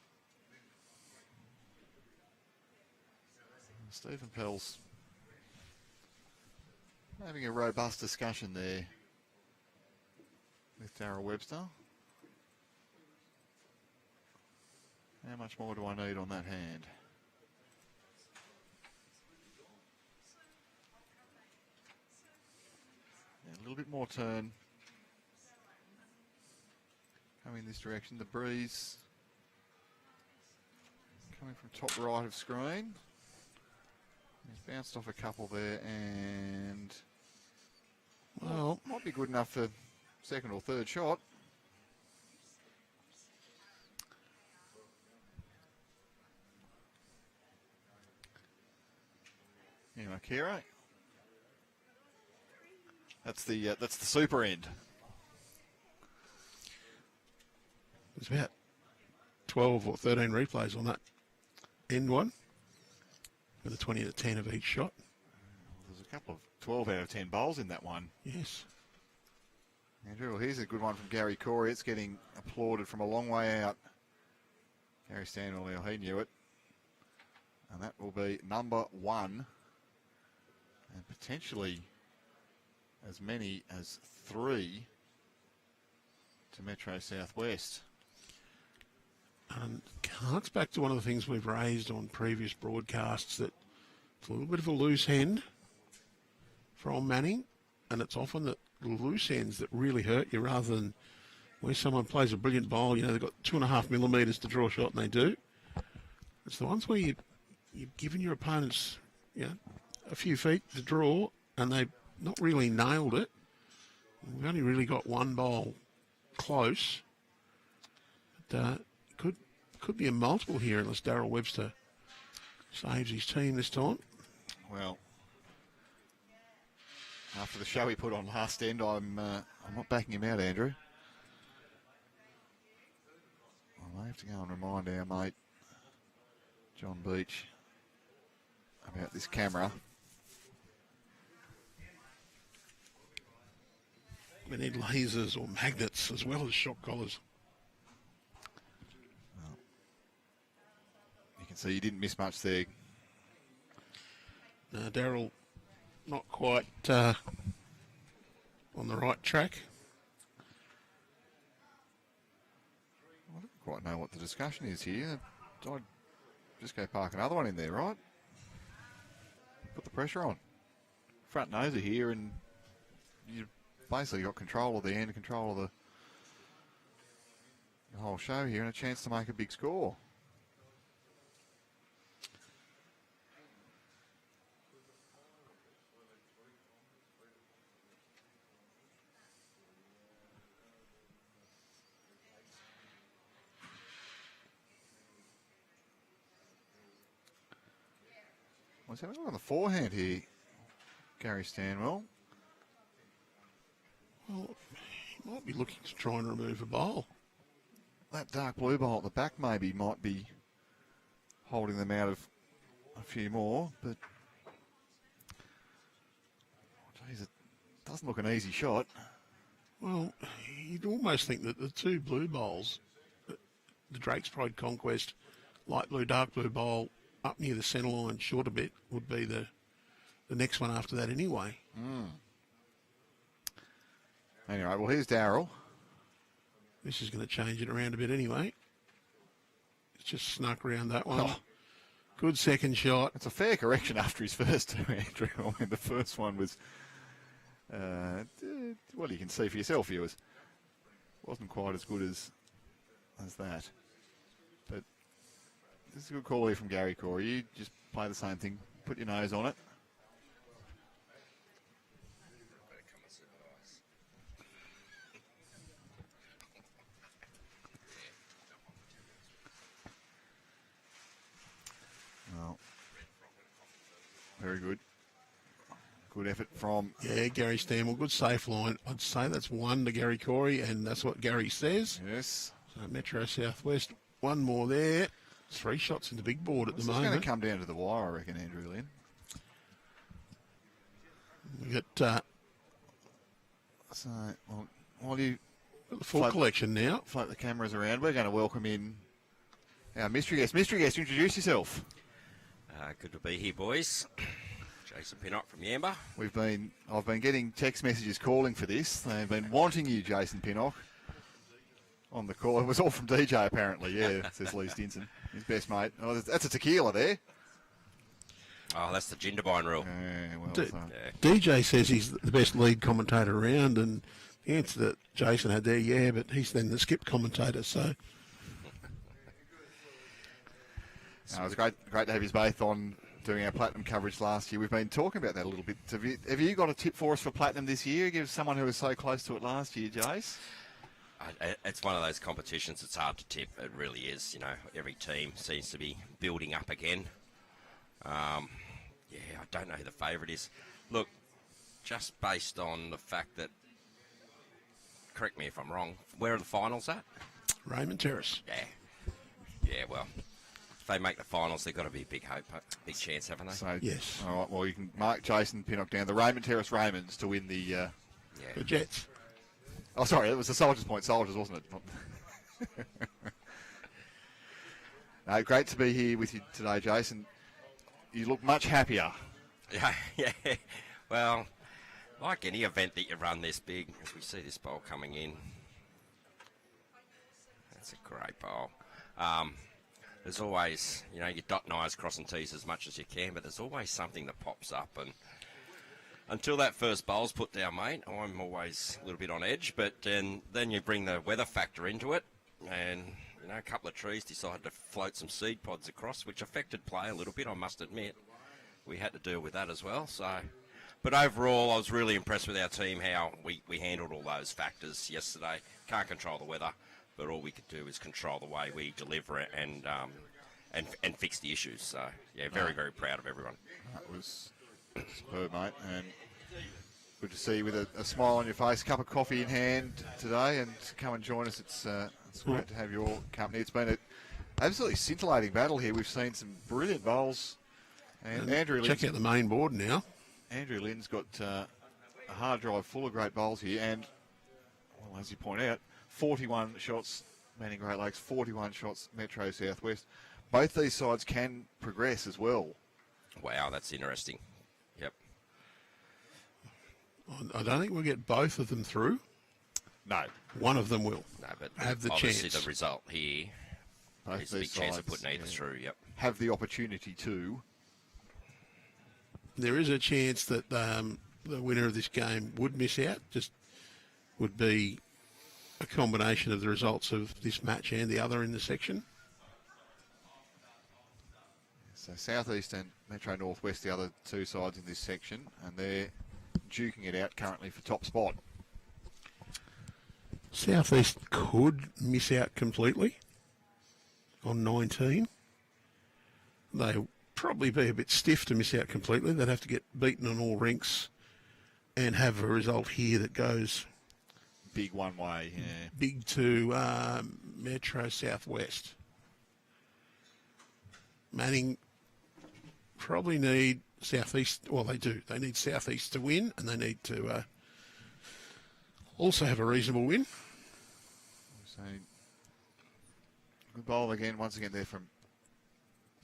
Stephen Pell's having a robust discussion there with Daryl Webster. How much more do I need on that hand? Yeah, a little bit more turn coming this direction. The breeze coming from top right of screen. He's bounced off a couple there and well, might be good enough for second or third shot. Anyway, Kira, that's the super end. There's about 12 or 13 replays on that end one, with a 20 to 10 of each shot. There's a couple of 12 out of 10 bowls in that one. Yes. Andrew, well, here's a good one from Garry Corey. It's getting applauded from a long way out. Gary Stanwell, he knew it. And that will be number 1. And potentially as many as 3 to Metro Southwest. And harks back to one of the things we've raised on previous broadcasts, that it's a little bit of a loose end from Manning, and it's often the loose ends that really hurt you rather than where someone plays a brilliant bowl, you know, they've got 2.5 millimetres to draw a shot, and they do. It's the ones where you've given your opponents, you know, a few feet to draw, and they've not really nailed it. We've only really got one bowl close. But, could be a multiple here unless Daryl Webster saves his team this time. Well, after the show he put on last end, I'm not backing him out, Andrew. I may have to go and remind our mate John Beach about this camera. We need lasers or magnets as well as shock collars. Well, you can see you didn't miss much there. Daryl not quite on the right track. I don't quite know what the discussion is here. I'd just go park another one in there, right? Put the pressure on. Front noser here, and you've basically got control of the end, control of the whole show here, and a chance to make a big score. What's happening on the forehand here, Gary Stanwell? Well, he might be looking to try and remove a bowl. That dark blue bowl at the back maybe might be holding them out of a few more, but geez, it doesn't look an easy shot. Well, you'd almost think that the two blue bowls, the Drake's Pride Conquest, light blue, dark blue bowl, up near the centre line, short a bit, would be the next one after that anyway. Anyway, well, here's Daryl. This is going to change it around a bit anyway. It's just snuck around that one. Oh. Good second shot. It's a fair correction after his first two, Andrew. I mean, the first one was, well, you can see for yourself, viewers. Wasn't quite as good as that. But this is a good call here from Garry Corey. You just play the same thing. Put your nose on it. Well, very good. Good effort from... Yeah, Gary Stanwell, good safe line. I'd say that's 1 to Gary Corey, and that's what Gary says. Yes. So Metro Southwest, 1 more there. 3 shots in the big board at the moment. It's going to come down to the wire, I reckon, Andrew Lynn. We've got So, well, while you the full collection now. float the cameras around, we're going to welcome in our mystery guest. Mystery guest, introduce yourself. Good to be here, boys. Jason Pinnock from Yamba. I've been getting text messages calling for this. They've been wanting you, Jason Pinnock, on the call. It was all from DJ, apparently. Yeah, says Lee Stinson, his best mate. Oh, that's a tequila there. Oh, that's the Jindabyne rule. DJ says he's the best lead commentator around, and the answer that Jason had there, yeah, but he's then the skip commentator, so... It was great to have you both on doing our Platinum coverage last year. We've been talking about that a little bit. Have you got a tip for us for Platinum this year? Give someone who was so close to it last year, Jace. It's one of those competitions that's hard to tip. It really is. You know, every team seems to be building up again. I don't know who the favourite is. Look, just based on the fact that, correct me if I'm wrong, where are the finals at? Raymond Terrace. Yeah, well... If they make the finals, they've got to be a big hope, big chance, haven't they? So, yes. All right, well, you can mark Jason Pinnock down. The Raymond Terrace Raymonds to win the... The Jets. Oh, sorry, it was the Soldiers Point Soldiers, wasn't it? No, great to be here with you today, Jason. You look much happier. Yeah. Well, like any event that you run this big, as we see this bowl coming in, that's a great bowl. There's always, you dotting I's, crossing T's as much as you can, but there's always something that pops up. And until that first bowl's put down, mate, I'm always a little bit on edge. But then you bring the weather factor into it, and, a couple of trees decided to float some seed pods across, which affected play a little bit, I must admit. We had to deal with that as well. But overall, I was really impressed with our team, how we handled all those factors yesterday. Can't control the weather. But all we could do is control the way we deliver it and fix the issues. So, yeah, very, very proud of everyone. That was superb, mate. And good to see you with a smile on your face, cup of coffee in hand today, and come and join us. It's great to have your company. It's been an absolutely scintillating battle here. We've seen some brilliant bowls. And Andrew check out the main board now. Andrew Lynn's got a hard drive full of great bowls here. And, well, as you point out, 41 shots, Manning Great Lakes, 41 shots, Metro Southwest. Both these sides can progress as well. Wow, that's interesting. Yep. I don't think we'll get both of them through. No. One of them will. No, but have the obviously chance. The result here is a big chance of putting either through, yep. Have the opportunity to. There is a chance that the winner of this game would miss out, just would be a combination of the results of this match and the other in the section. So Southeast and Metro Northwest, the other two sides in this section, and they're duking it out currently for top spot. Southeast could miss out completely on 19. They'll probably be a bit stiff to miss out completely. They'd have to get beaten on all rinks and have a result here that goes... Big one way, yeah. Big to Metro Southwest. Manning probably need Southeast. Well, they do. They need Southeast to win, and they need to also have a reasonable win. So, good bowl again, once again there from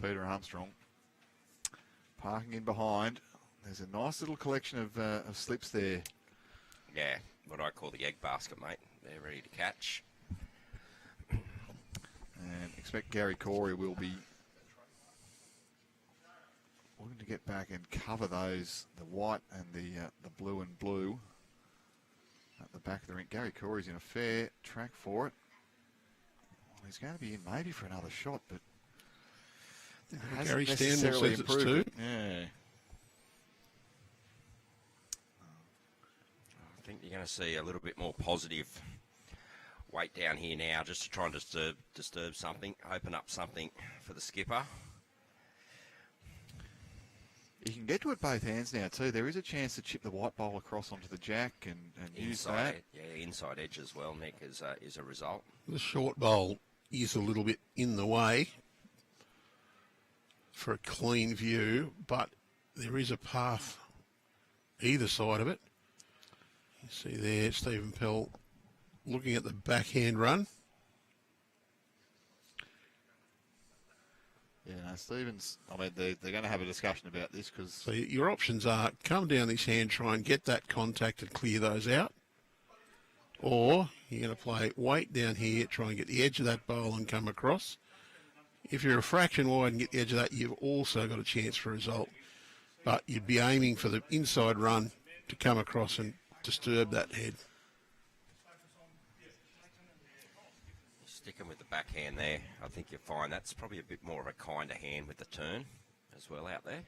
Peter Armstrong. Parking in behind. There's a nice little collection of slips there. Yeah. What I call the egg basket, mate. They're ready to catch. And expect Garry Corey will be looking to get back and cover those, the white and the blue and blue at the back of the rink. Garry Corey's in a fair track for it. Well, he's going to be in maybe for another shot, but Gary Stanwell says it's two. Yeah. I think you're going to see a little bit more positive weight down here now, just to try and disturb something, open up something for the skipper. You can get to it both hands now too. There is a chance to chip the white bowl across onto the jack and use that. Inside edge as well, Nick, is a result. The short bowl is a little bit in the way for a clean view, but there is a path either side of it. You see there, Stephen Pell looking at the backhand run. Yeah, no, Stevens, I mean, they're going to have a discussion about this because... So your options are come down this hand, try and get that contact and clear those out. Or you're going to play weight down here, try and get the edge of that bowl and come across. If you're a fraction wide and get the edge of that, you've also got a chance for a result. But you'd be aiming for the inside run to come across and disturb that head. Sticking with the backhand there, I think you'll find that's probably a bit more of a kinder hand with the turn as well out there.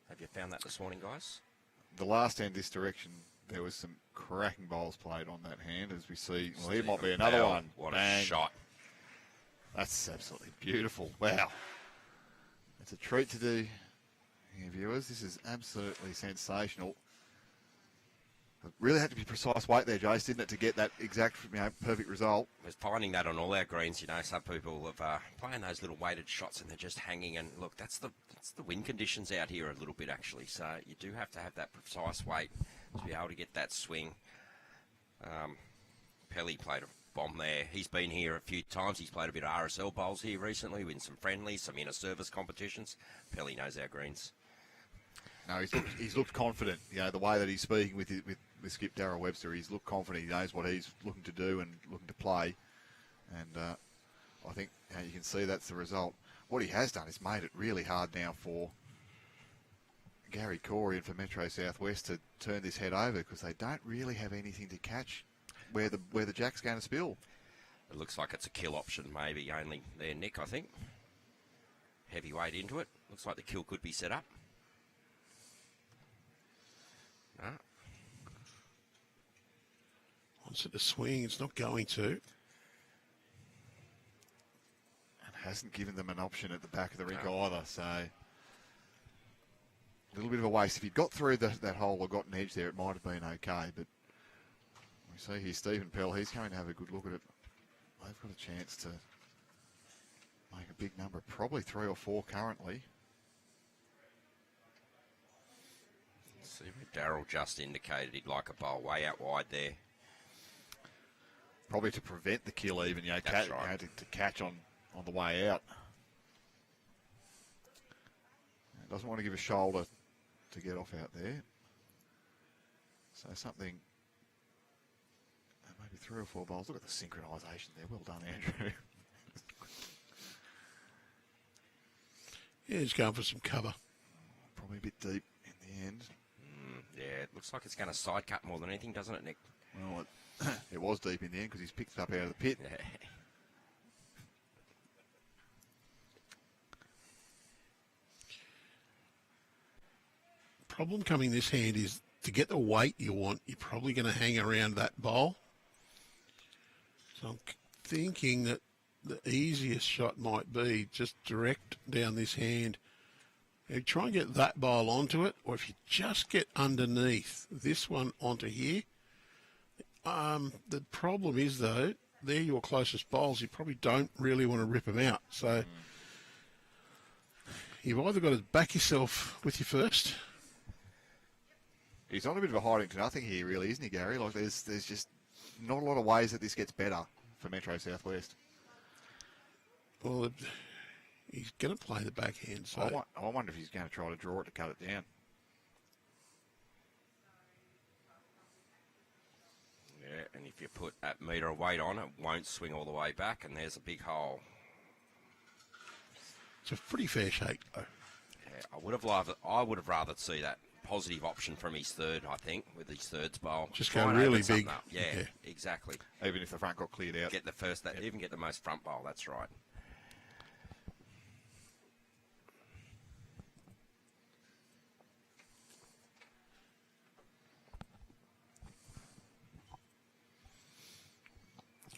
Have you found that this morning, guys? The last hand this direction, there was some cracking bowls played on that hand, as we see. Well, here might be another Pell, one. What Bang. a shot. That's absolutely beautiful. Wow. It's a treat to do, here, viewers. This is absolutely sensational. It really had to be precise weight there, Jace, didn't it, to get that exact, perfect result. We're finding that on all our greens. Some people have playing those little weighted shots and they're just hanging. And look, that's the wind conditions out here a little bit actually. So you do have to have that precise weight to be able to get that swing. Pelly played a bomb there. He's been here a few times. He's played a bit of RSL bowls here recently, with some friendlies, some inner service competitions. Pelly knows our greens. No, he's looked confident. The way that he's speaking with Skip Daryl Webster, he's looked confident. He knows what he's looking to do and looking to play. And I think you can see that's the result. What he has done is made it really hard now for Garry Corey and for Metro Southwest to turn this head over, because they don't really have anything to catch where the jack's going to spill. It looks like it's a kill option, maybe only there, Nick, I think. Heavyweight into it. Looks like the kill could be set up. No. Wants it to swing, it's not going to. And hasn't given them an option at the back of the rink either, so a little bit of a waste. If he'd got through that hole or got an edge there, it might have been okay, but we see here Stephen Pell, he's going to have a good look at it. They've got a chance to make a big number, probably 3 or 4 currently. See where Daryl just indicated he'd like a bowl way out wide there. Probably to prevent the kill even, That's right. to catch on the way out. Doesn't want to give a shoulder to get off out there. So something, maybe 3 or 4 bowls. Look at the synchronisation there. Well done, Andrew. Yeah, he's going for some cover. Probably a bit deep in the end. Yeah, it looks like it's going to side cut more than anything, doesn't it, Nick? Well, it was deep in the end because he's picked it up out of the pit. Yeah. Problem coming this hand is to get the weight you want, you're probably going to hang around that bowl. So I'm thinking that the easiest shot might be just direct down this hand. You try and get that bowl onto it, or if you just get underneath this one onto here. The problem is, though, they're your closest bowls. You probably don't really want to rip them out. So you've either got to back yourself with your first. He's on a bit of a hiding to nothing here, really, isn't he, Gary? Like there's just not a lot of ways that this gets better for Metro Southwest. Well, he's going to play the backhand. So I wonder if he's going to try to draw it to cut it down. Yeah, and if you put that metre of weight on, it won't swing all the way back, and there's a big hole. it's a pretty fair shake, though. Yeah, I would have rather see that positive option from his third, I think, with his thirds bowl. Just Try go and really open something big. up. Yeah, exactly. Even if the front got cleared out. Get the first, even get the most front bowl, that's right.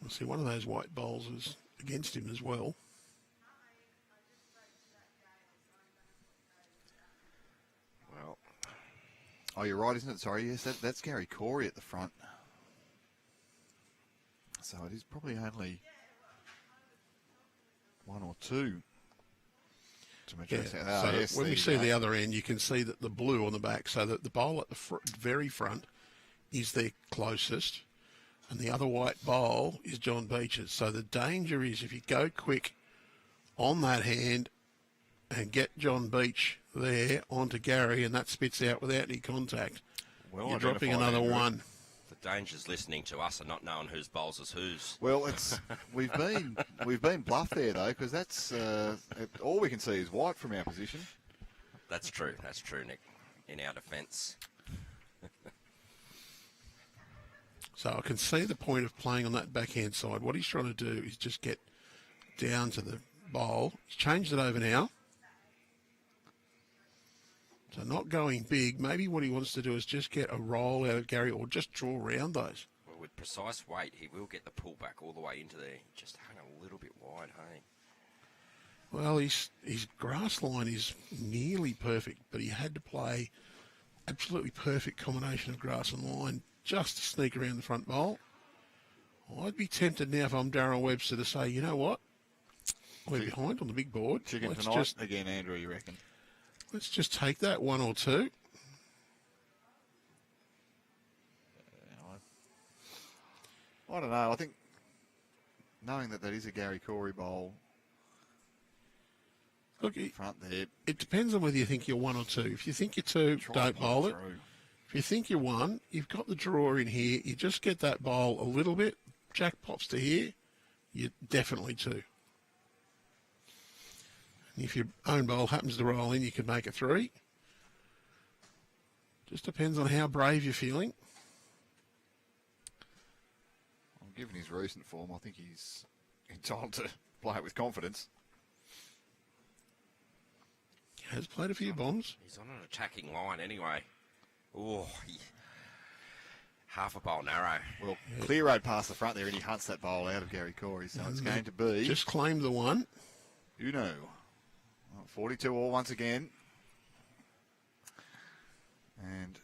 We'll see, one of those white bowls is against him as well. Well, Oh, you're right, isn't it? Sorry, yes, that's Garry Corey at the front. So it is probably only one or two. Yeah. So when we see the other end, you can see that the blue on the back, so that the bowl at the very front is their closest, and the other white bowl is John Beach's. So the danger is if you go quick on that hand and get John Beach there onto Garry, and that spits out without any contact, you're dropping another one. The danger's listening to us and not knowing whose bowls is whose. Well, it's we've been bluffed there though, because that's all we can see is white from our position. That's true, Nick. In our defence. So I can see the point of playing on that backhand side. What he's trying to do is just get down to the bowl. He's changed it over now. So not going big. Maybe what he wants to do is just get a roll out of Garry or just draw around those. Well, with precise weight, he will get the pull back all the way into there. Just hang a little bit wide, hey? Well, his grass line is nearly perfect, but he had to play absolutely perfect combination of grass and line just to sneak around the front bowl. I'd be tempted now if I'm Daryl Webster to say, you know what? We're behind on the big board. Chicken tonight again, Andrew, you reckon? Let's just take that one or two. I don't know. I think knowing that is a Garry Corey bowl. Look, front there. It depends on whether you think you're one or two. If you think you're two, don't bowl it. If you think you're one, you've got the draw in here. You just get that bowl a little bit. Jack pops to here. You're definitely two. And if your own bowl happens to roll in, you can make it three. Just depends on how brave you're feeling. Given his recent form, I think he's entitled to play it with confidence. He has played a few bombs. He's on an attacking line anyway. Oh, half a bowl narrow. Well, clear road past the front there, and he hunts that bowl out of Garry Corey. So it's going to be just claim the one. Uno. 42 all once again. And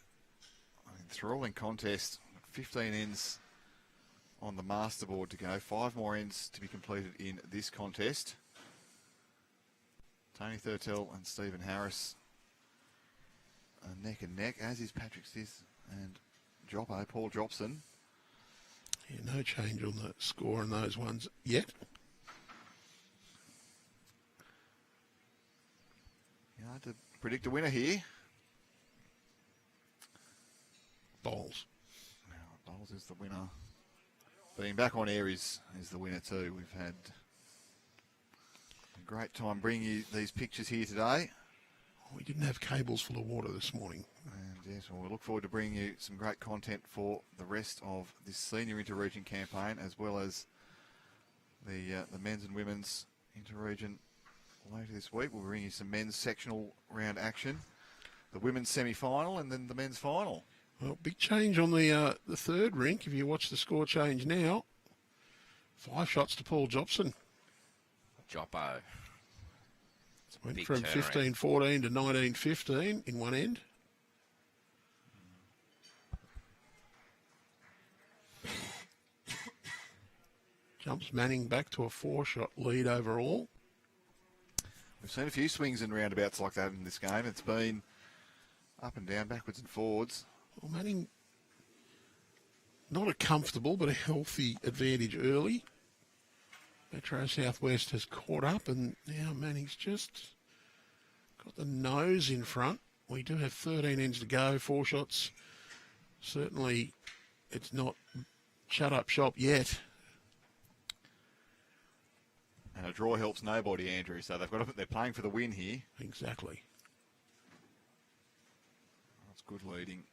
enthralling contest. 15 ends on the master board to go. 5 more ends to be completed in this contest. Tony Thurtell and Stephen Harris are neck and neck, as is Patrick Stith and Paul Jobson. Yeah, no change on the score on those ones yet. Hard to predict a winner here. Bowls. Now, Bowls is the winner. Being back on air is the winner too. We've had a great time bringing you these pictures here today. We didn't have cables full of water this morning. And yes, well, we look forward to bringing you some great content for the rest of this senior inter-region campaign, as well as the men's and women's inter-region later this week. We'll bring you some men's sectional round action, the women's semi-final, and then the men's final. Well, big change on the third rink. If you watch the score change now, 5 shots to Paul Jobson. Joppo. Went from 15-14 to 19-15 in one end. Jumps Manning back to a 4-shot lead overall. We've seen a few swings and roundabouts like that in this game. It's been up and down, backwards and forwards. Well, Manning, not a comfortable but a healthy advantage early. Metro Southwest has caught up, and now Manning's just got the nose in front. We do have 13 ends to go, 4 shots. Certainly, it's not shut up shop yet. And a draw helps nobody, Andrew. So they're playing for the win here. Exactly. That's good leading.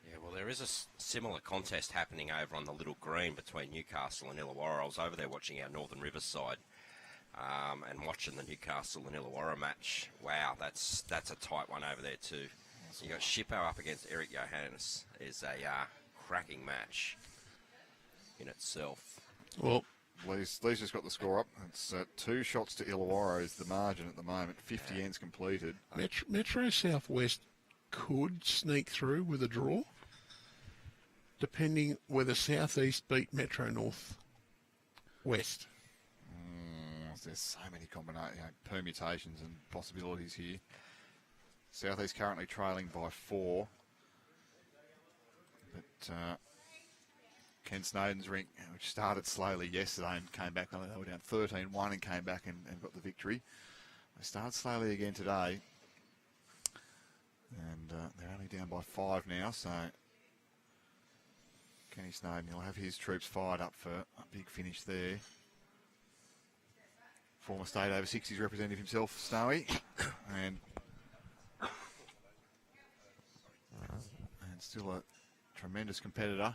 Yeah, well, there is a similar contest happening over on the little green between Newcastle and Illawarra. I was over there watching our Northern River side and watching the Newcastle and Illawarra match. Wow, that's a tight one over there too. So you got Shippo up against Eric Johannes. Is a cracking match in itself. Well, Lee's just got the score up. It's 2 shots to Illawarra is the margin at the moment. 50 ends completed. Metro Southwest could sneak through with a draw, depending whether Southeast beat Metro North West. There's so many permutations and possibilities here. Southeast currently trailing by 4. But Ken Snowden's rink, which started slowly yesterday and came back, they were down 13-1 and came back and got the victory. They started slowly again today. And they're only down by 5 now, so Kenny Snowden will have his troops fired up for a big finish there. Former state over 60s representative himself, Snowy, and still a tremendous competitor.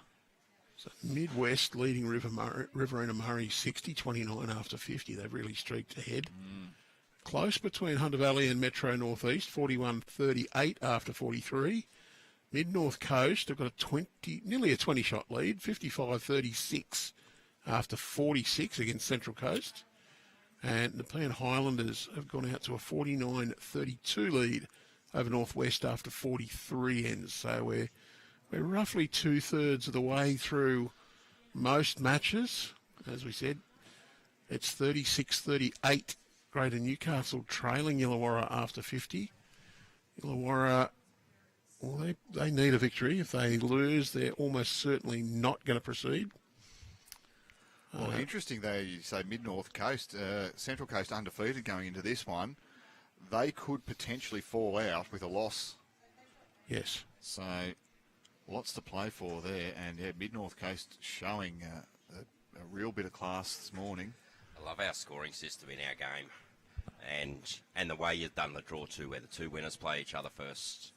So Midwest leading Riverina Murray 60-29 after 50. They've really streaked ahead. Close between Hunter Valley and Metro Northeast, 41-38 after 43. Mid-North Coast have got nearly a 20-shot lead, 55-36 after 46 against Central Coast. And Nepean Highlanders have gone out to a 49-32 lead over Northwest after 43 ends. So we're roughly 2/3 of the way through most matches. As we said, it's 36-38. Greater Newcastle trailing Illawarra after 50. Illawarra, well, they need a victory. If they lose, they're almost certainly not going to proceed. Well, interesting though, you say Mid-North Coast, Central Coast undefeated going into this one. They could potentially fall out with a loss. Yes. So, lots to play for there. And, yeah, Mid-North Coast showing a real bit of class this morning. I love our scoring system in our game. And the way you've done the draw too, where the 2 winners play each other first,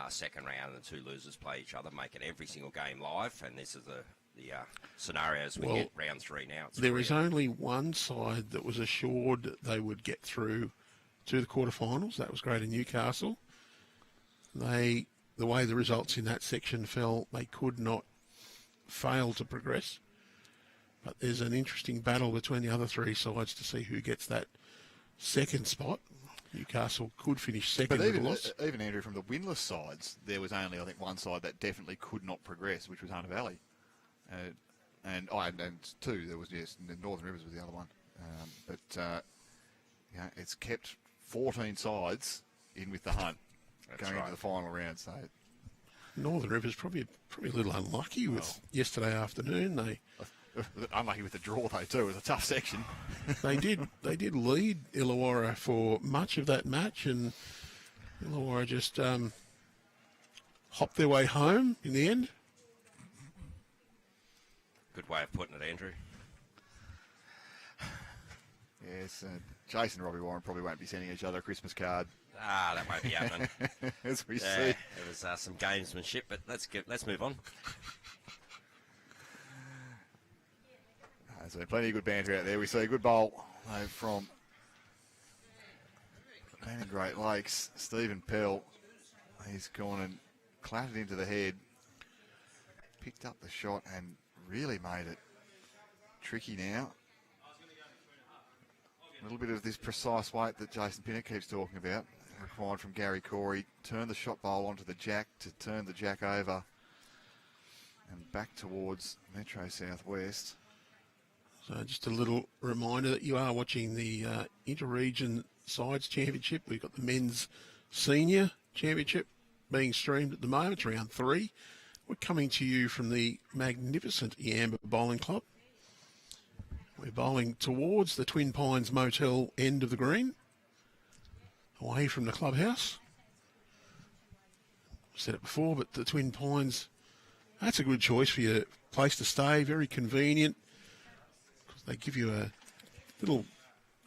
second round, and the 2 losers play each other, making every single game live. And this is the scenarios we get round 3 now. There is only one side that was assured that they would get through to the quarterfinals. That was Greater Newcastle. The way the results in that section fell, they could not fail to progress. But there's an interesting battle between the other 3 sides to see who gets that second spot. Newcastle could finish second with a loss. Even, Andrew, from the winless sides, there was only, I think, one side that definitely could not progress, which was Hunter Valley. And 2, there was, yes, Northern Rivers was the other one. It's kept 14 sides in with the hunt going into the final round. So Northern Rivers probably a little unlucky with yesterday afternoon. Unlucky with the draw though too. It was a tough section. They did lead Illawarra for much of that match, and Illawarra just hopped their way home in the end. Good way of putting it, Andrew. Yes, Jason and Robbie Warren probably won't be sending each other a Christmas card. That won't be happening. As we see. There was some gamesmanship, but let's move on. So plenty of good banter out there. We see a good bowl from man in Great Lakes, Stephen Pell. He's gone and clattered into the head, picked up the shot and really made it tricky now. A little bit of this precise weight that Jason Pinnock keeps talking about required from Garry Corey. Turn the shot bowl onto the jack to turn the jack over and back towards Metro Southwest. So just a little reminder that you are watching the Inter-Region Sides Championship. We've got the Men's Senior Championship being streamed at the moment. It's round 3. We're coming to you from the magnificent Yamba Bowling Club. We're bowling towards the Twin Pines Motel end of the green, away from the clubhouse. I've said it before, but the Twin Pines, that's a good choice for your place to stay, very convenient. They give you a little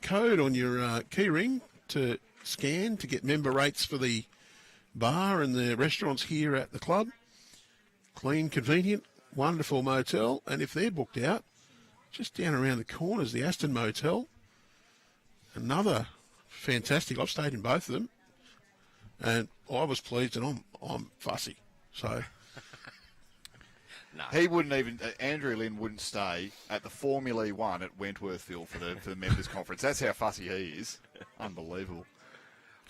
code on your key ring to scan to get member rates for the bar and the restaurants here at the club. Clean, convenient, wonderful motel. And if they're booked out, just down around the corner is the Aston Motel. Another fantastic. I've stayed in both of them. And I was pleased, and I'm fussy. So... No. He wouldn't even, Andrew Lynn wouldn't stay at the Formula 1 at Wentworthville for the members' conference. That's how fussy he is. Unbelievable.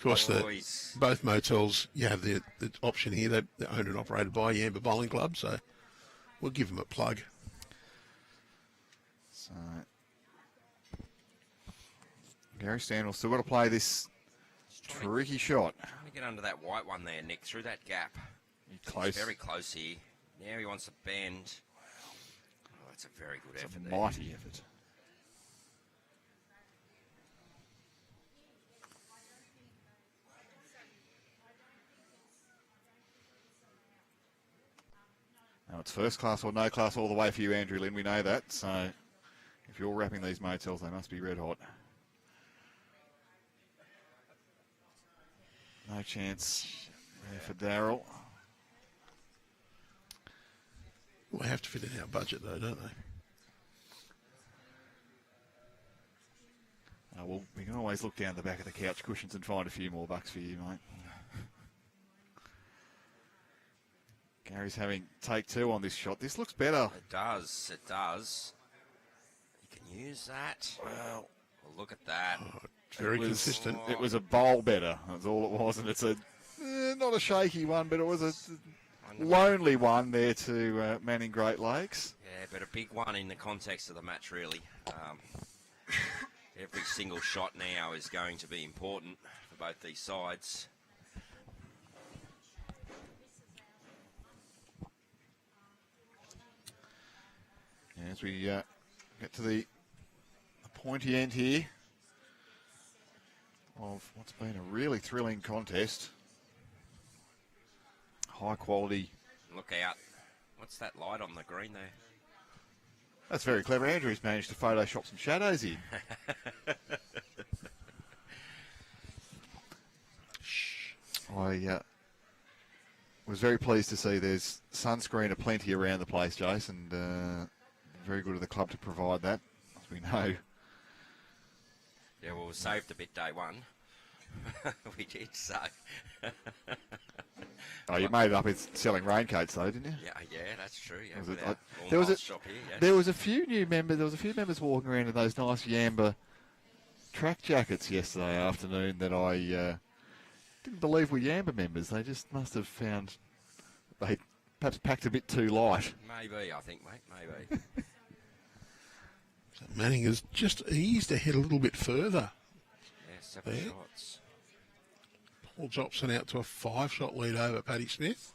Of course, Boys. both motels, you have the option here. They're owned and operated by Yamba Bowling Club, so we'll give them a plug. So, Garry Stanwell still got to play this tricky shot. Trying to get under that white one there, Nick, through that gap. Close. He's very close here. Now he wants to bend. Oh, that's a very good effort there. Mighty effort. Now it's first class or no class all the way for you, Andrew Lynn. We know that. So if you're wrapping these motels, they must be red hot. No chance there for Daryl. Well, they have to fit in our budget, though, don't they? Well, we can always look down the back of the couch cushions and find a few more bucks for you, mate. Garry's having take two on this shot. This looks better. It does. It does. You can use that. Well, look at that. Oh, it's very consistent. It was a bowl better. That's all it was. And it's a not a shaky one, but it was a lonely one there to Manning Great Lakes. Yeah, but a big one in the context of the match, really. Every single shot now is going to be important for both these sides. As we get to the pointy end here of what's been a really thrilling contest. High quality. Look out. What's that light on the green there? That's very clever. Andrew's managed to Photoshop some shadows in. I was very pleased to see there's sunscreen aplenty around the place, Jason. Very good of the club to provide that, as we know. Yeah, well, we saved a bit day one. We did, so. Oh, you made it up with selling raincoats, though, didn't you? Yeah, that's true. Yeah, Was it- with our there was a- shop here, yes. There was a few new members. There was a few members walking around in those nice Yamba track jackets yesterday afternoon that I didn't believe were Yamba members. They just must have found they perhaps packed a bit too light. Maybe, I think, mate. Maybe. So Manning has just eased ahead a little bit further. Yeah, 7 There. shots. Paul Jobson out to a 5-shot lead over Paddy Smith.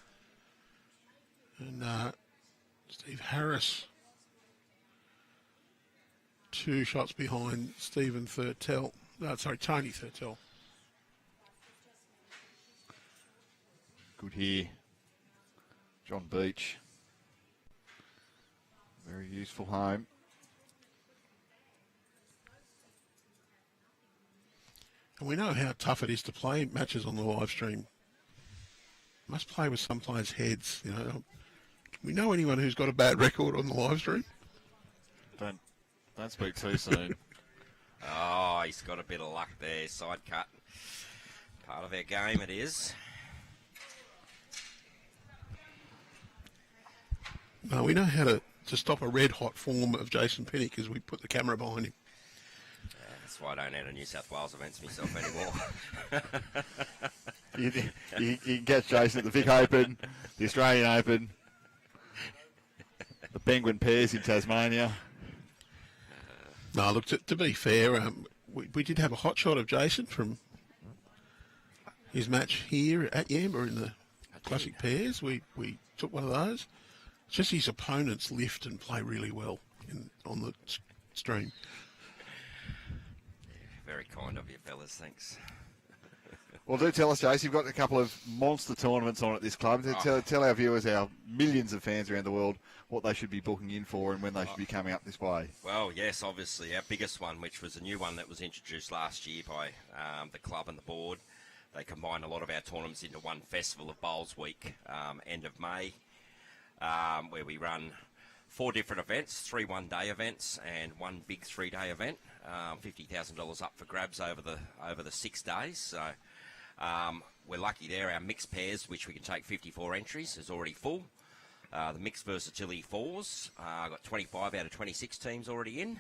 And Steve Harris 2 shots behind Stephen Thurtell. Tony Thurtell. Good here. John Beach. Very useful home. And we know how tough it is to play matches on the live stream. Must play with some players' heads, you know. Can we know anyone who's got a bad record on the live stream? Don't speak too soon. Oh, he's got a bit of luck there. Side cut. Part of their game, it is. No, we know how to stop a red-hot form of Jason Penny because we put the camera behind him. That's why I don't enter New South Wales events myself anymore. you can catch Jason at the Vic Open, the Australian Open, the Penguin Pairs in Tasmania. No, look, to be fair, we did have a hot shot of Jason from his match here at Yamba in the Classic Pairs. We took one of those. It's just his opponents lift and play really well on the stream. Very kind of you, fellas. Thanks. Well, do tell us, Jace, you've got a couple of monster tournaments on at this club. Tell our viewers, our millions of fans around the world, what they should be booking in for and when they should be coming up this way. Well, yes, obviously our biggest one, which was a new one that was introduced last year by the club and the board. They combined a lot of our tournaments into one Festival of Bowls week, end of May, where we run 4 different events, 3 one-day events and 1 big 3-day event. $50,000 up for grabs over the 6 days. So we're lucky there. Our mixed pairs, which we can take 54 entries, is already full. The mixed versatility 4s, got 25 out of 26 teams already in.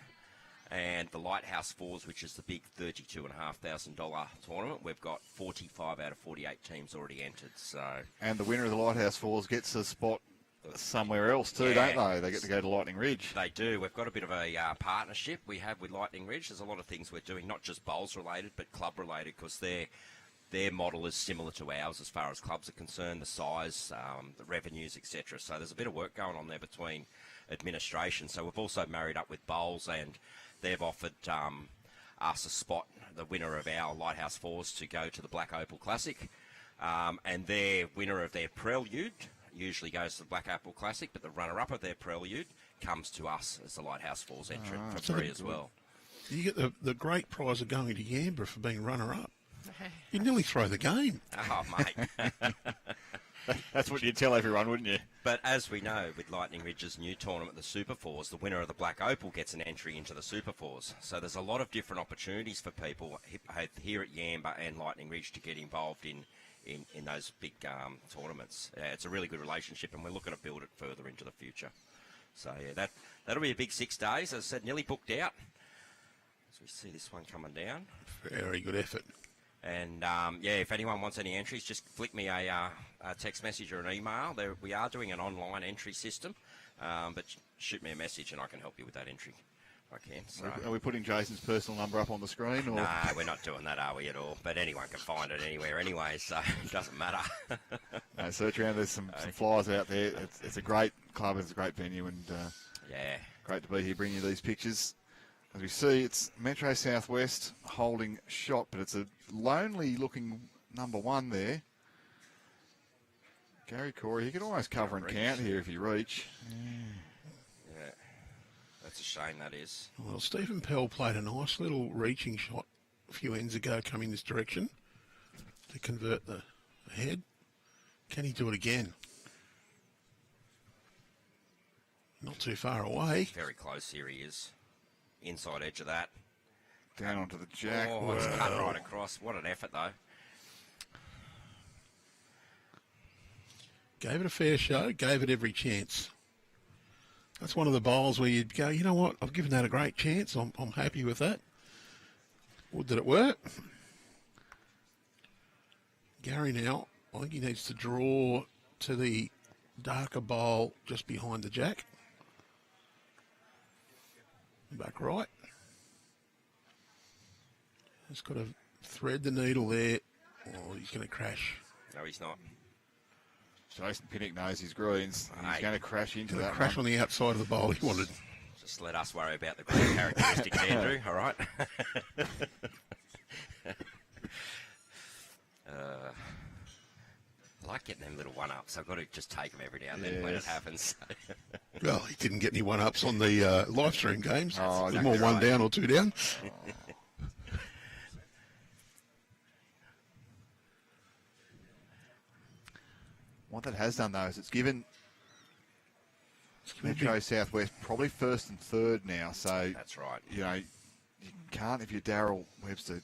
And the Lighthouse Fours, which is the big $32,500 tournament, we've got 45 out of 48 teams already entered. So, and the winner of the Lighthouse Fours gets a spot somewhere else too, don't they? They get to go to Lightning Ridge. They do. We've got a bit of a partnership we have with Lightning Ridge. There's a lot of things we're doing, not just bowls related, but club related, because their model is similar to ours as far as clubs are concerned, the size, the revenues, etc. So there's a bit of work going on there between administration. So we've also married up with bowls, and they've offered us a spot, the winner of our Lighthouse Fours, to go to the Black Opal Classic. And their winner of their Prelude usually goes to the Black Opal Classic, but the runner-up of their Prelude comes to us as the Lighthouse Fours entrant for free as well. You get the great prize of going to Canberra for being runner-up. You'd nearly throw the game. Oh, mate. That's what you'd tell everyone, wouldn't you? But as we know, with Lightning Ridge's new tournament, the Super Fours, the winner of the Black Opal gets an entry into the Super Fours. So there's a lot of different opportunities for people here at Yamba and Lightning Ridge to get involved in those big tournaments. It's a really good relationship, and we're looking to build it further into the future. So, yeah, that'll be a big 6 days. As I said, nearly booked out. As we see this one coming down. Very good effort. And, if anyone wants any entries, just flick me a text message or an email. We are doing an online entry system, but shoot me a message and I can help you with that entry if I can. So. Are we putting Jason's personal number up on the screen? Or? No, we're not doing that, are we, at all? But anyone can find it anywhere anyway, so it doesn't matter. No, search around. There's some flyers out there. It's a great club. It's a great venue, and great to be here bringing you these pictures. As we see, it's Metro Southwest holding shot, but it's a lonely-looking number 1 there. Garry Corey, he could almost cover and count here if you reach. Yeah, that's a shame, that is. Well, Stephen Pell played a nice little reaching shot a few ends ago coming this direction to convert the head. Can he do it again? Not too far away. Very close here he is. Inside edge of that. Down onto the jack. Oh, it's cut right across. What an effort, though. Gave it a fair show, gave it every chance. That's one of the bowls where you'd go, you know what, I've given that a great chance. I'm happy with that. Would that it work? Garry now, I think he needs to draw to the darker bowl just behind the jack. Back right. Just got to thread the needle there. Oh, he's going to crash. No, he's not. Jason Pinnock knows his greens. He's going to crash into that crash one. On the outside of the bowl he wanted. Just let us worry about the great characteristics, Andrew, all right? I like getting them little one-ups. I've got to just take them every now and then when it happens. Well, he didn't get any one-ups on the live stream games. Oh, There's more one down or two down. What that has done, though, is it's given Metro Southwest probably first and third now. So that's right. You know, you can't, if you're Daryl Webster,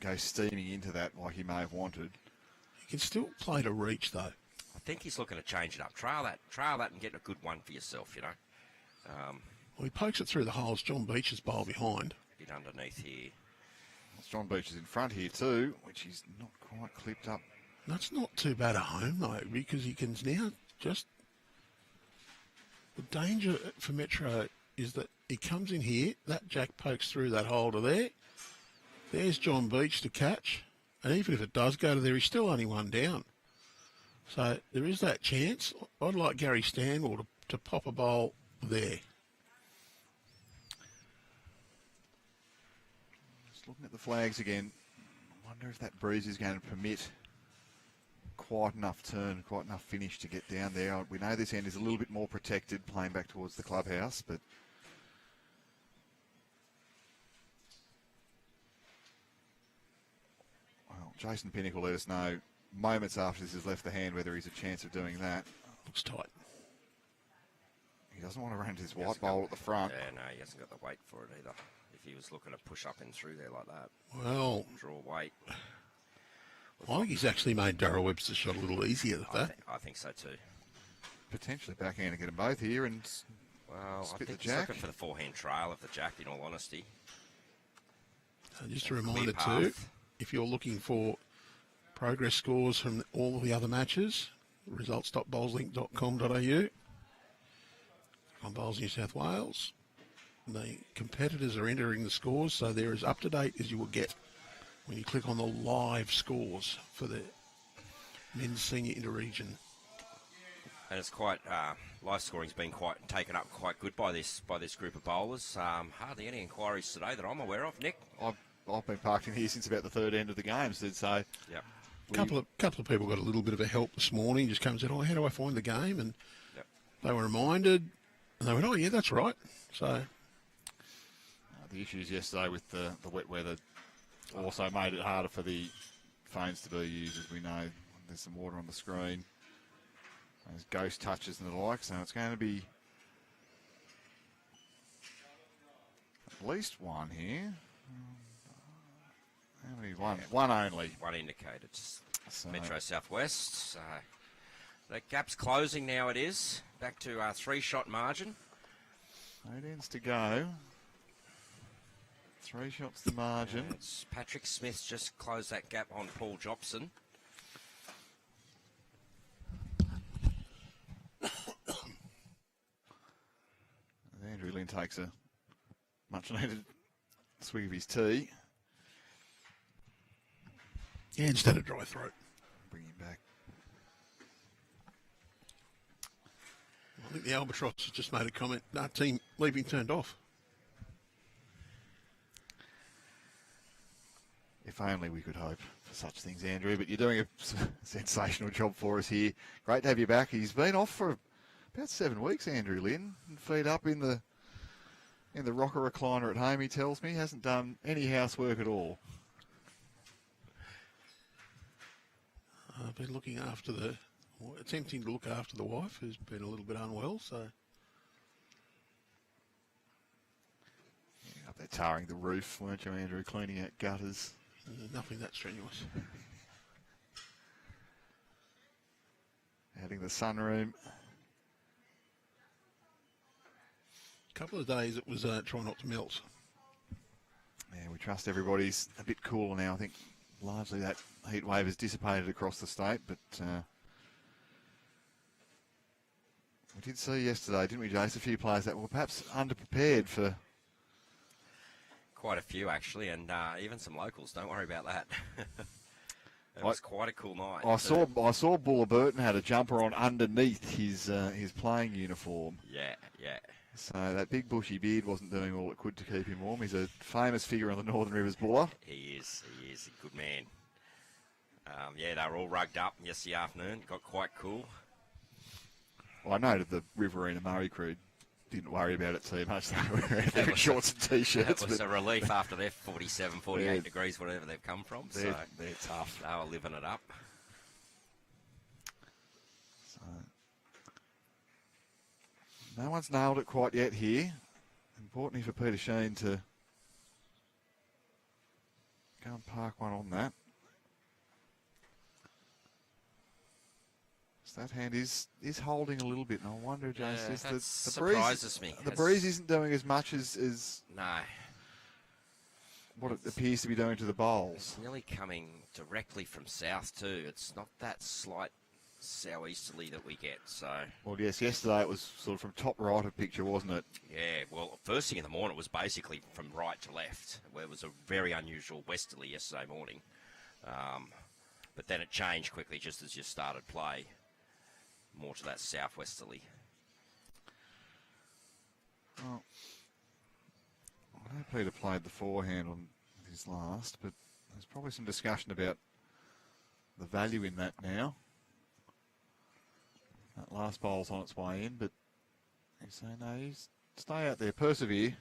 go steaming into that like he may have wanted. You can still play to reach, though. I think he's looking to change it up. Trial that and get a good one for yourself, you know. Well, he pokes it through the holes. John Beach's bowl behind. A bit underneath here. John Beach is in front here too, which he's not quite clipped up. That's not too bad at home, though, because he can now just... The danger for Metro is that he comes in here, that jack pokes through that hole to there. There's John Beach to catch. And even if it does go to there, he's still only one down. So there is that chance. I'd like Gary Stanwell to pop a bowl there. Just looking at the flags again. I wonder if that breeze is going to permit quite enough turn, quite enough finish to get down there. We know this end is a little bit more protected, playing back towards the clubhouse, but well, Jason Pinnock will let us know moments after this has left the hand whether he's a chance of doing that. Looks tight. He doesn't want to run into this white bowl at the front. Yeah, no, he hasn't got the weight for it either. If he was looking to push up and through there like that. Well, draw weight. I think he's actually made Daryl Webster's shot a little easier than that. I think so too. Potentially backhand to get them both here, and Well, I Spit think the he's jack. looking for the forehand trail of the jack, in all honesty. Just a reminder Clear too, path. if you're looking for progress scores from all of the other matches, results.bowlslink.com.au on Bowls New South Wales. The competitors are entering the scores, so they're as up to date as you will get when you click on the live scores for the men's senior interregion. And it's quite live scoring's been quite taken up quite good by this group of bowlers. Hardly any inquiries today that I'm aware of, Nick. I've been parked in here since about the third end of the game, so Yep. Couple of people got a little bit of a help this morning. Just come and said, "Oh, how do I find the game?" And Yep. they were reminded, and they went, "Oh, yeah, that's right." So the issues yesterday with the wet weather also made it harder for the phones to be used, as we know. There's some water on the screen. There's ghost touches and the like, so it's going to be at least one here. How many? One. One only. One indicated. So, Metro Southwest. So that gap's closing now. It is back to a 3-shot margin. 8 ends to go. 3 shots the margin. It's Patrick Smith's just closed that gap on Paul Jobson. Andrew Lynn takes a much needed swig of his tea. yeah, just had a dry throat. Bring him back. I think the Albatross has just made a comment. Team leaving turned off. If only we could hope for such things, Andrew. But you're doing a sensational job for us here. Great to have you back. He's been off for about 7 weeks, Andrew Lynn, and feet up in the rocker recliner at home. He tells me he hasn't done any housework at all. I've been looking after attempting to look after the wife, who's been a little bit unwell. So Up there tarring the roof, weren't you, Andrew? Cleaning out gutters. nothing that strenuous. Adding the sunroom. A couple of days it was try not to melt. Yeah, we trust everybody's a bit cooler now. I think largely that heat wave has dissipated across the state, but we did see yesterday, didn't we, Jace, a few players that were perhaps underprepared for... Quite a few, actually, and even some locals. Don't worry about that. It was quite a cool night. I saw Buller Burton had a jumper on underneath his playing uniform. Yeah. So that big bushy beard wasn't doing all it could to keep him warm. He's a famous figure on the Northern Rivers Buller. He is a good man. They were all rugged up yesterday afternoon. Got quite cool. Well, I noted the Riverina Murray crew didn't worry about it too much. They were wearing shorts and T-shirts. That was a relief after their 47, 48 degrees, whatever they've come from. They're tough. They were living it up. So, no one's nailed it quite yet here. Importantly for Peter Sheen to go and park one on that. So that hand is holding a little bit, and I wonder, James, Yeah, is that the surprises me. The breeze isn't doing as much as No. what it appears to be doing to the bowls. It's nearly coming directly from south too. It's not that slight southeasterly that we get. So Well, yes, yesterday it was sort of from top right of picture, wasn't it? yeah, well, first thing in the morning it was basically from right to left, where it was a very unusual westerly yesterday morning. But then it changed quickly just as you started play, more to that southwesterly. Well, I know Peter played the forehand on his last, but there's probably some discussion about the value in that now. That last bowl's on its way in, but he's saying, no, stay out there, persevere.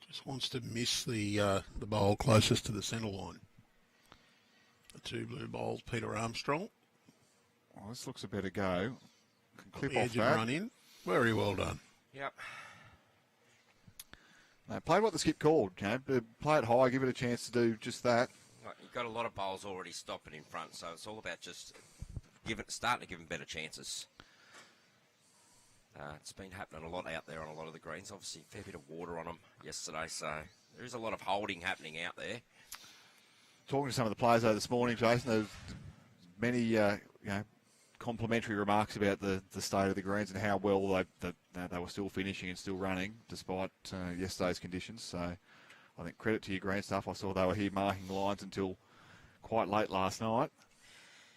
Just wants to miss the bowl closest to the centre line. The two blue bowls, Peter Armstrong. Well, this looks a better go. Can clip The off edge and that. run in. Very well done. Yep. No, play what the skip called, you know, play it high, give it a chance to do just that. You've got a lot of bowls already stopping in front, so it's all about just starting to give him better chances. It's been happening a lot out there on a lot of the greens. Obviously, a fair bit of water on them yesterday, so there is a lot of holding happening out there. Talking to some of the players this morning, Jason, there's many complimentary remarks about the state of the greens and how well they were still finishing and still running despite yesterday's conditions. So I think credit to your green staff. I saw they were here marking lines until quite late last night,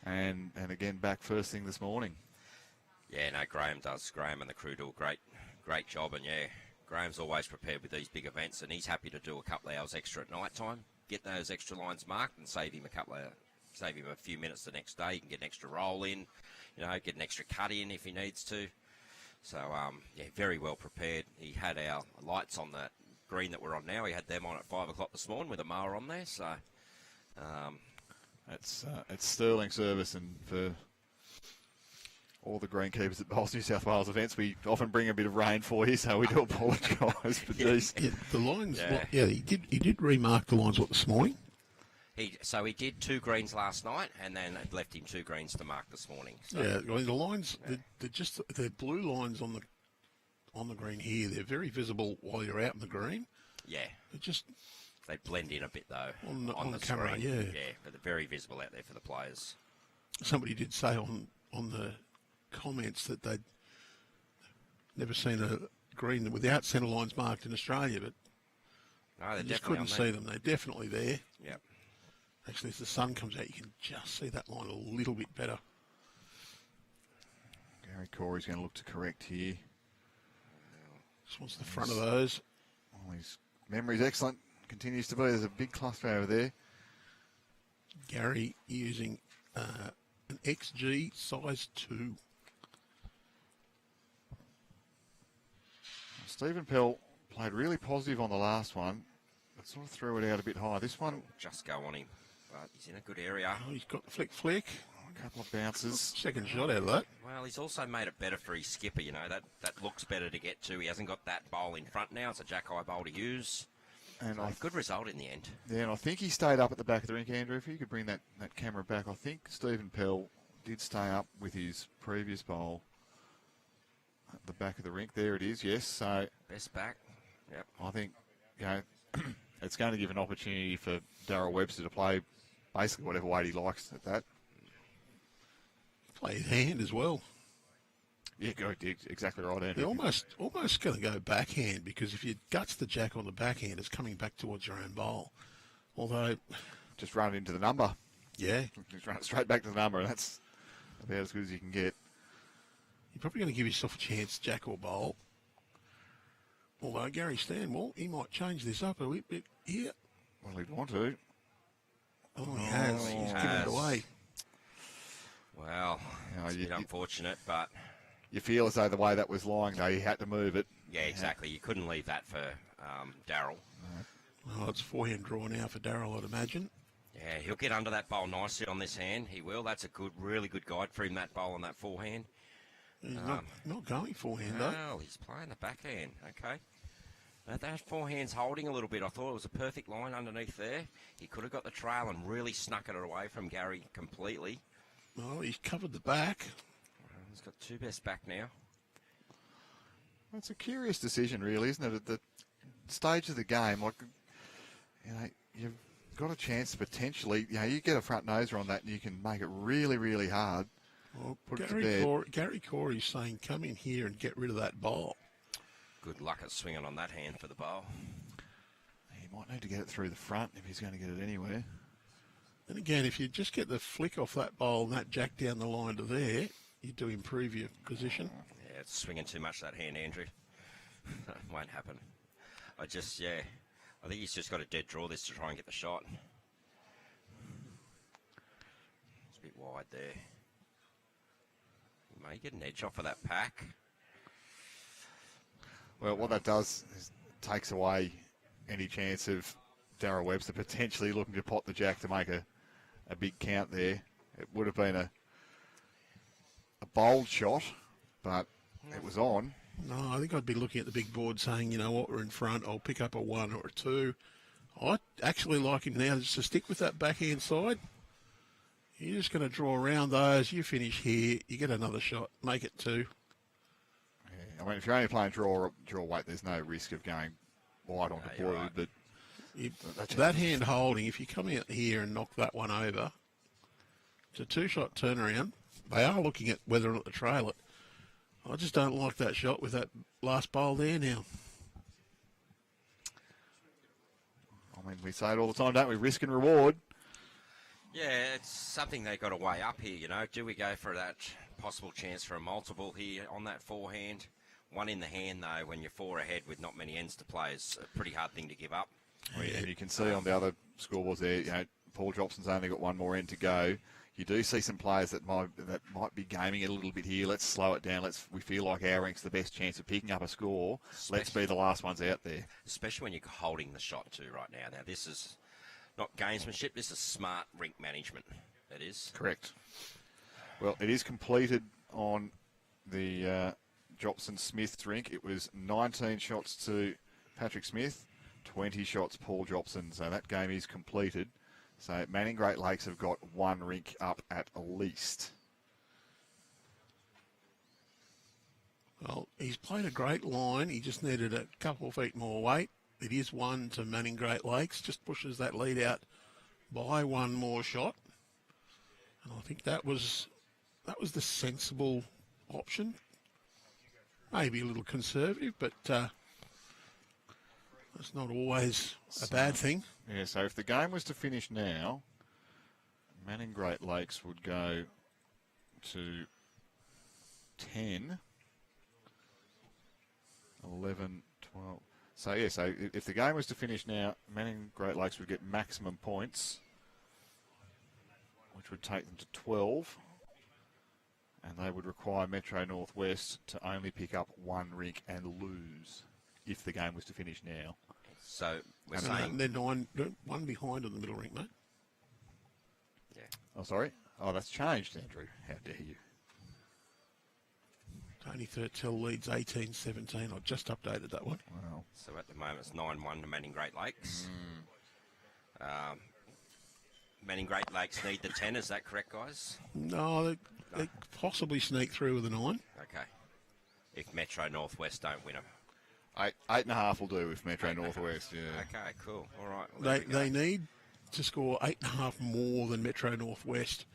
and again back first thing this morning. Yeah, no, Graham and the crew do a great job, and yeah, Graham's always prepared with these big events, and he's happy to do a couple of hours extra at night time, get those extra lines marked, and save him a few minutes the next day. He can get an extra roll in, get an extra cut in if he needs to. So yeah, very well prepared. He had our lights on the green that we're on now. He had them on at 5 o'clock this morning with a mower on there. So it's sterling service, and for all the greenkeepers at Bowls New South Wales events, we often bring a bit of rain for you, so we do apologise for these. Yeah, the lines, he did remark the lines this morning. He did 2 greens last night, and then it left him 2 greens to mark this morning. So. Yeah, the lines, they're blue lines on the green here. They're very visible while you're out in the green. Yeah. They blend in a bit, though, on the camera, screen. yeah. Yeah, but they're very visible out there for the players. Somebody did say on the comments that they'd never seen a green without centre lines marked in Australia, but no, they just couldn't see them. They're definitely there. Yep. Actually, as the sun comes out, you can just see that line a little bit better. Garry Corey's going to look to correct here. Just wants the front of those. Oh, his memory's excellent. Continues to be. There's a big cluster over there. Garry using an XG size 2. Stephen Pell played really positive on the last one, but sort of threw it out a bit high. This one, just go on him, but he's in a good area. Oh, he's got the flick. A couple of bounces. Second shot out of that. Well, he's also made it better for his skipper. That looks better to get to. He hasn't got that bowl in front now. It's a jack-eye bowl to use. And so good result in the end. Yeah, and I think he stayed up at the back of the rink, Andrew. If you could bring that camera back, I think Stephen Pell did stay up with his previous bowl at the back of the rink. There it is, yes. So best back. Yep. I think it's going to give an opportunity for Daryl Webster to play basically whatever weight he likes at that. Play his hand as well. Yeah, exactly right, Andrew. They're almost going to go backhand, because if you guts the jack on the backhand, it's coming back towards your own bowl. Although, just run it into the number. Yeah. Just run it straight back to the number, and that's about as good as you can get. You're probably going to give yourself a chance, jack or bowl. Although Garry Stanwell, he might change this up a bit here. Well, he'd want to. Oh, he has. He's given it away. Well, it's a bit unfortunate, but you feel as though the way that was lying, though, you had to move it. Yeah, exactly. You couldn't leave that for Daryl. Well, it's forehand draw now for Daryl, I'd imagine. Yeah, he'll get under that bowl nicely on this hand. He will. That's a really good guide for him, that bowl on that forehand. He's not going forehand, though. No, he's playing the backhand. Okay. That forehand's holding a little bit. I thought it was a perfect line underneath there. He could have got the trail and really snuck it away from Garry completely. Oh, he's covered the back. He's got 2 best back now. It's a curious decision, really, isn't it? At the stage of the game, you've got a chance to potentially, you get a front noser on that and you can make it really, really hard. Well, Garry Corey's saying, come in here and get rid of that bowl. Good luck at swinging on that hand for the bowl. He might need to get it through the front if he's going to get it anywhere. And again, if you just get the flick off that bowl and that jack down the line to there, you do improve your position. Yeah, it's swinging too much, that hand, Andrew. That won't happen. I think he's just got a dead draw this to try and get the shot. It's a bit wide there. He may get an edge off of that pack. Well, what that does is takes away any chance of Daryl Webster potentially looking to pot the jack to make a big count there. It would have been a bold shot, but it was on. No, I think I'd be looking at the big board saying, you know what, we're in front. I'll pick up a 1 or a 2. I'd actually like him now just to stick with that backhand side. You're just going to draw around those. You finish here. You get another shot. Make it 2. Yeah, I mean, if you're only playing draw weight, there's no risk of going wide onto blue. Right. But That hand holding, if you come out here and knock that one over, it's a 2-shot turnaround. They are looking at whether or not to trail it. I just don't like that shot with that last bowl there now. I mean, we say it all the time, don't we? Risk and reward. Yeah, it's something they got to weigh up here, you know. Do we go for that possible chance for a multiple here on that forehand? One in the hand, though, when you're 4 ahead with not many ends to play is a pretty hard thing to give up. Well, yeah, and you can see on the other scoreboards there, you know, Paul Jobson's only got one more end to go. You do see some players that might be gaming it a little bit here. Let's slow it down. We feel like our rank's the best chance of picking up a score. Let's be the last ones out there. Especially when you're holding the shot too right now. Now, this is not gamesmanship. This is smart rink management. It is. Correct. Well, it is completed on the Jobson-Smith rink. It was 19 shots to Patrick Smith, 20 shots Paul Jobson. So that game is completed. So Manning Great Lakes have got 1 rink up at least. Well, he's played a great line. He just needed a couple of feet more weight. It is 1 to Manning Great Lakes. Just pushes that lead out by 1 more shot. And I think that was the sensible option. Maybe a little conservative, but it's not always a bad thing. Yeah, so if the game was to finish now, Manning Great Lakes would go to 10, 11, 12. So, yeah, so if the game was to finish now, Manning Great Lakes would get maximum points, which would take them to 12. And they would require Metro Northwest to only pick up 1 rink and lose if the game was to finish now. So we're And saying... they're 1 behind on the middle rink, mate. Yeah. Oh, sorry. Oh, that's changed, Andrew. How dare you. Tony Thurtell leads 18-17. I just updated that one. Wow. So at the moment it's 9-1 to Manning Great Lakes. Manning Great Lakes need the 10, is that correct, guys? No, they possibly sneak through with a 9. Okay. If Metro Northwest don't win them. 8.5 will do with Metro Northwest, yeah. Okay, cool. All right. Well, They need to score 8.5 more than Metro Northwest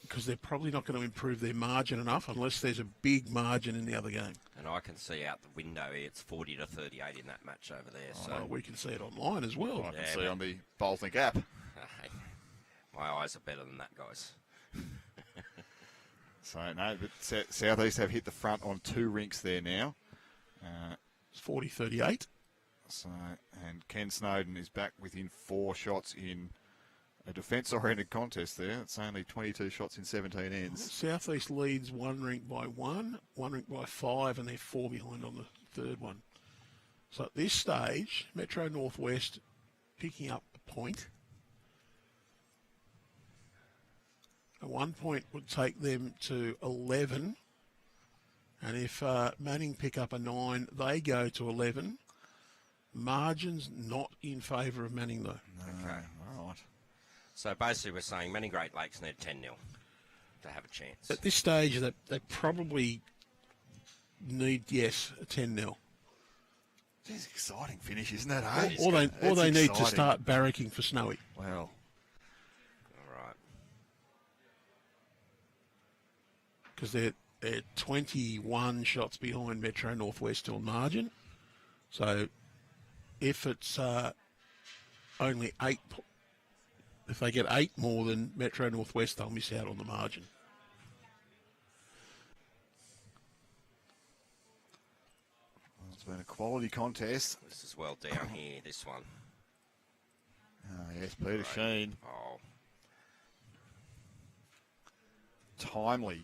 because they're probably not going to improve their margin enough unless there's a big margin in the other game. And I can see out the window here, it's 40 to 38 in that match over there. So We can see it online as well. I can see on the Bolsnick app. hey, my eyes are better than that, guys. So, no, but Southeast have hit the front on 2 rinks there now. It's 40-38. So, and Ken Snowden is back within 4 shots in a defence-oriented contest there. It's only 22 shots in 17 ends. Southeast leads 1 rink by 1 rink by 5, and they're 4 behind on the third one. So at this stage, Metro Northwest picking up a point. A 1 point would take them to 11. And if Manning pick up a 9, they go to 11. Margin's not in favour of Manning, though. Okay. All right. So basically we're saying Manning Great Lakes need 10-0 to have a chance. At this stage, they probably need, yes, a 10-0. It's an exciting finish, isn't it, eh? Or they need to exciting. start barracking for Snowy. Well, All right. Because they're 21 shots behind Metro Northwest on margin. So if it's only 8, if they get 8 more than Metro Northwest, they'll miss out on the margin. well, it's been a quality contest. This is well down here, this one. Oh, yes, Peter Sheen. Oh, Timely.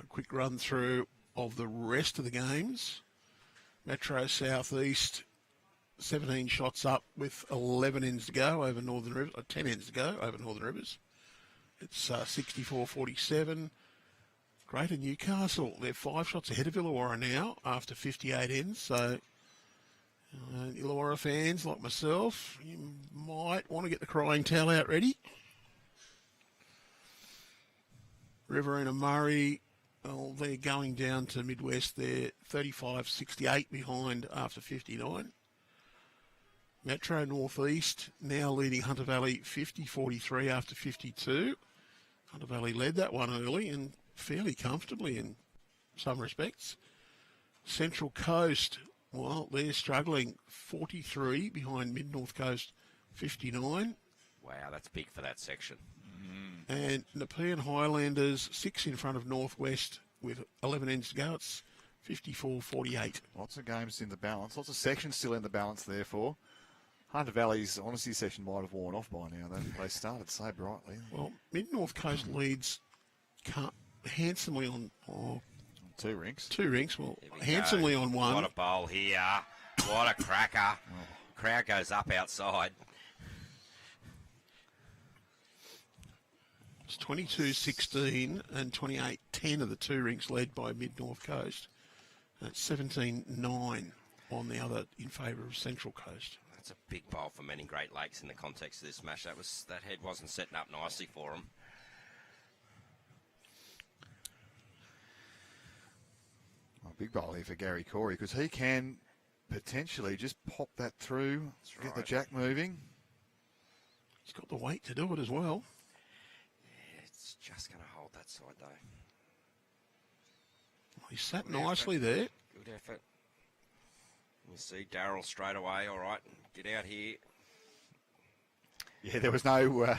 A quick run through of the rest of the games. Metro Southeast, 17 shots up with 11 ends to go over Northern Rivers, 10 ends to go over Northern Rivers. It's 64-47. Greater Newcastle, they're 5 shots ahead of Illawarra now after 58 ends. So Illawarra fans like myself, you might want to get the crying towel out ready. Riverina Murray, well, they're going down to Midwest. They're 35.68 behind after 59. Metro Northeast now leading Hunter Valley 50.43 after 52. Hunter Valley led that one early and fairly comfortably in some respects. Central Coast, well, they're struggling 43 behind Mid-North Coast 59. Wow, that's big for that section. And Nepean Highlanders 6 in front of Northwest with 11 ends to go. It's 54.48. Lots of games in the balance. Lots of sections still in the balance, therefore. Hunter Valley's honesty session might have worn off by now. They started so brightly. Well, Mid-North Coast leads handsomely on 2 rinks. 2 rinks. Well, Here we handsomely go. on 1. What a bowl here. What a cracker. Crowd goes up outside. It's 22.16 and 28.10 of the 2 rinks led by Mid-North Coast. And it's 17.9 on the other in favour of Central Coast. That's a big bowl for men in Great Lakes in the context of this match. That head wasn't setting up nicely for them. A big bowl here for Garry Corey because he can potentially just pop that through, get the jack moving. He's got the weight to do it as well. Yeah, it's just going to hold that side though. He sat nicely there. Good effort. You see Daryl straight away. All right, get out here. Yeah, there was no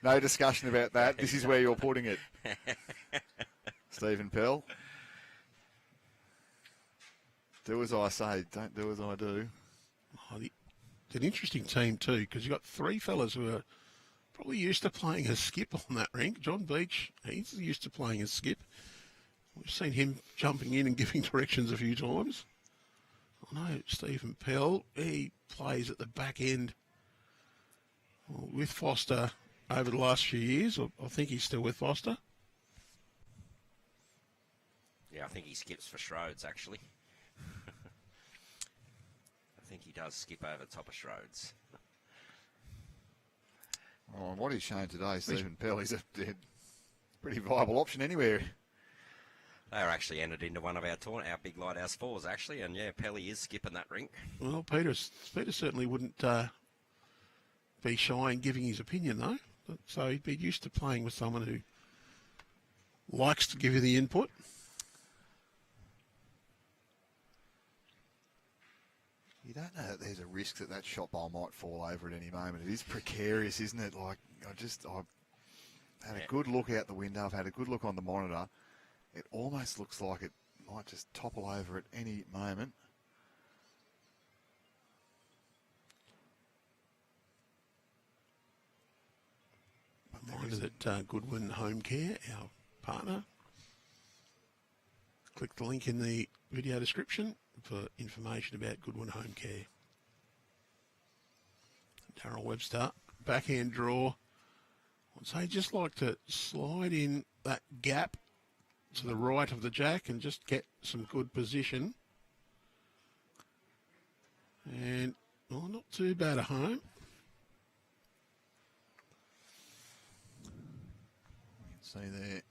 no discussion about that. This is where you're putting it. Stephen Pell. Do as I say, don't do as I do. Oh, it's an interesting team too because you've got 3 fellas who are probably used to playing as skip on that rink. John Beach, he's used to playing as skip. We've seen him jumping in and giving directions a few times. I know Stephen Pell, he plays at the back end with Foster over the last few years. I think he's still with Foster. Yeah, I think he skips for Schrodes actually. I think he does skip over top of Schrodes. Oh, and what he's shown today, Stephen Pell, he's a pretty viable option anywhere. They were actually entered into one of our big lighthouse fours actually, and yeah, Pelly is skipping that rink. Well, Peter certainly wouldn't be shy in giving his opinion though. So he'd be used to playing with someone who likes to give you the input. You don't know that there's a risk that shot bowl might fall over at any moment. It is precarious, isn't it? Like, I've had a good look out the window. I've had a good look on the monitor. It almost looks like it might just topple over at any moment. Reminder that Goodwin Home Care, our partner, click the link in the video description for information about Goodwin Home Care. Daryl Webster, backhand draw. I'd say just like to slide in that gap to the right of the jack and just get some good position. And, oh, not too bad at home. You can see there.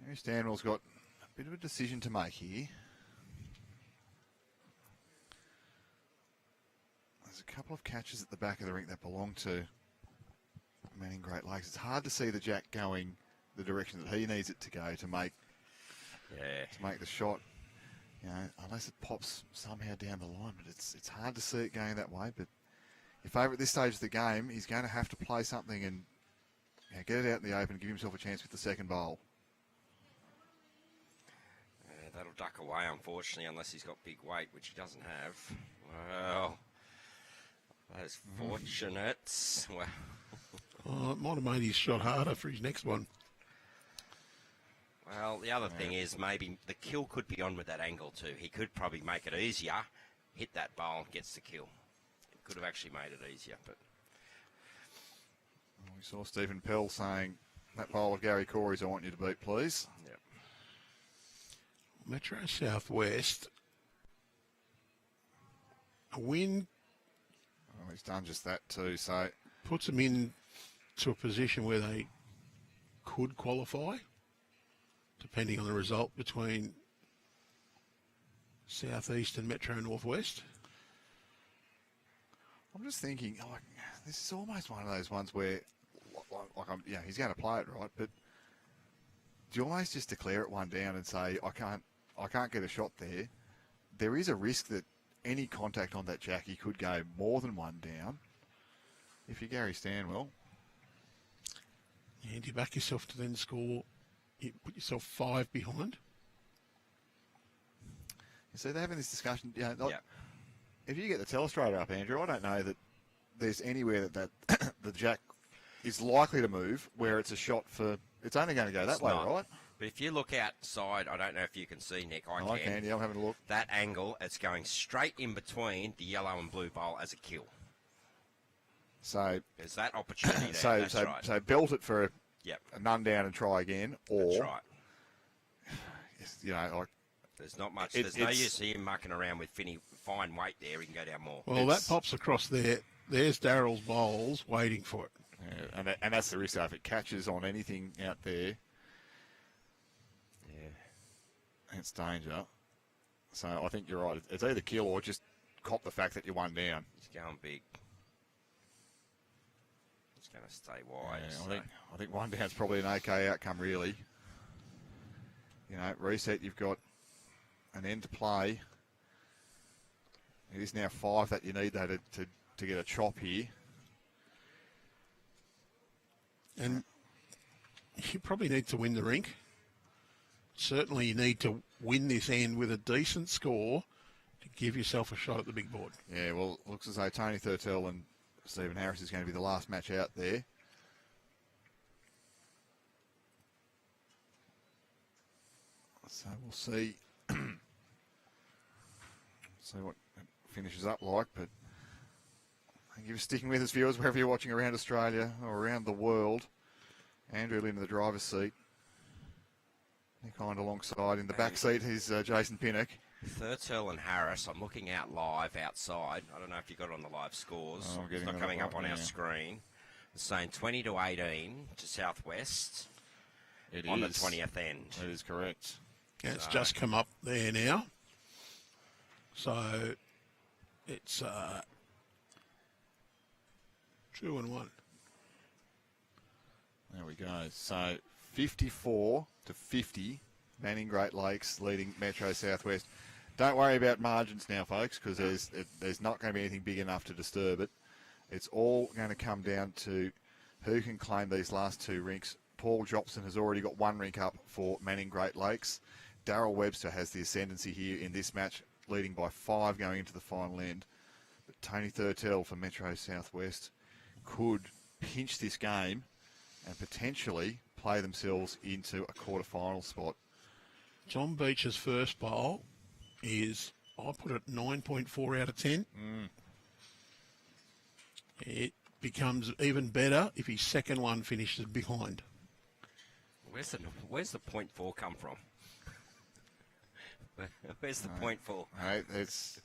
Garry Stanwell's got a bit of a decision to make here. There's a couple of catches at the back of the rink that belong to men in Great Lakes. It's hard to see the jack going the direction that he needs it to go to make the shot. You know, unless it pops somehow down the line, but it's hard to see it going that way. But your favourite at this stage of the game, he's going to have to play something and get it out in the open and give himself a chance with the second bowl. That'll duck away, unfortunately, unless he's got big weight, which he doesn't have. Well, those fortunates. Well, Oh, it might have made his shot harder for his next one. well, the other thing is maybe the kill could be on with that angle too. He could probably make it easier, hit that bowl, gets the kill. It could have actually made it easier, but We saw Stephen Pell saying, that bowl of Garry Corey's I want you to beat, please. yeah. Metro Southwest, A win Oh, he's done just that too. So puts them in to a position where they could qualify, depending on the result between Southeast and Metro Northwest. I'm just thinking, like, this is almost one of those ones where, he's going to play it right, but do you almost just declare it one down and say, I can't get a shot there? There is a risk that any contact on that Jackie could go more than one down. If you're Garry Stanwell. And you back yourself to then score, you put yourself 5 behind. So they're having this discussion. If you get the telestrator up, Andrew, I don't know that there's anywhere that the jack is likely to move where it's a shot for. It's only going to go that way, right? But if you look outside, I don't know if you can see, Nick. I can. Yeah, I'm having a look. That angle, it's going straight in between the yellow and blue bowl as a kill. So there's that opportunity there. So belt it for a none down and try again, or that's right. Like there's not much. There's no use him mucking around with fine weight there. He can go down more. Well, that pops across there. There's Daryl's bowls waiting for it. Yeah, and that's the risk. If it catches on anything out there, it's danger. So I think you're right. It's either kill or just cop the fact that you're one down. He's going big. He's going to stay wide. Yeah, I think one down's probably an okay outcome, really. Reset. You've got an end to play. It is now 5 that you need, though, to get a chop here. And you probably need to win the rink. Certainly you need to win this end with a decent score to give yourself a shot at the big board. Yeah, well, it looks as though Tony Thurtell and Stephen Harris is going to be the last match out there. So we'll see. See what it finishes up like, but thank you for sticking with us, viewers, wherever you're watching around Australia or around the world. Andrew in the driver's seat. Nick Hind alongside. In the back seat, he's Jason Pinnock. Thurtell and Harris, I'm looking out live outside. I don't know if you got it on the live scores. It's not coming up on our screen. It's saying 20 to 18 to Southwest on the 20th end. That is correct. Yeah, it's just come up there now. So it's 2-1. There we go. So 54 to 50, Manning Great Lakes leading Metro Southwest. Don't worry about margins now, folks, because there's not going to be anything big enough to disturb it. It's all going to come down to who can claim these last 2 rinks. Paul Jobson has already got 1 rink up for Manning Great Lakes. Daryl Webster has the ascendancy here in this match, leading by 5 going into the final end. But Tony Thurtell for Metro Southwest could pinch this game and potentially play themselves into a quarter-final spot. John Beach's first bowl is, I put it 9.4 out of 10. It becomes even better if his second one finishes behind. Where's the 0.4 come from? Where's the 0.4? Hey, it's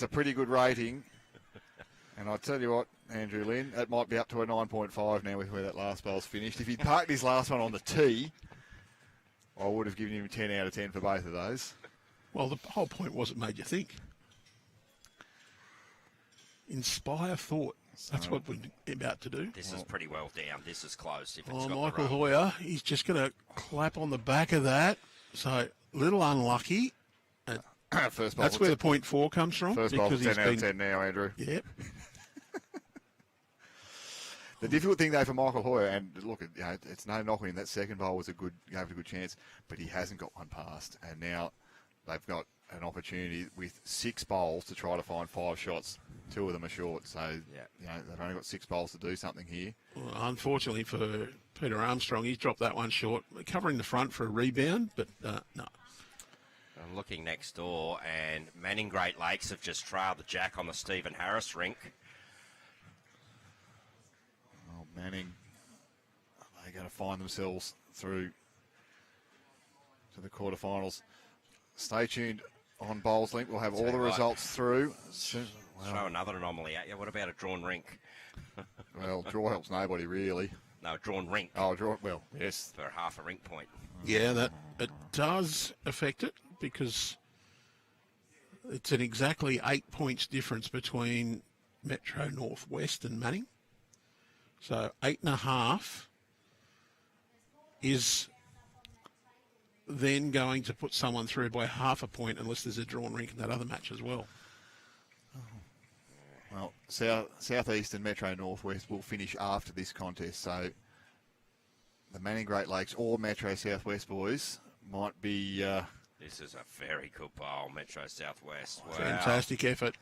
a pretty good rating. And I tell you what, Andrew Lynn, that might be up to a 9.5 now with where that last bowl's finished. If he'd parked his last one on the tee, I would have given him 10 out of 10 for both of those. Well, the whole point was it made you think. Inspire thought. That's what we're about to do. This is pretty well down. This is close. If it's Oh, got Michael the Hoyer, he's just going to clap on the back of that. So, little unlucky. First bowl. That's where the 0.4 comes from. First bowl 10 out of 10 now, Andrew. Yep. The difficult thing, though, for Michael Hoyer, and look, it's no knock on him, that second bowl gave it a good chance, but he hasn't got one past. And now they've got an opportunity with 6 bowls to try to find 5 shots. 2 of them are short, so they've only got 6 bowls to do something here. Well, unfortunately for Peter Armstrong, he's dropped that one short, covering the front for a rebound, but no. I'm looking next door, and Manning Great Lakes have just trailed the jack on the Stephen Harris rink. Oh, Manning, they're going to find themselves through to the quarterfinals. Stay tuned on Bowls Link. We'll have all the results through. Throw another anomaly at you. What about a drawn rink? Well, draw helps nobody, really. No, drawn rink. Oh, draw, well, yes. For half a rink point. Yeah, that it does affect it because it's an exactly 8 points difference between Metro Northwest and Manning. So 8.5 is then going to put someone through by half a point unless there's a drawn rink in that other match as well. Well, Southeast and Metro Northwest will finish after this contest, so the Manning Great Lakes or Metro Southwest boys might be... This is a very good bowl, Metro Southwest. Wow. Fantastic effort.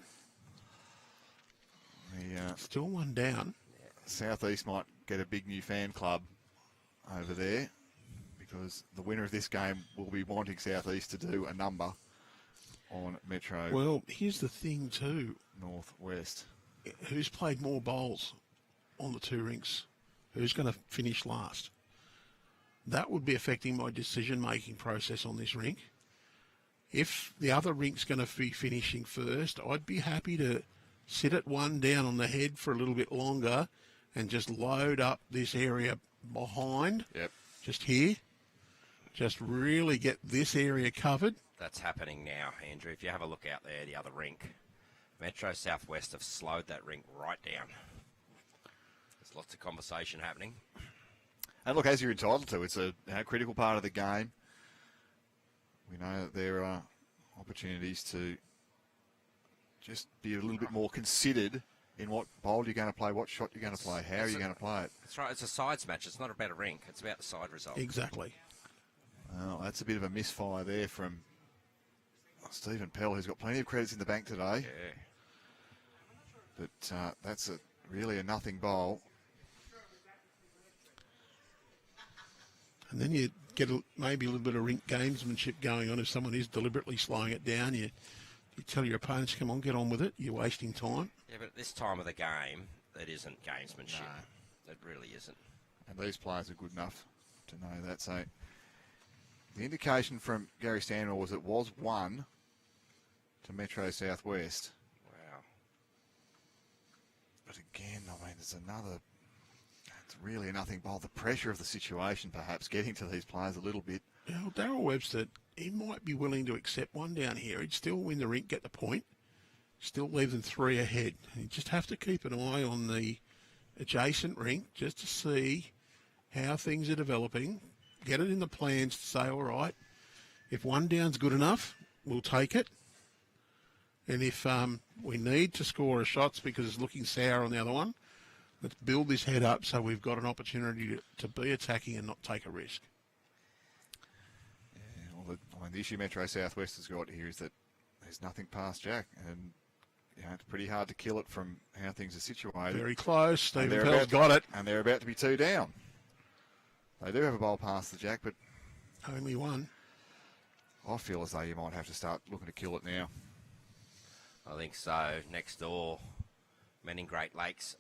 The, Still one down. Southeast might get a big new fan club over there because the winner of this game will be wanting Southeast to do a number on Metro Well, here's the thing too. Northwest. Who's played more bowls on the two rinks? Who's going to finish last? That would be affecting my decision-making process on this rink. If the other rink's going to be finishing first, I'd be happy to sit at one down on the head for a little bit longer and just load up this area behind. Yep. Just here. Just really get this area covered. That's happening now, Andrew. If you have a look out there, the other rink, Metro Southwest have slowed that rink right down. There's lots of conversation happening. And look, as you're entitled to, it's a critical part of the game. We know that there are opportunities to just be a little bit more considered in what bowl you're going to play, what shot you're going to play, how you're going to play it. That's right. It's a sides match. It's not about a rink. It's about the side result. Exactly. Well, that's a bit of a misfire there from Stephen Pell, who's got plenty of credits in the bank today. Yeah. But that's really a nothing bowl. And then you get maybe a little bit of rink gamesmanship going on. If someone is deliberately slowing it down, you tell your opponents, come on, get on with it. You're wasting time. Yeah, but at this time of the game, that isn't gamesmanship. No. It really isn't. And these players are good enough to know that. So the indication from Garry Stanwell was it was 1 to Metro Southwest. Wow. But again, I mean, there's another... It's really a nothing bowl. The pressure of the situation perhaps getting to these players a little bit. Well, Daryl Webster, he might be willing to accept one down here. He'd still win the rink, get the point, still leave them 3 ahead. You just have to keep an eye on the adjacent rink just to see how things are developing. Get it in the plans to say, all right, if one down's good enough, we'll take it. And if we need to score a shots because it's looking sour on the other one, let's build this head up so we've got an opportunity to be attacking and not take a risk. Yeah, well, the issue Metro Southwest has got here is that there's nothing past Jack, and it's pretty hard to kill it from how things are situated. Very close. Stephen And Pell's got it. And they're about to be 2 down. They do have a bowl past the Jack, but Only one. I feel as though you might have to start looking to kill it now. I think so. Next door, Men in Great Lakes.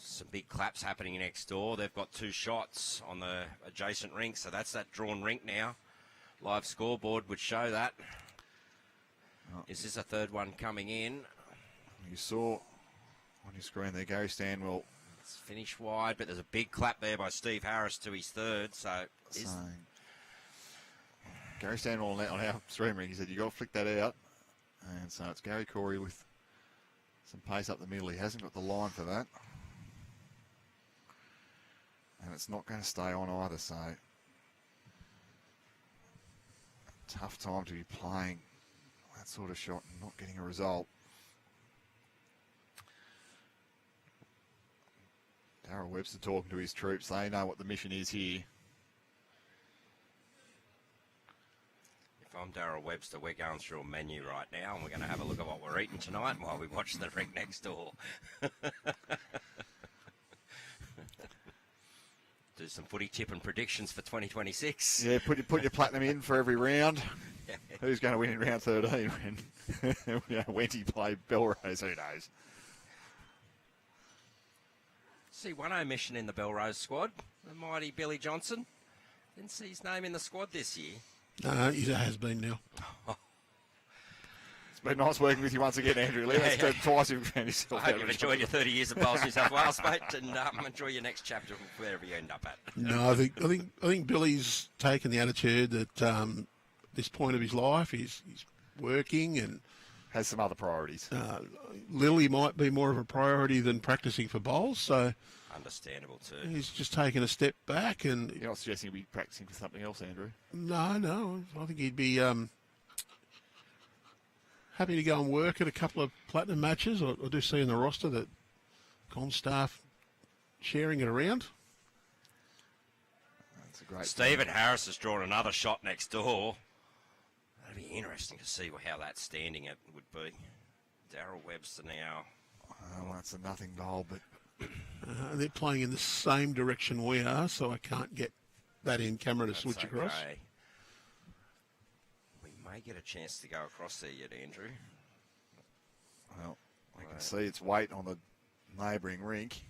Some big claps happening next door. They've got 2 shots on the adjacent rink, so that's that drawn rink now. Live scoreboard would show that. Oh. Is this a third one coming in? You saw on your screen there, Garry Stanwell It's finished wide, but there's a big clap there by Steve Harris to his third. So saying, Garry Stanwell on our stream ring, he said, you got to flick that out. And so it's Gary Corey with some pace up the middle. He hasn't got the line for that. And it's not going to stay on either, so tough time to be playing that sort of shot and not getting a result. Daryl Webster talking to his troops. They know what the mission is here. if I'm Daryl Webster, we're going through a menu right now, and we're going to have a look at what we're eating tonight while we watch the rink next door. Do some footy tip and predictions for 2026. Yeah, put your platinum in for every round. Who's going to win in round 13 when Wenty play Belrose? Who knows? See one omission in the Belrose squad, the mighty Billy Johnson. Didn't see his name in the squad this year. No, he has been now. been nice working with you once again, Andrew Lee. That's twice you've found yourself. I hope you've enjoyed your 30 years of Bowls New South Wales, mate, and enjoy your next chapter wherever you end up at. No, I think Billy's taken the attitude that this point of his life, he's working and has some other priorities. Lily might be more of a priority than practicing for bowls, so understandable too. he's just taken a step back. And You're not suggesting he'll be practicing for something else, Andrew? No, I think he'd be happy to go and work at a couple of platinum matches. I do see in the roster that staff sharing it around. That's a great. Stephen Harris has drawn another shot next door. That'd be interesting to see how that standing it would be. Daryl Webster now. Well, that's a nothing bowl, but They're playing in the same direction we are, so I can't get that in camera to switch across. We may get a chance to go across there yet, Andrew. well, I can see its weight on the neighbouring rink.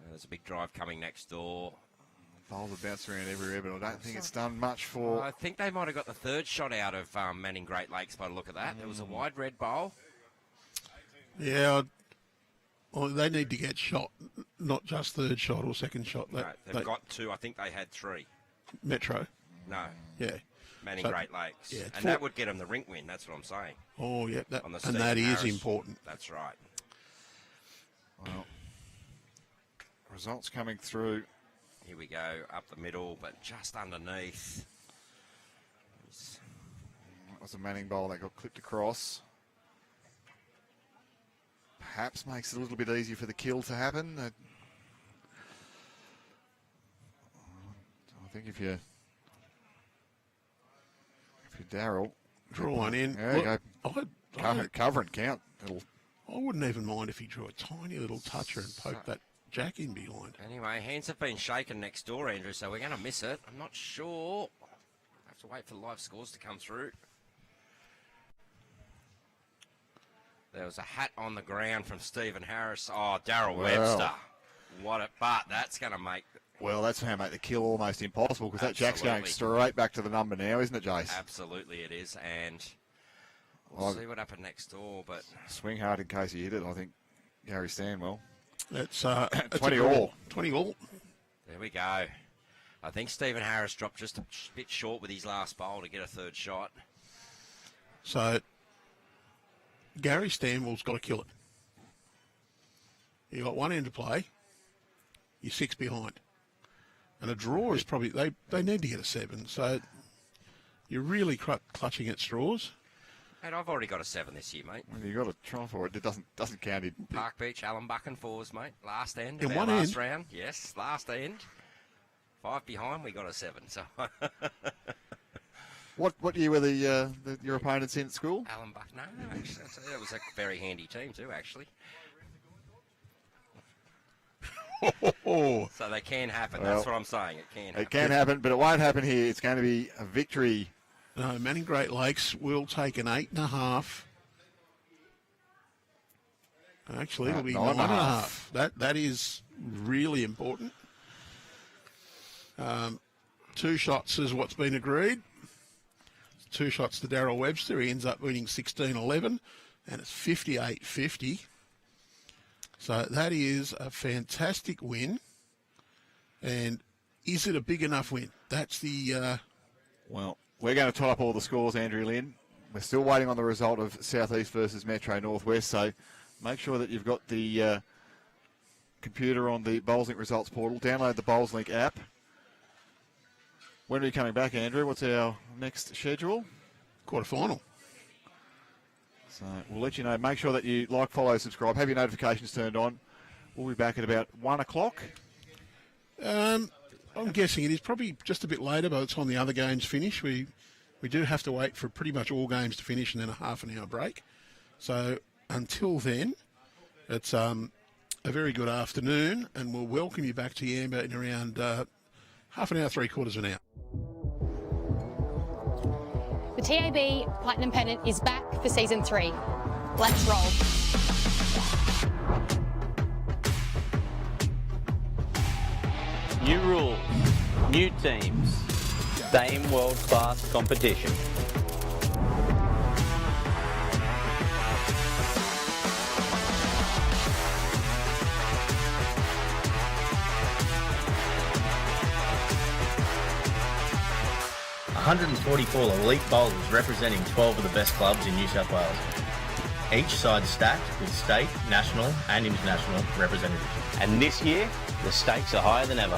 There's a big drive coming next door. Bowls have bounced around everywhere, but I don't think it's done much for. I think they might have got the third shot out of Manning Great Lakes by the look of that. There was a wide red bowl. Yeah, they need to get shot, not just third shot or second shot. No, they've got two. I think they had three. Metro. No. Yeah. Manning So, Great Lakes. yeah, And that would get them the rink win. That's what I'm saying. Oh, yeah. On the And that Stephen is Harris. important. That's right. Well, results coming through. Here we go, up the middle, but just underneath. That was a Manning bowl that got clipped across. Perhaps makes it a little bit easier for the kill to happen. I think if you're Daryl, Draw one in. there you Look, go. Cover and count. I wouldn't even mind if he drew a tiny little toucher and poked that jack in behind. Anyway, hands have been shaken next door, Andrew, so we're going to miss it. I'm not sure. I have to wait for the live scores to come through. There was a hat on the ground from Stephen Harris. Oh, Daryl Webster. But that's going to make... Well, that's going to make the kill almost impossible because that jack's going Absolutely. straight back to the number now, isn't it, Jace? Absolutely it is, and we'll see what happened next door, but... Swing hard in case he hit it, I think, Garry Stanwell. It's 20 all. 20 all. There we go. I think Stephen Harris dropped just a bit short with his last bowl to get a third shot. So, Garry Stanwell's got to kill it. You got one end to play. You're 6 behind. And a draw is probably... They need to get a 7. So, you're really clutching at straws. And I've already got a 7 this year, mate. Well, you've got to try for it. It doesn't count. Park Beach, Allen Buck and fours, mate. Last end In of our one last end? round. Yes, last end. 5 behind, we got a 7. So What year were your opponents in at school? Allen Buck, no, actually, that was a very handy team too, actually. So they can happen. That's what I'm saying. It can happen. It can happen, but it won't happen here. It's going to be a victory. No, Manning Great Lakes will take an 8.5. Actually, it'll be 9.5. That is really important. 2 shots is what's been agreed. 2 shots to Daryl Webster. He ends up winning 16-11, and it's 58-50. So that is a fantastic win. And is it a big enough win? That's the... Well, we're going to tie up all the scores, Andrew Lynn. We're still waiting on the result of Southeast versus Metro Northwest, so make sure that you've got the computer on the BowlsLink results portal. Download the BowlsLink app. When are we coming back, Andrew? What's our next schedule? quarterfinal. So we'll let you know. Make sure that you like, follow, subscribe. Have your notifications turned on. We'll be back at about 1 o'clock. I'm guessing it is probably just a bit later by the time the other games finish. We do have to wait for pretty much all games to finish and then a half an hour break. So until then, it's a very good afternoon, and we'll welcome you back to Yamba in around half an hour, 3/4 of an hour. The TAB Platinum Pennant is back for Season 3. Let's roll. New rules, new teams, same world-class competition. 144 elite bowlers representing 12 of the best clubs in New South Wales. Each side stacked with state, national and international representatives. And this year, the stakes are higher than ever.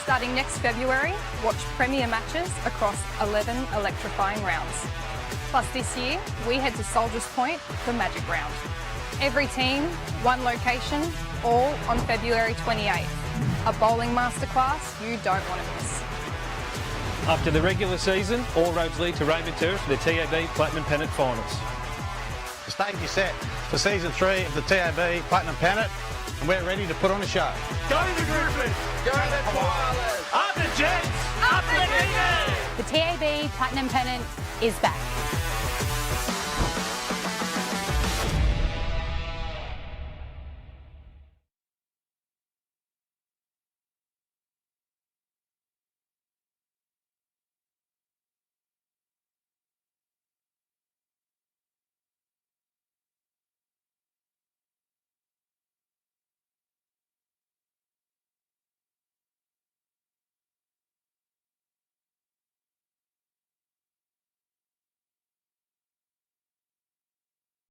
Starting next February, watch premier matches across 11 electrifying rounds. Plus this year, we head to Soldiers Point for Magic Round. Every team, one location, all on February 28th. A bowling masterclass you don't want to miss. After the regular season, all roads lead to Raymond Terrace for the TAB Platinum Pennant Finals. The stage is set for season 3 of the TAB Platinum Pennant, and we're ready to put on a show. Go the Griffin! Go the Koalas! Up the Jets! Up the Kiwis! The TAB Platinum Pennant is back.